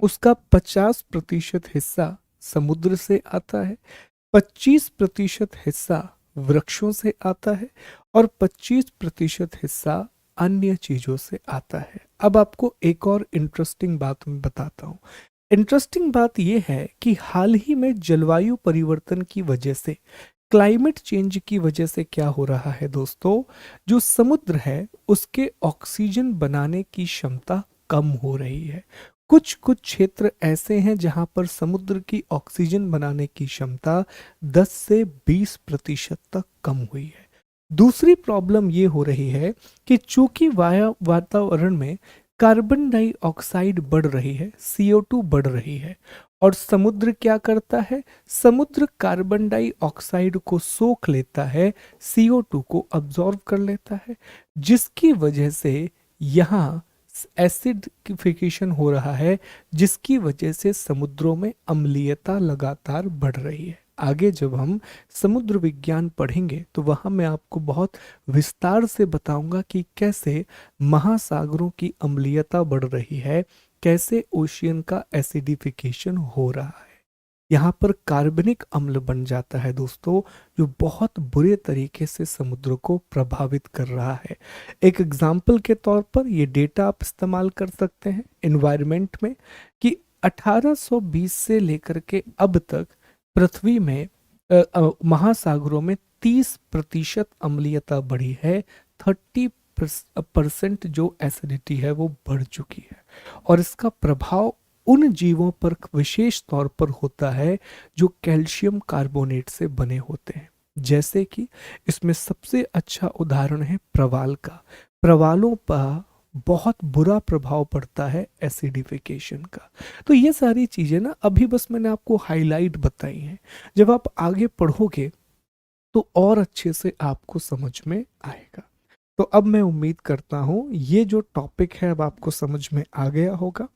उसका 50% हिस्सा समुद्र से आता है, 25% हिस्सा वृक्षों से आता है और 25% हिस्सा अन्य चीजों से आता है। अब आपको एक और इंटरेस्टिंग बात मैं बताता हूँ। इंटरेस्टिंग बात यह है कि हाल ही में जलवायु परिवर्तन की वजह से, क्लाइमेट चेंज की वजह से क्या हो रहा है दोस्तों? जो समुद्र है उसके ऑक्सीजन बनाने की क्षमता कम हो रही है। कुछ कुछ क्षेत्र ऐसे हैं जहां पर समुद्र की ऑक्सीजन बनाने की क्षमता 10 से 20% तक कम हुई है। दूसरी प्रॉब्लम ये हो रही है कि चूंकि वातावरण में कार्बन डाइऑक्साइड बढ़ रही है, CO2 बढ़ रही है, और समुद्र क्या करता है? समुद्र कार्बन डाइऑक्साइड को सोख लेता है, CO2 को अब्जॉर्ब कर लेता है, जिसकी वजह से यहाँ एसिडिफिकेशन हो रहा है, जिसकी वजह से समुद्रों में अम्लीयता लगातार बढ़ रही है। आगे जब हम समुद्र विज्ञान पढ़ेंगे तो वहां मैं आपको बहुत विस्तार से बताऊंगा कि कैसे महासागरों की अम्लीयता बढ़ रही है, कैसे ओशियन का एसिडिफिकेशन हो रहा है। यहाँ पर कार्बनिक अम्ल बन जाता है दोस्तों, जो बहुत बुरे तरीके से समुद्र को प्रभावित कर रहा है। एक एग्जाम्पल के तौर पर ये डेटा आप इस्तेमाल कर सकते हैं एनवायरनमेंट में कि 1820 से लेकर के अब तक पृथ्वी में महासागरों में 30% अम्लीयता बढ़ी है। 30% जो एसिडिटी है वो बढ़ चुकी है, और इसका प्रभाव उन जीवों पर विशेष तौर पर होता है जो कैल्शियम कार्बोनेट से बने होते हैं। जैसे कि इसमें सबसे अच्छा उदाहरण है प्रवाल का। प्रवालों पर बहुत बुरा प्रभाव पड़ता है एसिडिफिकेशन का। तो ये सारी चीजें ना अभी बस मैंने आपको हाईलाइट बताई हैं, जब आप आगे पढ़ोगे तो और अच्छे से आपको समझ में आएगा। तो अब मैं उम्मीद करता हूँ ये जो टॉपिक है अब आपको समझ में आ गया होगा।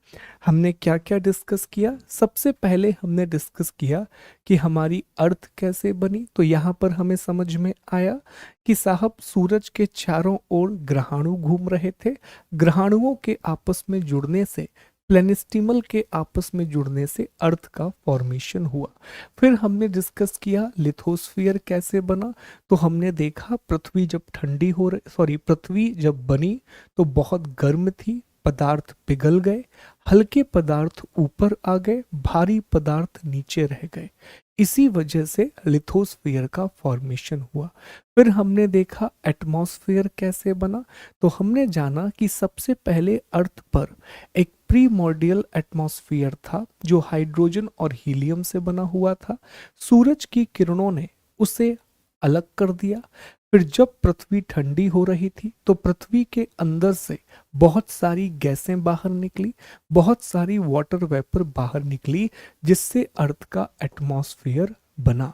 हमने क्या क्या डिस्कस किया? सबसे पहले हमने डिस्कस किया कि हमारी अर्थ कैसे बनी। तो यहाँ पर हमें समझ में आया कि साहब सूरज के चारों ओर ग्रहाणु घूम रहे थे। ग्रहाणुओं के आपस में जुड़ने से, प्लेनेस्टिमल के आपस में जुड़ने से अर्थ का फॉर्मेशन हुआ। फिर हमने डिस्कस किया लिथोस्फीयर कैसे बना। तो हमने देखा पृथ्वी जब ठंडी हो रही, पृथ्वी जब बनी तो बहुत गर्म थी, पदार्थ पिघल गए, हल्के पदार्थ ऊपर आ गए, भारी पदार्थ नीचे रह गए। इसी वजह से लिथोस्फीयर का फॉर्मेशन हुआ। फिर हमने देखा एटमॉस्फेयर कैसे बना। तो हमने जाना कि सबसे पहले अर्थ पर एक प्रीमोर्डियल एटमॉस्फेयर था जो हाइड्रोजन और हीलियम से बना हुआ था। सूरज की किरणों ने उसे अलग कर दिया। फिर जब पृथ्वी ठंडी हो रही थी तो पृथ्वी के अंदर से बहुत सारी गैसें बाहर निकली, बहुत सारी वाटर वेपर बाहर निकली, जिससे अर्थ का एटमॉस्फेयर बना।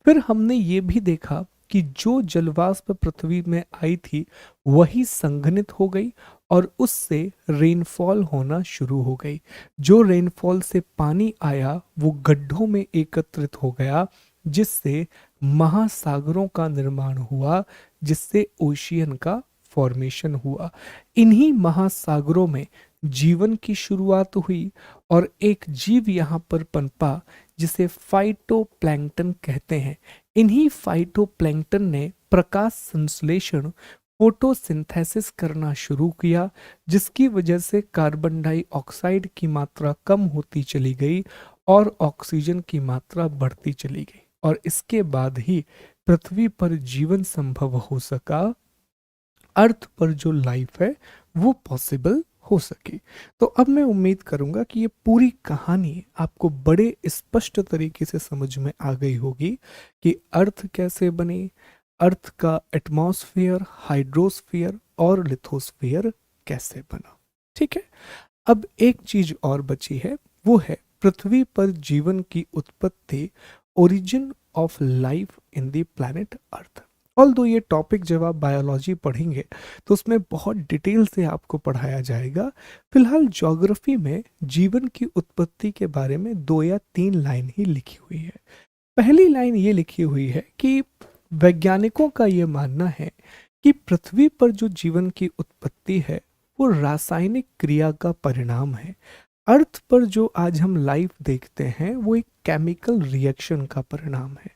फिर हमने ये भी देखा कि जो जलवाष्प पृथ्वी में आई थी वही संघनित हो गई और उससे रेनफॉल होना शुरू हो गई। जो रेनफॉल से पानी आया वो गड्ढों में एकत्रित हो गया, जिससे महासागरों का निर्माण हुआ, जिससे ओशियन का फॉर्मेशन हुआ। इन्हीं महासागरों में जीवन की शुरुआत हुई और एक जीव यहाँ पर पनपा जिसे फाइटोप्लैंक्टन कहते हैं। इन्हीं फाइटोप्लैंक्टन ने प्रकाश संश्लेषण फोटोसिंथेसिस करना शुरू किया, जिसकी वजह से कार्बन डाइऑक्साइड की मात्रा कम होती चली गई और ऑक्सीजन की मात्रा बढ़ती चली गई, और इसके बाद ही पृथ्वी पर जीवन संभव हो सका, अर्थ पर जो लाइफ है वो पॉसिबल हो सके। तो अब मैं उम्मीद करूंगा कि ये पूरी कहानी आपको बड़े स्पष्ट तरीके से समझ में आ गई होगी कि अर्थ कैसे बनी, अर्थ का एटमॉस्फेयर, हाइड्रोस्फीयर और लिथोस्फीयर कैसे बना। ठीक है, अब एक चीज और बची है, वो है पृथ्वी पर जीवन की उत्पत्ति, origin of life in the planet earth. Although ये टॉपिक जब आप बायोलॉजी पढ़ेंगे तो उसमें बहुत डिटेल से आपको पढ़ाया जाएगा। फिलहाल ज्योग्राफी में जीवन की उत्पत्ति के बारे में 2 या 3 लाइन ही लिखी हुई है। पहली लाइन ये लिखी हुई है कि वैज्ञानिकों का ये मानना है कि पृथ्वी पर जो जीवन की उत्पत्ति है वो रासायनिक क्रिया का परिणाम है। अर्थ पर जो आज हम लाइफ देखते हैं वो एक केमिकल रिएक्शन का परिणाम है।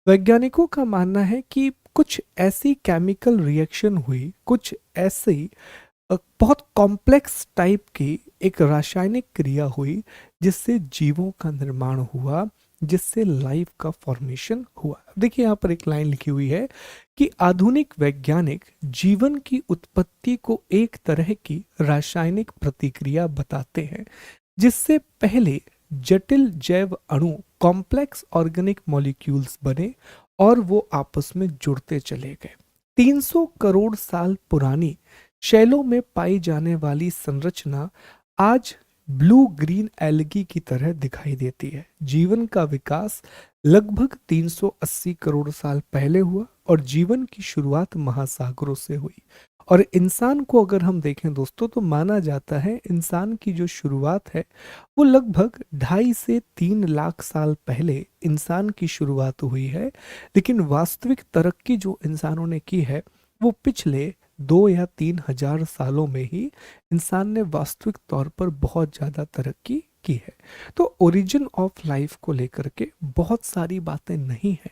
वैज्ञानिकों का मानना है कि कुछ ऐसी केमिकल रिएक्शन हुई, कुछ ऐसी बहुत कॉम्प्लेक्स टाइप की एक रासायनिक क्रिया हुई जिससे जीवों का निर्माण हुआ, जिससे लाइफ का फॉर्मेशन हुआ। देखिए यहाँ पर एक लाइन लिखी हुई है कि आधुनिक वैज्ञानिक जीवन की उत्पत्ति को एक तरह की रासायनिक प्रतिक्रिया बताते हैं जिससे पहले जटिल जैव अणु, कॉम्प्लेक्स ऑर्गेनिक मॉलिक्यूल्स बने और वो आपस में जुड़ते चले गए। 300 करोड़ साल पुरानी शैलों में पाई जाने वाली संरचना आज ब्लू ग्रीन एल्गी की तरह दिखाई देती है। जीवन का विकास लगभग 380 करोड़ साल पहले हुआ और जीवन की शुरुआत महासागरों से हुई। और इंसान को अगर हम देखें दोस्तों तो माना जाता है इंसान की जो शुरुआत है वो लगभग 2.5 से 3 लाख साल पहले इंसान की शुरुआत हुई है। लेकिन वास्तविक तरक्की जो इंसानों ने की है वो पिछले 2 या 3 हजार सालों में ही इंसान ने वास्तविक तौर पर बहुत ज़्यादा तरक्की की है। तो ओरिजिन ऑफ लाइफ को लेकर के बहुत सारी बातें नहीं है,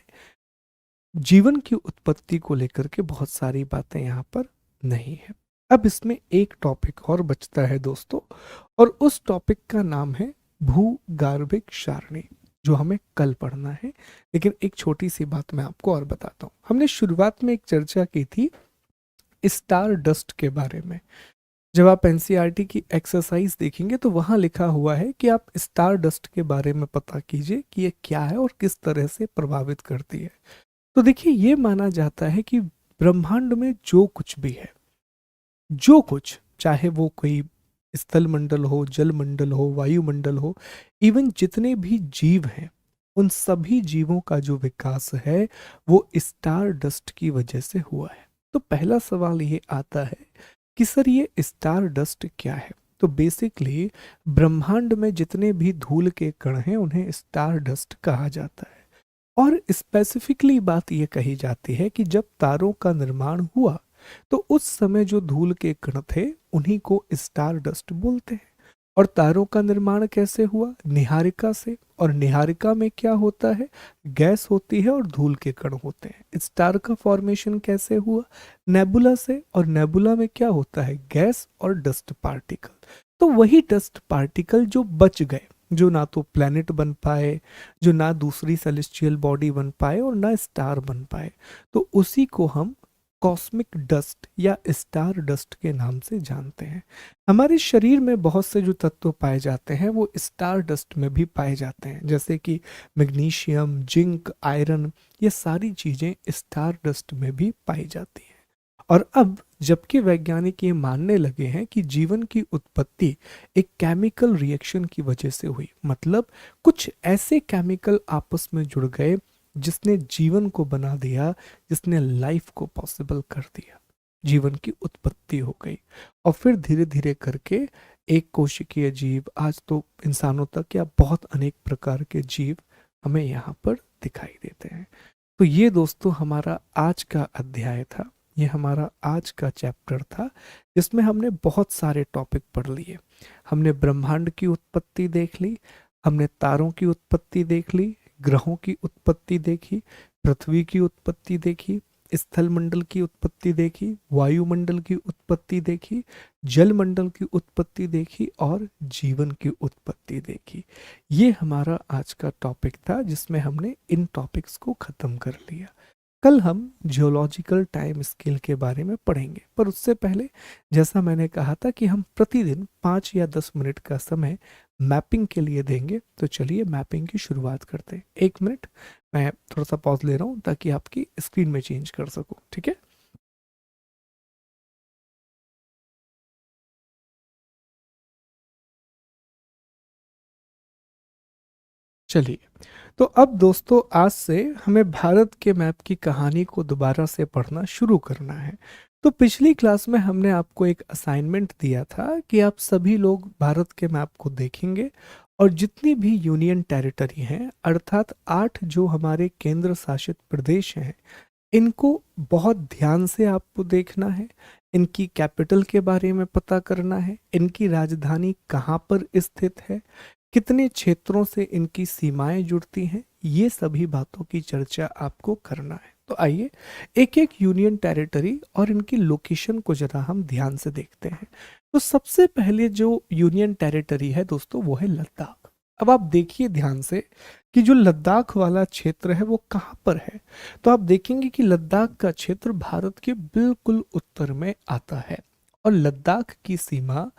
जीवन की उत्पत्ति को लेकर के बहुत सारी बातें यहाँ पर नहीं है। अब इसमें एक टॉपिक और बचता है दोस्तों, और उस टॉपिक का नाम है भूगर्भिक सारणी, जो हमें कल पढ़ना है। लेकिन एक छोटी सी बात मैं आपको और बताता हूँ। हमने शुरुआत में एक चर्चा की थी स्टार डस्ट के बारे में। जब आप एनसीईआरटी की एक्सरसाइज देखेंगे तो वहां लिखा हुआ है कि आप स्टार डस्ट के बारे में पता कीजिए कि ये क्या है और किस तरह से प्रभावित करती है। तो देखिए, ये माना जाता है कि ब्रह्मांड में जो कुछ भी है, जो कुछ, चाहे वो कोई स्थल मंडल हो, जल मंडल हो, वायुमंडल हो, इवन जितने भी जीव हैं, उन सभी जीवों का जो विकास है वो स्टार डस्ट की वजह से हुआ है। तो पहला सवाल ये आता है कि सर ये स्टार डस्ट क्या है? तो बेसिकली ब्रह्मांड में जितने भी धूल के कण हैं उन्हें स्टार डस्ट कहा जाता है। और स्पेसिफिकली बात यह कही जाती है कि जब तारों का निर्माण हुआ तो उस समय जो धूल के कण थे उन्हीं को स्टार डस्ट बोलते हैं। और तारों का निर्माण कैसे हुआ? निहारिका से, और निहारिका में क्या होता है, गैस होती है और धूल के कण होते हैं। स्टार का फॉर्मेशन कैसे हुआ, नेबुला से, और नेबुला में क्या होता है, गैस और डस्ट पार्टिकल। तो वही डस्ट पार्टिकल जो बच गए, जो ना तो प्लैनेट बन पाए, जो ना दूसरी सेलेस्टियल बॉडी बन पाए और ना स्टार बन पाए, तो उसी को हम कॉस्मिक डस्ट या स्टार डस्ट के नाम से जानते हैं। हमारे शरीर में बहुत से जो तत्व पाए जाते हैं वो स्टार डस्ट में भी पाए जाते हैं, जैसे कि मैग्नीशियम, जिंक, आयरन, ये सारी चीजें स्टार डस्ट में भी पाई जाती हैं। और अब जबकि वैज्ञानिक ये मानने लगे हैं कि जीवन की उत्पत्ति एक केमिकल रिएक्शन की वजह से हुई, मतलब कुछ ऐसे केमिकल आपस में जुड़ गए जिसने जीवन को बना दिया, जिसने लाइफ को पॉसिबल कर दिया, जीवन की उत्पत्ति हो गई। और फिर धीरे धीरे करके एक कोशिकीय जीव, आज तो इंसानों तक या बहुत अनेक प्रकार के जीव हमें यहाँ पर दिखाई देते हैं। तो ये दोस्तों हमारा आज का अध्याय था, ये हमारा आज का चैप्टर था, जिसमें हमने बहुत सारे टॉपिक पढ़ लिए। हमने ब्रह्मांड की उत्पत्ति देख ली, हमने तारों की उत्पत्ति देख ली, ग्रहों की उत्पत्ति देखी, पृथ्वी की उत्पत्ति देखी, स्थल मंडल की उत्पत्ति देखी, वायुमंडल की उत्पत्ति देखी, जल मंडल की उत्पत्ति देखी और जीवन की उत्पत्ति देखी। ये हमारा आज का टॉपिक था, जिसमें हमने इन टॉपिक्स को खत्म कर लिया। कल हम जियोलॉजिकल टाइम स्केल के बारे में पढ़ेंगे, पर उससे पहले जैसा मैंने कहा था कि हम प्रतिदिन 5 या 10 मिनट का समय मैपिंग के लिए देंगे। तो चलिए मैपिंग की शुरुआत करते हैं। 1 मिनट मैं थोड़ा सा पॉज ले रहा हूँ ताकि आपकी स्क्रीन में चेंज कर सकूँ, ठीक है। चलिए, तो अब दोस्तों आज से हमें भारत के मैप की कहानी को दोबारा से पढ़ना शुरू करना है। तो पिछली क्लास में हमने आपको एक असाइनमेंट दिया था कि आप सभी लोग भारत के मैप को देखेंगे और जितनी भी यूनियन टेरिटरी हैं, अर्थात 8 जो हमारे केंद्र शासित प्रदेश हैं, इनको बहुत ध्यान से आपको देखना है। इनकी कैपिटल के बारे में पता करना है, इनकी राजधानी कहाँ पर स्थित है, कितने क्षेत्रों से इनकी सीमाएं जुड़ती हैं, ये सभी बातों की चर्चा आपको करना है। तो आइए एक एक यूनियन टेरिटरी और इनकी लोकेशन को जरा हम ध्यान से देखते हैं। तो सबसे पहले जो यूनियन टेरिटरी है दोस्तों वो है लद्दाख। अब आप देखिए ध्यान से कि जो लद्दाख वाला क्षेत्र है वो कहाँ पर है। तो आप देखेंगे कि लद्दाख का क्षेत्र भारत के बिल्कुल उत्तर में आता है और लद्दाख की सीमा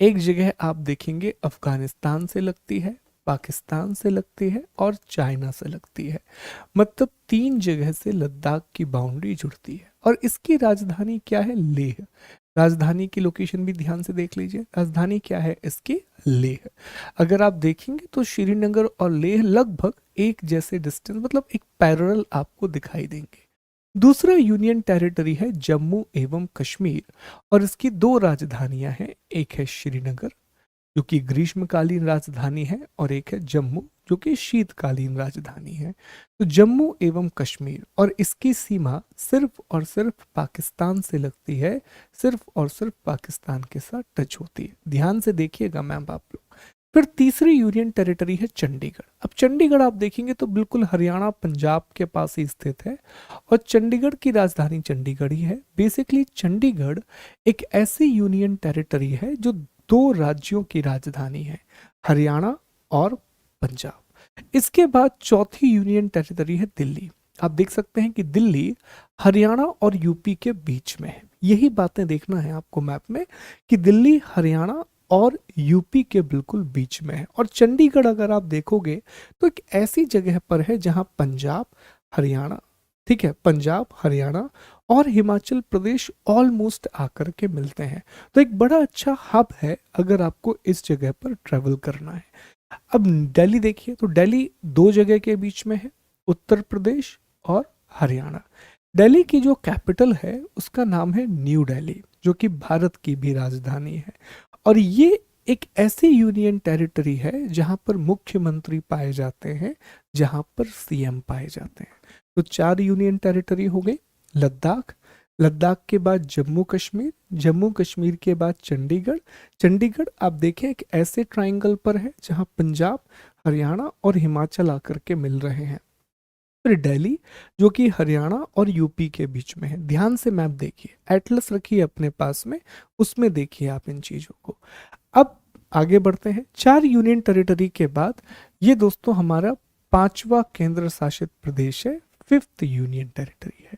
एक जगह आप देखेंगे अफगानिस्तान से लगती है, पाकिस्तान से लगती है और चाइना से लगती है। मतलब 3 जगह से लद्दाख की बाउंड्री जुड़ती है। और इसकी राजधानी क्या है, लेह। राजधानी की लोकेशन भी ध्यान से देख लीजिए, राजधानी क्या है इसकी, लेह। अगर आप देखेंगे तो श्रीनगर और लेह लगभग एक जैसे डिस्टेंस, मतलब एक पैरेलल आपको दिखाई देंगे। दूसरा यूनियन टेरिटरी है जम्मू एवं कश्मीर और इसकी 2 राजधानियां हैं, एक है श्रीनगर जो कि ग्रीष्मकालीन राजधानी है और एक है जम्मू जो कि शीतकालीन राजधानी है। तो जम्मू एवं कश्मीर और इसकी सीमा सिर्फ और सिर्फ पाकिस्तान से लगती है, सिर्फ और सिर्फ पाकिस्तान के साथ टच होती है। ध्यान से देखिएगा मैम आप लोग। फिर तीसरी यूनियन टेरिटरी है चंडीगढ़। अब चंडीगढ़ आप देखेंगे तो बिल्कुल हरियाणा पंजाब के पास ही स्थित है और चंडीगढ़ की राजधानी चंडीगढ़ ही है। बेसिकली चंडीगढ़ एक ऐसी यूनियन टेरिटरी है जो 2 राज्यों की राजधानी है, हरियाणा और पंजाब। इसके बाद चौथी यूनियन टेरिटरी है दिल्ली। आप देख सकते हैं कि दिल्ली हरियाणा और यूपी के बीच में है। यही बातें देखना है आपको मैप में कि दिल्ली हरियाणा और यूपी के बिल्कुल बीच में है। और चंडीगढ़ अगर आप देखोगे तो एक ऐसी जगह पर है जहां पंजाब, हरियाणा, ठीक है, पंजाब, हरियाणा और हिमाचल प्रदेश ऑलमोस्ट आकर के मिलते हैं। तो एक बड़ा अच्छा हब है अगर आपको इस जगह पर ट्रेवल करना है। अब दिल्ली देखिए, तो दिल्ली 2 जगह के बीच में है, उत्तर प्रदेश और हरियाणा। दिल्ली की जो कैपिटल है उसका नाम है न्यू दिल्ली, जो कि भारत की भी राजधानी है। और ये एक ऐसी यूनियन टेरिटरी है जहां पर मुख्यमंत्री पाए जाते हैं, जहां पर सीएम पाए जाते हैं। तो 4 यूनियन टेरिटरी हो गई। लद्दाख, लद्दाख के बाद जम्मू कश्मीर, जम्मू कश्मीर के बाद चंडीगढ़। चंडीगढ़ आप देखें एक ऐसे ट्रायंगल पर है जहां पंजाब, हरियाणा और हिमाचल आकर के मिल रहे हैं। फिर दिल्ली जो कि हरियाणा और यूपी के बीच में है। ध्यान से मैप देखिए, एटलस रखिए अपने पास में, उसमें देखिए आप इन चीजों को। अब आगे बढ़ते हैं। 4 यूनियन टेरिटरी के बाद ये दोस्तों हमारा 5वां केंद्र शासित प्रदेश है, 5th यूनियन टेरिटरी है,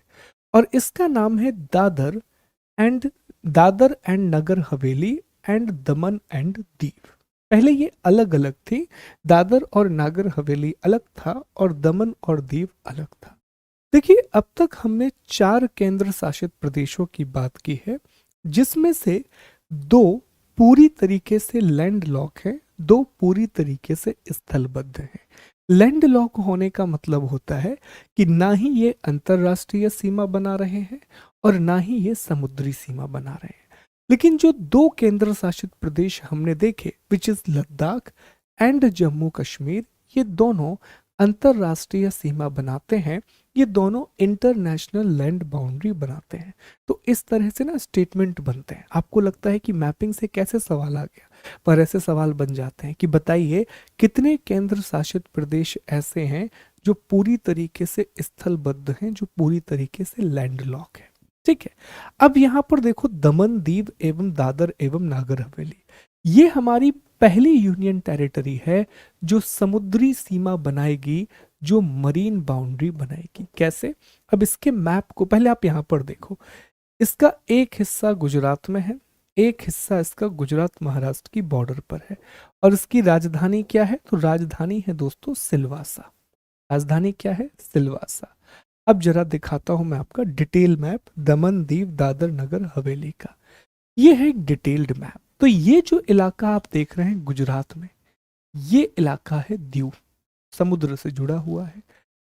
और इसका नाम है and Dadar and Nagar Haveli and Daman and Diu. पहले ये अलग अलग थी, दादर और नागर हवेली अलग था और दमन और दीव अलग था। देखिए अब तक हमने 4 केंद्र शासित प्रदेशों की बात की है, जिसमें से 2 पूरी तरीके से लैंड लॉक है, 2 पूरी तरीके से स्थलबद्ध है। लैंड लॉक होने का मतलब होता है कि ना ही ये अंतरराष्ट्रीय सीमा बना रहे हैं और ना ही ये समुद्री सीमा बना रहे हैं। लेकिन जो 2 केंद्र शासित प्रदेश हमने देखे, which is Ladakh and Jammu Kashmir, ये दोनों अंतरराष्ट्रीय सीमा बनाते हैं, ये दोनों इंटरनेशनल लैंड बाउंड्री बनाते हैं। तो इस तरह से ना स्टेटमेंट बनते हैं। आपको लगता है कि मैपिंग से कैसे सवाल आ गया, पर ऐसे सवाल बन जाते हैं कि बताइए कितने केंद्र शासित प्रदेश ऐसे हैं जो पूरी तरीके से स्थलबद्ध हैं, जो पूरी तरीके से लैंड लॉक है। ठीक है, अब यहां पर देखो दमन दीव एवं दादर एवं नागर हवेली, ये हमारी पहली यूनियन टेरिटरी है जो समुद्री सीमा बनाएगी, जो मरीन बाउंड्री बनाएगी। कैसे? अब इसके मैप को पहले आप यहां पर देखो, इसका एक हिस्सा गुजरात में है, एक हिस्सा इसका गुजरात महाराष्ट्र की बॉर्डर पर है, और इसकी राजधानी क्या है? तो राजधानी है दोस्तों सिलवासा। राजधानी क्या है? सिलवासा। अब जरा दिखाता हूं मैं आपका डिटेल मैप दमन दीव दादर नगर हवेली का। ये है एक डिटेल्ड मैप। तो ये जो इलाका आप देख रहे हैं गुजरात में, ये इलाका है दीव, समुद्र से जुड़ा हुआ है।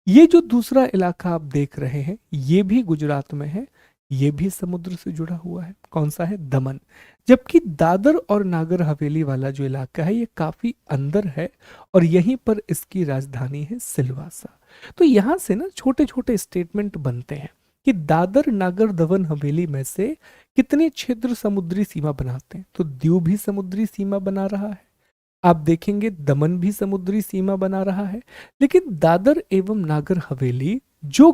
ये जो दूसरा इलाका आप देख रहे हैं, ये भी गुजरात में है, ये भी समुद्र से जुड़ा हुआ है। कौन सा है? दमन। जबकि दादर और नागर हवेली वाला जो इलाका है, ये काफी अंदर है और यहीं पर इसकी राजधानी है सिलवासा। तो यहां से ना छोटे छोटे स्टेटमेंट बनते हैं कि दादर नागर दमन हवेली में से कितने क्षेत्र समुद्री सीमा बनाते हैं। तो दीव भी समुद्री सीमा बना रहा है, आप देखेंगे दमन भी समुद्री सीमा बना रहा है, लेकिन दादर एवं नागर हवेली जो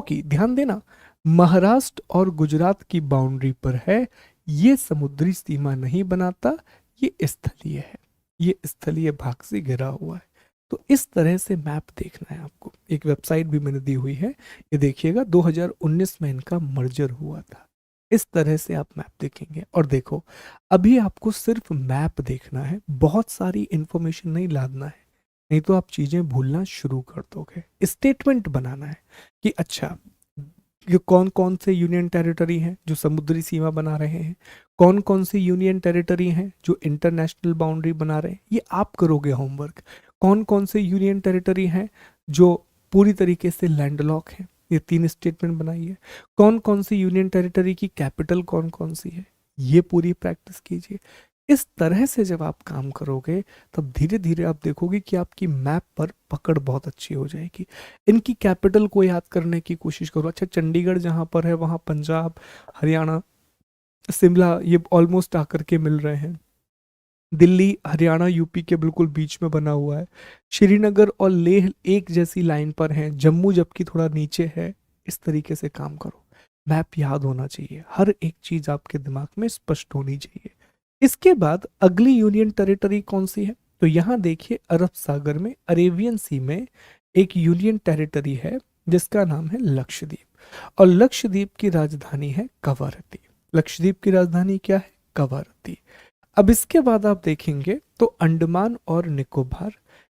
कि ध्यान देना महाराष्ट्र और गुजरात की बाउंड्री पर है, ये समुद्री सीमा नहीं बनाता, ये स्थलीय है, ये स्थलीय भाग से घिरा हुआ है। तो इस तरह से मैप देखना है आपको। एक वेबसाइट भी मैंने दी हुई है, ये देखिएगा 2019 में इनका मर्जर हुआ था। इस तरह से आप मैप देखेंगे। और देखो अभी आपको सिर्फ मैप देखना है, बहुत सारी इंफॉर्मेशन नहीं लादना है, नहीं तो आप चीजें भूलना शुरू कर दोगे। स्टेटमेंट बनाना है कि अच्छा ये कौन कौन से यूनियन टेरिटरी हैं जो समुद्री सीमा बना रहे हैं, कौन कौन सी यूनियन टेरिटरी हैं जो इंटरनेशनल बाउंड्री बना रहे हैं, ये आप करोगे होमवर्क। कौन कौन से यूनियन टेरिटरी हैं जो पूरी तरीके से लैंडलॉक हैं, ये 3 स्टेटमेंट बनाइए। कौन कौन सी यूनियन टेरिटरी की कैपिटल कौन कौन सी है, ये पूरी प्रैक्टिस कीजिए। इस तरह से जब आप काम करोगे तब धीरे धीरे आप देखोगे कि आपकी मैप पर पकड़ बहुत अच्छी हो जाएगी। इनकी कैपिटल को याद करने की कोशिश करो। अच्छा चंडीगढ़ जहाँ पर है वहाँ पंजाब, हरियाणा, शिमला ये ऑलमोस्ट आकर के मिल रहे हैं। दिल्ली हरियाणा यूपी के बिल्कुल बीच में बना हुआ है। श्रीनगर और लेह एक जैसी लाइन पर हैं, जम्मू जबकि थोड़ा नीचे है। इस तरीके से काम करो, मैप याद होना चाहिए, हर एक चीज आपके दिमाग में स्पष्ट होनी चाहिए। इसके बाद अगली यूनियन टेरिटरी कौन सी है? तो यहाँ देखिए अरब सागर में अरेबियन सी में एक यूनियन टेरिटरी है जिसका नाम है लक्षद्वीप, और लक्षद्वीप की राजधानी है कवरत्ती। लक्षद्वीप की राजधानी क्या है? कवरत्ती। अब इसके बाद आप देखेंगे तो अंडमान और निकोबार,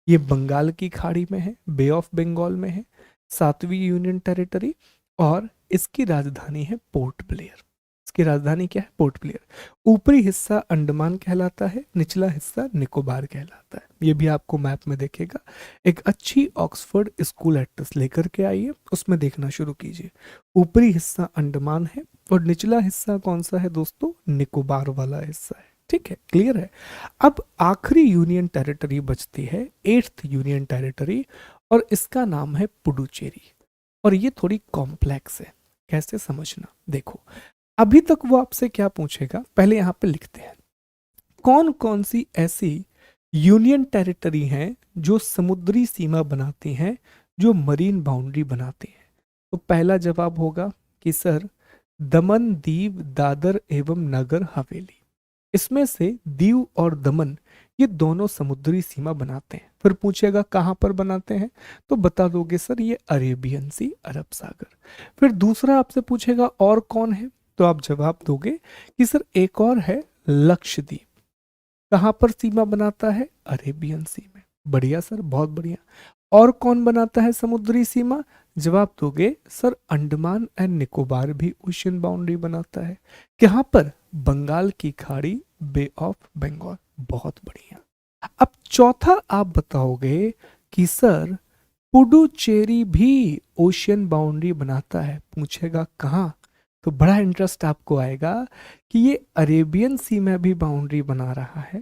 ये बंगाल की खाड़ी में है, बे ऑफ बंगाल में है, 7वीं यूनियन टेरिटरी, और इसकी राजधानी है पोर्ट ब्लेयर। इसकी राजधानी क्या है? Port Blair. ऊपरी हिस्सा अंडमान कहलाता है, निचला हिस्सा निकोबार कहलाता है। ये भी आपको मैप में देखेगा। एक अच्छी ऑक्सफोर्ड स्कूल एटलस लेकर के आइए, उसमें देखना शुरू कीजिए। ऊपरी हिस्सा अंडमान है और निचला हिस्सा कौन सा है दोस्तों? निकोबार वाला हिस्सा है। ठीक है, क्लियर है। अब आखिरी यूनियन टेरिटरी बचती है, 8th यूनियन टेरिटरी, और इसका नाम है पुडुचेरी। और ये थोड़ी कॉम्प्लेक्स है, कैसे समझना देखो। अभी तक वो आपसे क्या पूछेगा, पहले यहां पे लिखते हैं कौन कौन सी ऐसी यूनियन टेरिटरी हैं जो समुद्री सीमा बनाती हैं, जो मरीन बाउंड्री बनाती हैं? तो पहला जवाब होगा कि सर दमन, दीव, दादर एवं नगर हवेली। इसमें से दीव और दमन ये दोनों समुद्री सीमा बनाते हैं। फिर पूछेगा कहाँ पर बनाते हैं, तो बता दोगे सर ये अरेबियन सी, अरब सागर। फिर दूसरा आपसे पूछेगा और कौन है, तो आप जवाब दोगे कि सर एक और है लक्षद्वीप। कहाँ पर सीमा बनाता है, अरेबियन सी में। बढ़िया सर, बहुत बढ़िया। और कौन बनाता है समुद्री सीमा, जवाब दोगे सर अंडमान एंड निकोबार भी ओशियन बाउंड्री बनाता है। कहाँ पर, बंगाल की खाड़ी, बे ऑफ बंगाल। बहुत बढ़िया। अब चौथा आप बताओगे कि सर पुडुचेरी भी ओशियन बाउंड्री बनाता है। पूछेगा कहाँ, तो बड़ा इंटरेस्ट आपको आएगा कि ये अरेबियन सी में भी बाउंड्री बना रहा है,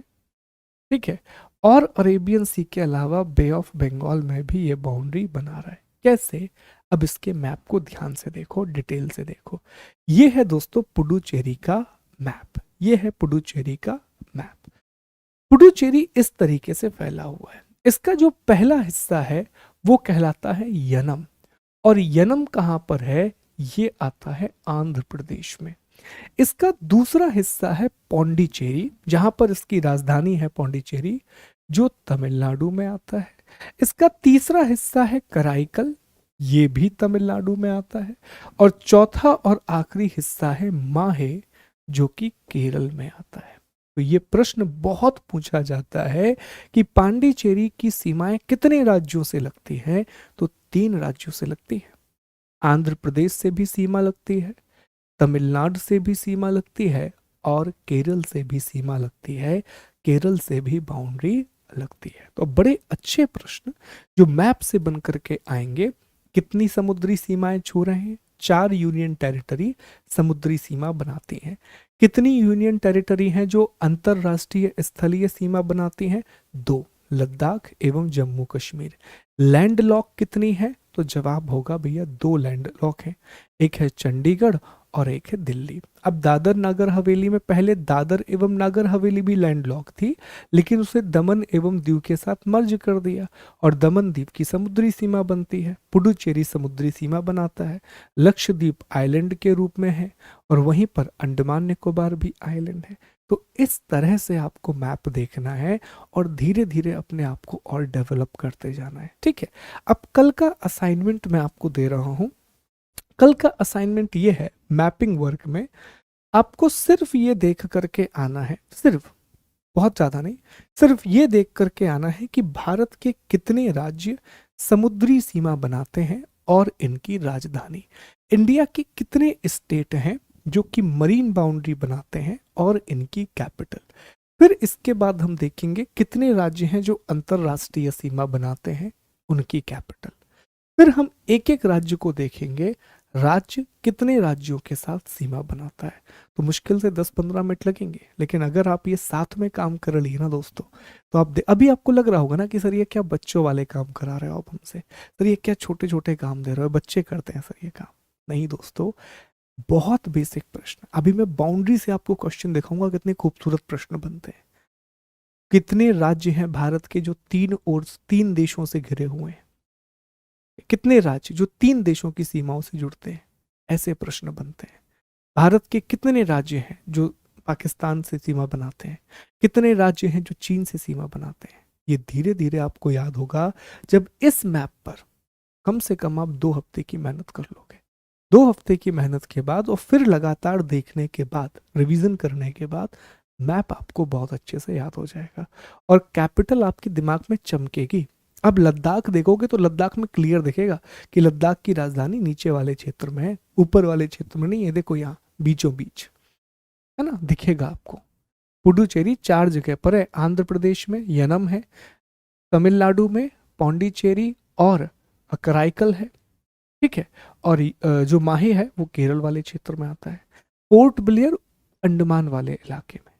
ठीक है, और अरेबियन सी के अलावा बे ऑफ बंगाल में भी ये बाउंड्री बना रहा है। कैसे, अब इसके मैप को ध्यान से देखो, डिटेल से देखो। ये है दोस्तों पुडुचेरी का मैप, ये है पुडुचेरी का मैप। पुडुचेरी इस तरीके से फैला हुआ है। इसका जो पहला हिस्सा है वो कहलाता है यनम, और यनम कहाँ पर है, ये आता है आंध्र प्रदेश में। इसका दूसरा हिस्सा है पौंडीचेरी, जहां पर इसकी राजधानी है पौंडीचेरी, जो तमिलनाडु में आता है। इसका तीसरा हिस्सा है कराईकल, ये भी तमिलनाडु में आता है। और चौथा और आखिरी हिस्सा है माहे, जो कि केरल में आता है। तो ये प्रश्न बहुत पूछा जाता है कि पांडिचेरी की सीमाएं कितने राज्यों से लगती हैं, तो 3 राज्यों से लगती है। आंध्र प्रदेश से भी सीमा लगती है, तमिलनाडु से भी सीमा लगती है, और केरल से भी सीमा लगती है। केरल से भी बाउंड्री लगती है। तो बड़े अच्छे प्रश्न जो मैप से बन करके आएंगे। कितनी समुद्री सीमाएं छू रहे हैं, 4 यूनियन टेरिटरी समुद्री सीमा बनाती हैं। कितनी यूनियन टेरिटरी हैं जो अंतरराष्ट्रीय स्थलीय सीमा बनाती हैं, 2, लद्दाख एवं जम्मू कश्मीर। लैंड लॉक कितनी है, तो जवाब होगा भैया 2 लैंड लॉक हैं, एक है चंडीगढ़ और एक है दिल्ली। अब दादर नागर हवेली में, पहले दादर एवं नागर हवेली भी लैंडलॉक थी, लेकिन उसे दमन एवं दीव के साथ मर्ज कर दिया, और दमन द्वीप की समुद्री सीमा बनती है। पुडुचेरी समुद्री सीमा बनाता है, लक्षद्वीप आइलैंड के रूप में है, और वहीं पर अंडमान निकोबार भी आइलैंड है। तो इस तरह से आपको मैप देखना है और धीरे धीरे अपने आप को और डेवलप करते जाना है, ठीक है। अब कल का असाइनमेंट मैं आपको दे रहा हूं। कल का असाइनमेंट ये है, मैपिंग वर्क में आपको सिर्फ ये देख करके आना है, सिर्फ, बहुत ज्यादा नहीं, सिर्फ ये देख करके आना है कि भारत के कितने राज्य समुद्री सीमा बनाते हैं और इनकी राजधानी। इंडिया के कितने स्टेट हैं जो कि मरीन बाउंड्री बनाते हैं और इनकी कैपिटल। फिर इसके बाद हम देखेंगे कितने राज्य हैं जो अंतरराष्ट्रीय सीमा बनाते हैं, उनकी कैपिटल। फिर हम एक एक राज्य को देखेंगे, राज्य कितने राज्यों के साथ सीमा बनाता है। तो मुश्किल से 10-15 मिनट लगेंगे, लेकिन अगर आप ये साथ में काम कर लिए ना दोस्तों, तो आप अभी आपको लग रहा होगा ना कि सर ये क्या बच्चों वाले काम करा रहे हो आप हमसे, सर ये क्या छोटे छोटे काम दे रहे हो, बच्चे करते हैं सर ये काम। नहीं दोस्तों, बहुत बेसिक प्रश्न। अभी मैं बाउंड्री से आपको क्वेश्चन दिखाऊंगा, कितने खूबसूरत प्रश्न बनते हैं। कितने राज्य हैं भारत के जो 3 देशों से घिरे हुए हैं, कितने राज्य जो 3 देशों की सीमाओं से जुड़ते हैं, ऐसे प्रश्न बनते हैं। भारत के कितने राज्य हैं जो पाकिस्तान से सीमा बनाते हैं, कितने राज्य हैं जो चीन से सीमा बनाते हैं। ये धीरे धीरे आपको याद होगा जब इस मैप पर कम से कम आप 2 हफ्ते की मेहनत कर लोगे। 2 हफ्ते की मेहनत के बाद और फिर लगातार देखने के बाद, रिवीजन करने के बाद, मैप आपको बहुत अच्छे से याद हो जाएगा और कैपिटल आपके दिमाग में चमकेगी। अब लद्दाख देखोगे तो लद्दाख में क्लियर दिखेगा कि लद्दाख की राजधानी नीचे वाले क्षेत्र में है, ऊपर वाले क्षेत्र में नहीं है। देखो यहाँ बीचों बीच है ना, दिखेगा आपको। पुडुचेरी 4 जगह पर है, आंध्र प्रदेश में यनम है, तमिलनाडु में पौंडीचेरी और कराईकल है, ठीक है। और जो माहे है वो केरल वाले क्षेत्र में आता है, पोर्ट ब्लेयर अंडमान वाले इलाके में।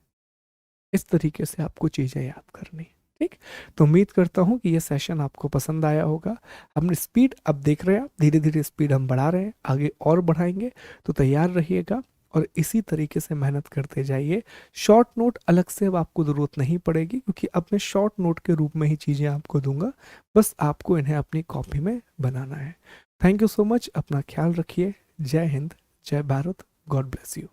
इस तरीके से आपको चीजें याद करनी, ठीक। तो उम्मीद करता हूँ कि ये सेशन आपको पसंद आया होगा। हमने स्पीड अब देख रहे हैं, धीरे धीरे स्पीड हम बढ़ा रहे हैं, आगे और बढ़ाएंगे, तो तैयार रहिएगा। और इसी तरीके से मेहनत करते जाइए। शॉर्ट नोट अलग से अब आपको ज़रूरत नहीं पड़ेगी, क्योंकि अब मैं शॉर्ट नोट के रूप में ही चीज़ें आपको दूंगा, बस आपको इन्हें अपनी कॉपी में बनाना है। थैंक यू सो मच, अपना ख्याल रखिए। जय हिंद, जय भारत, गॉड ब्लेस यू।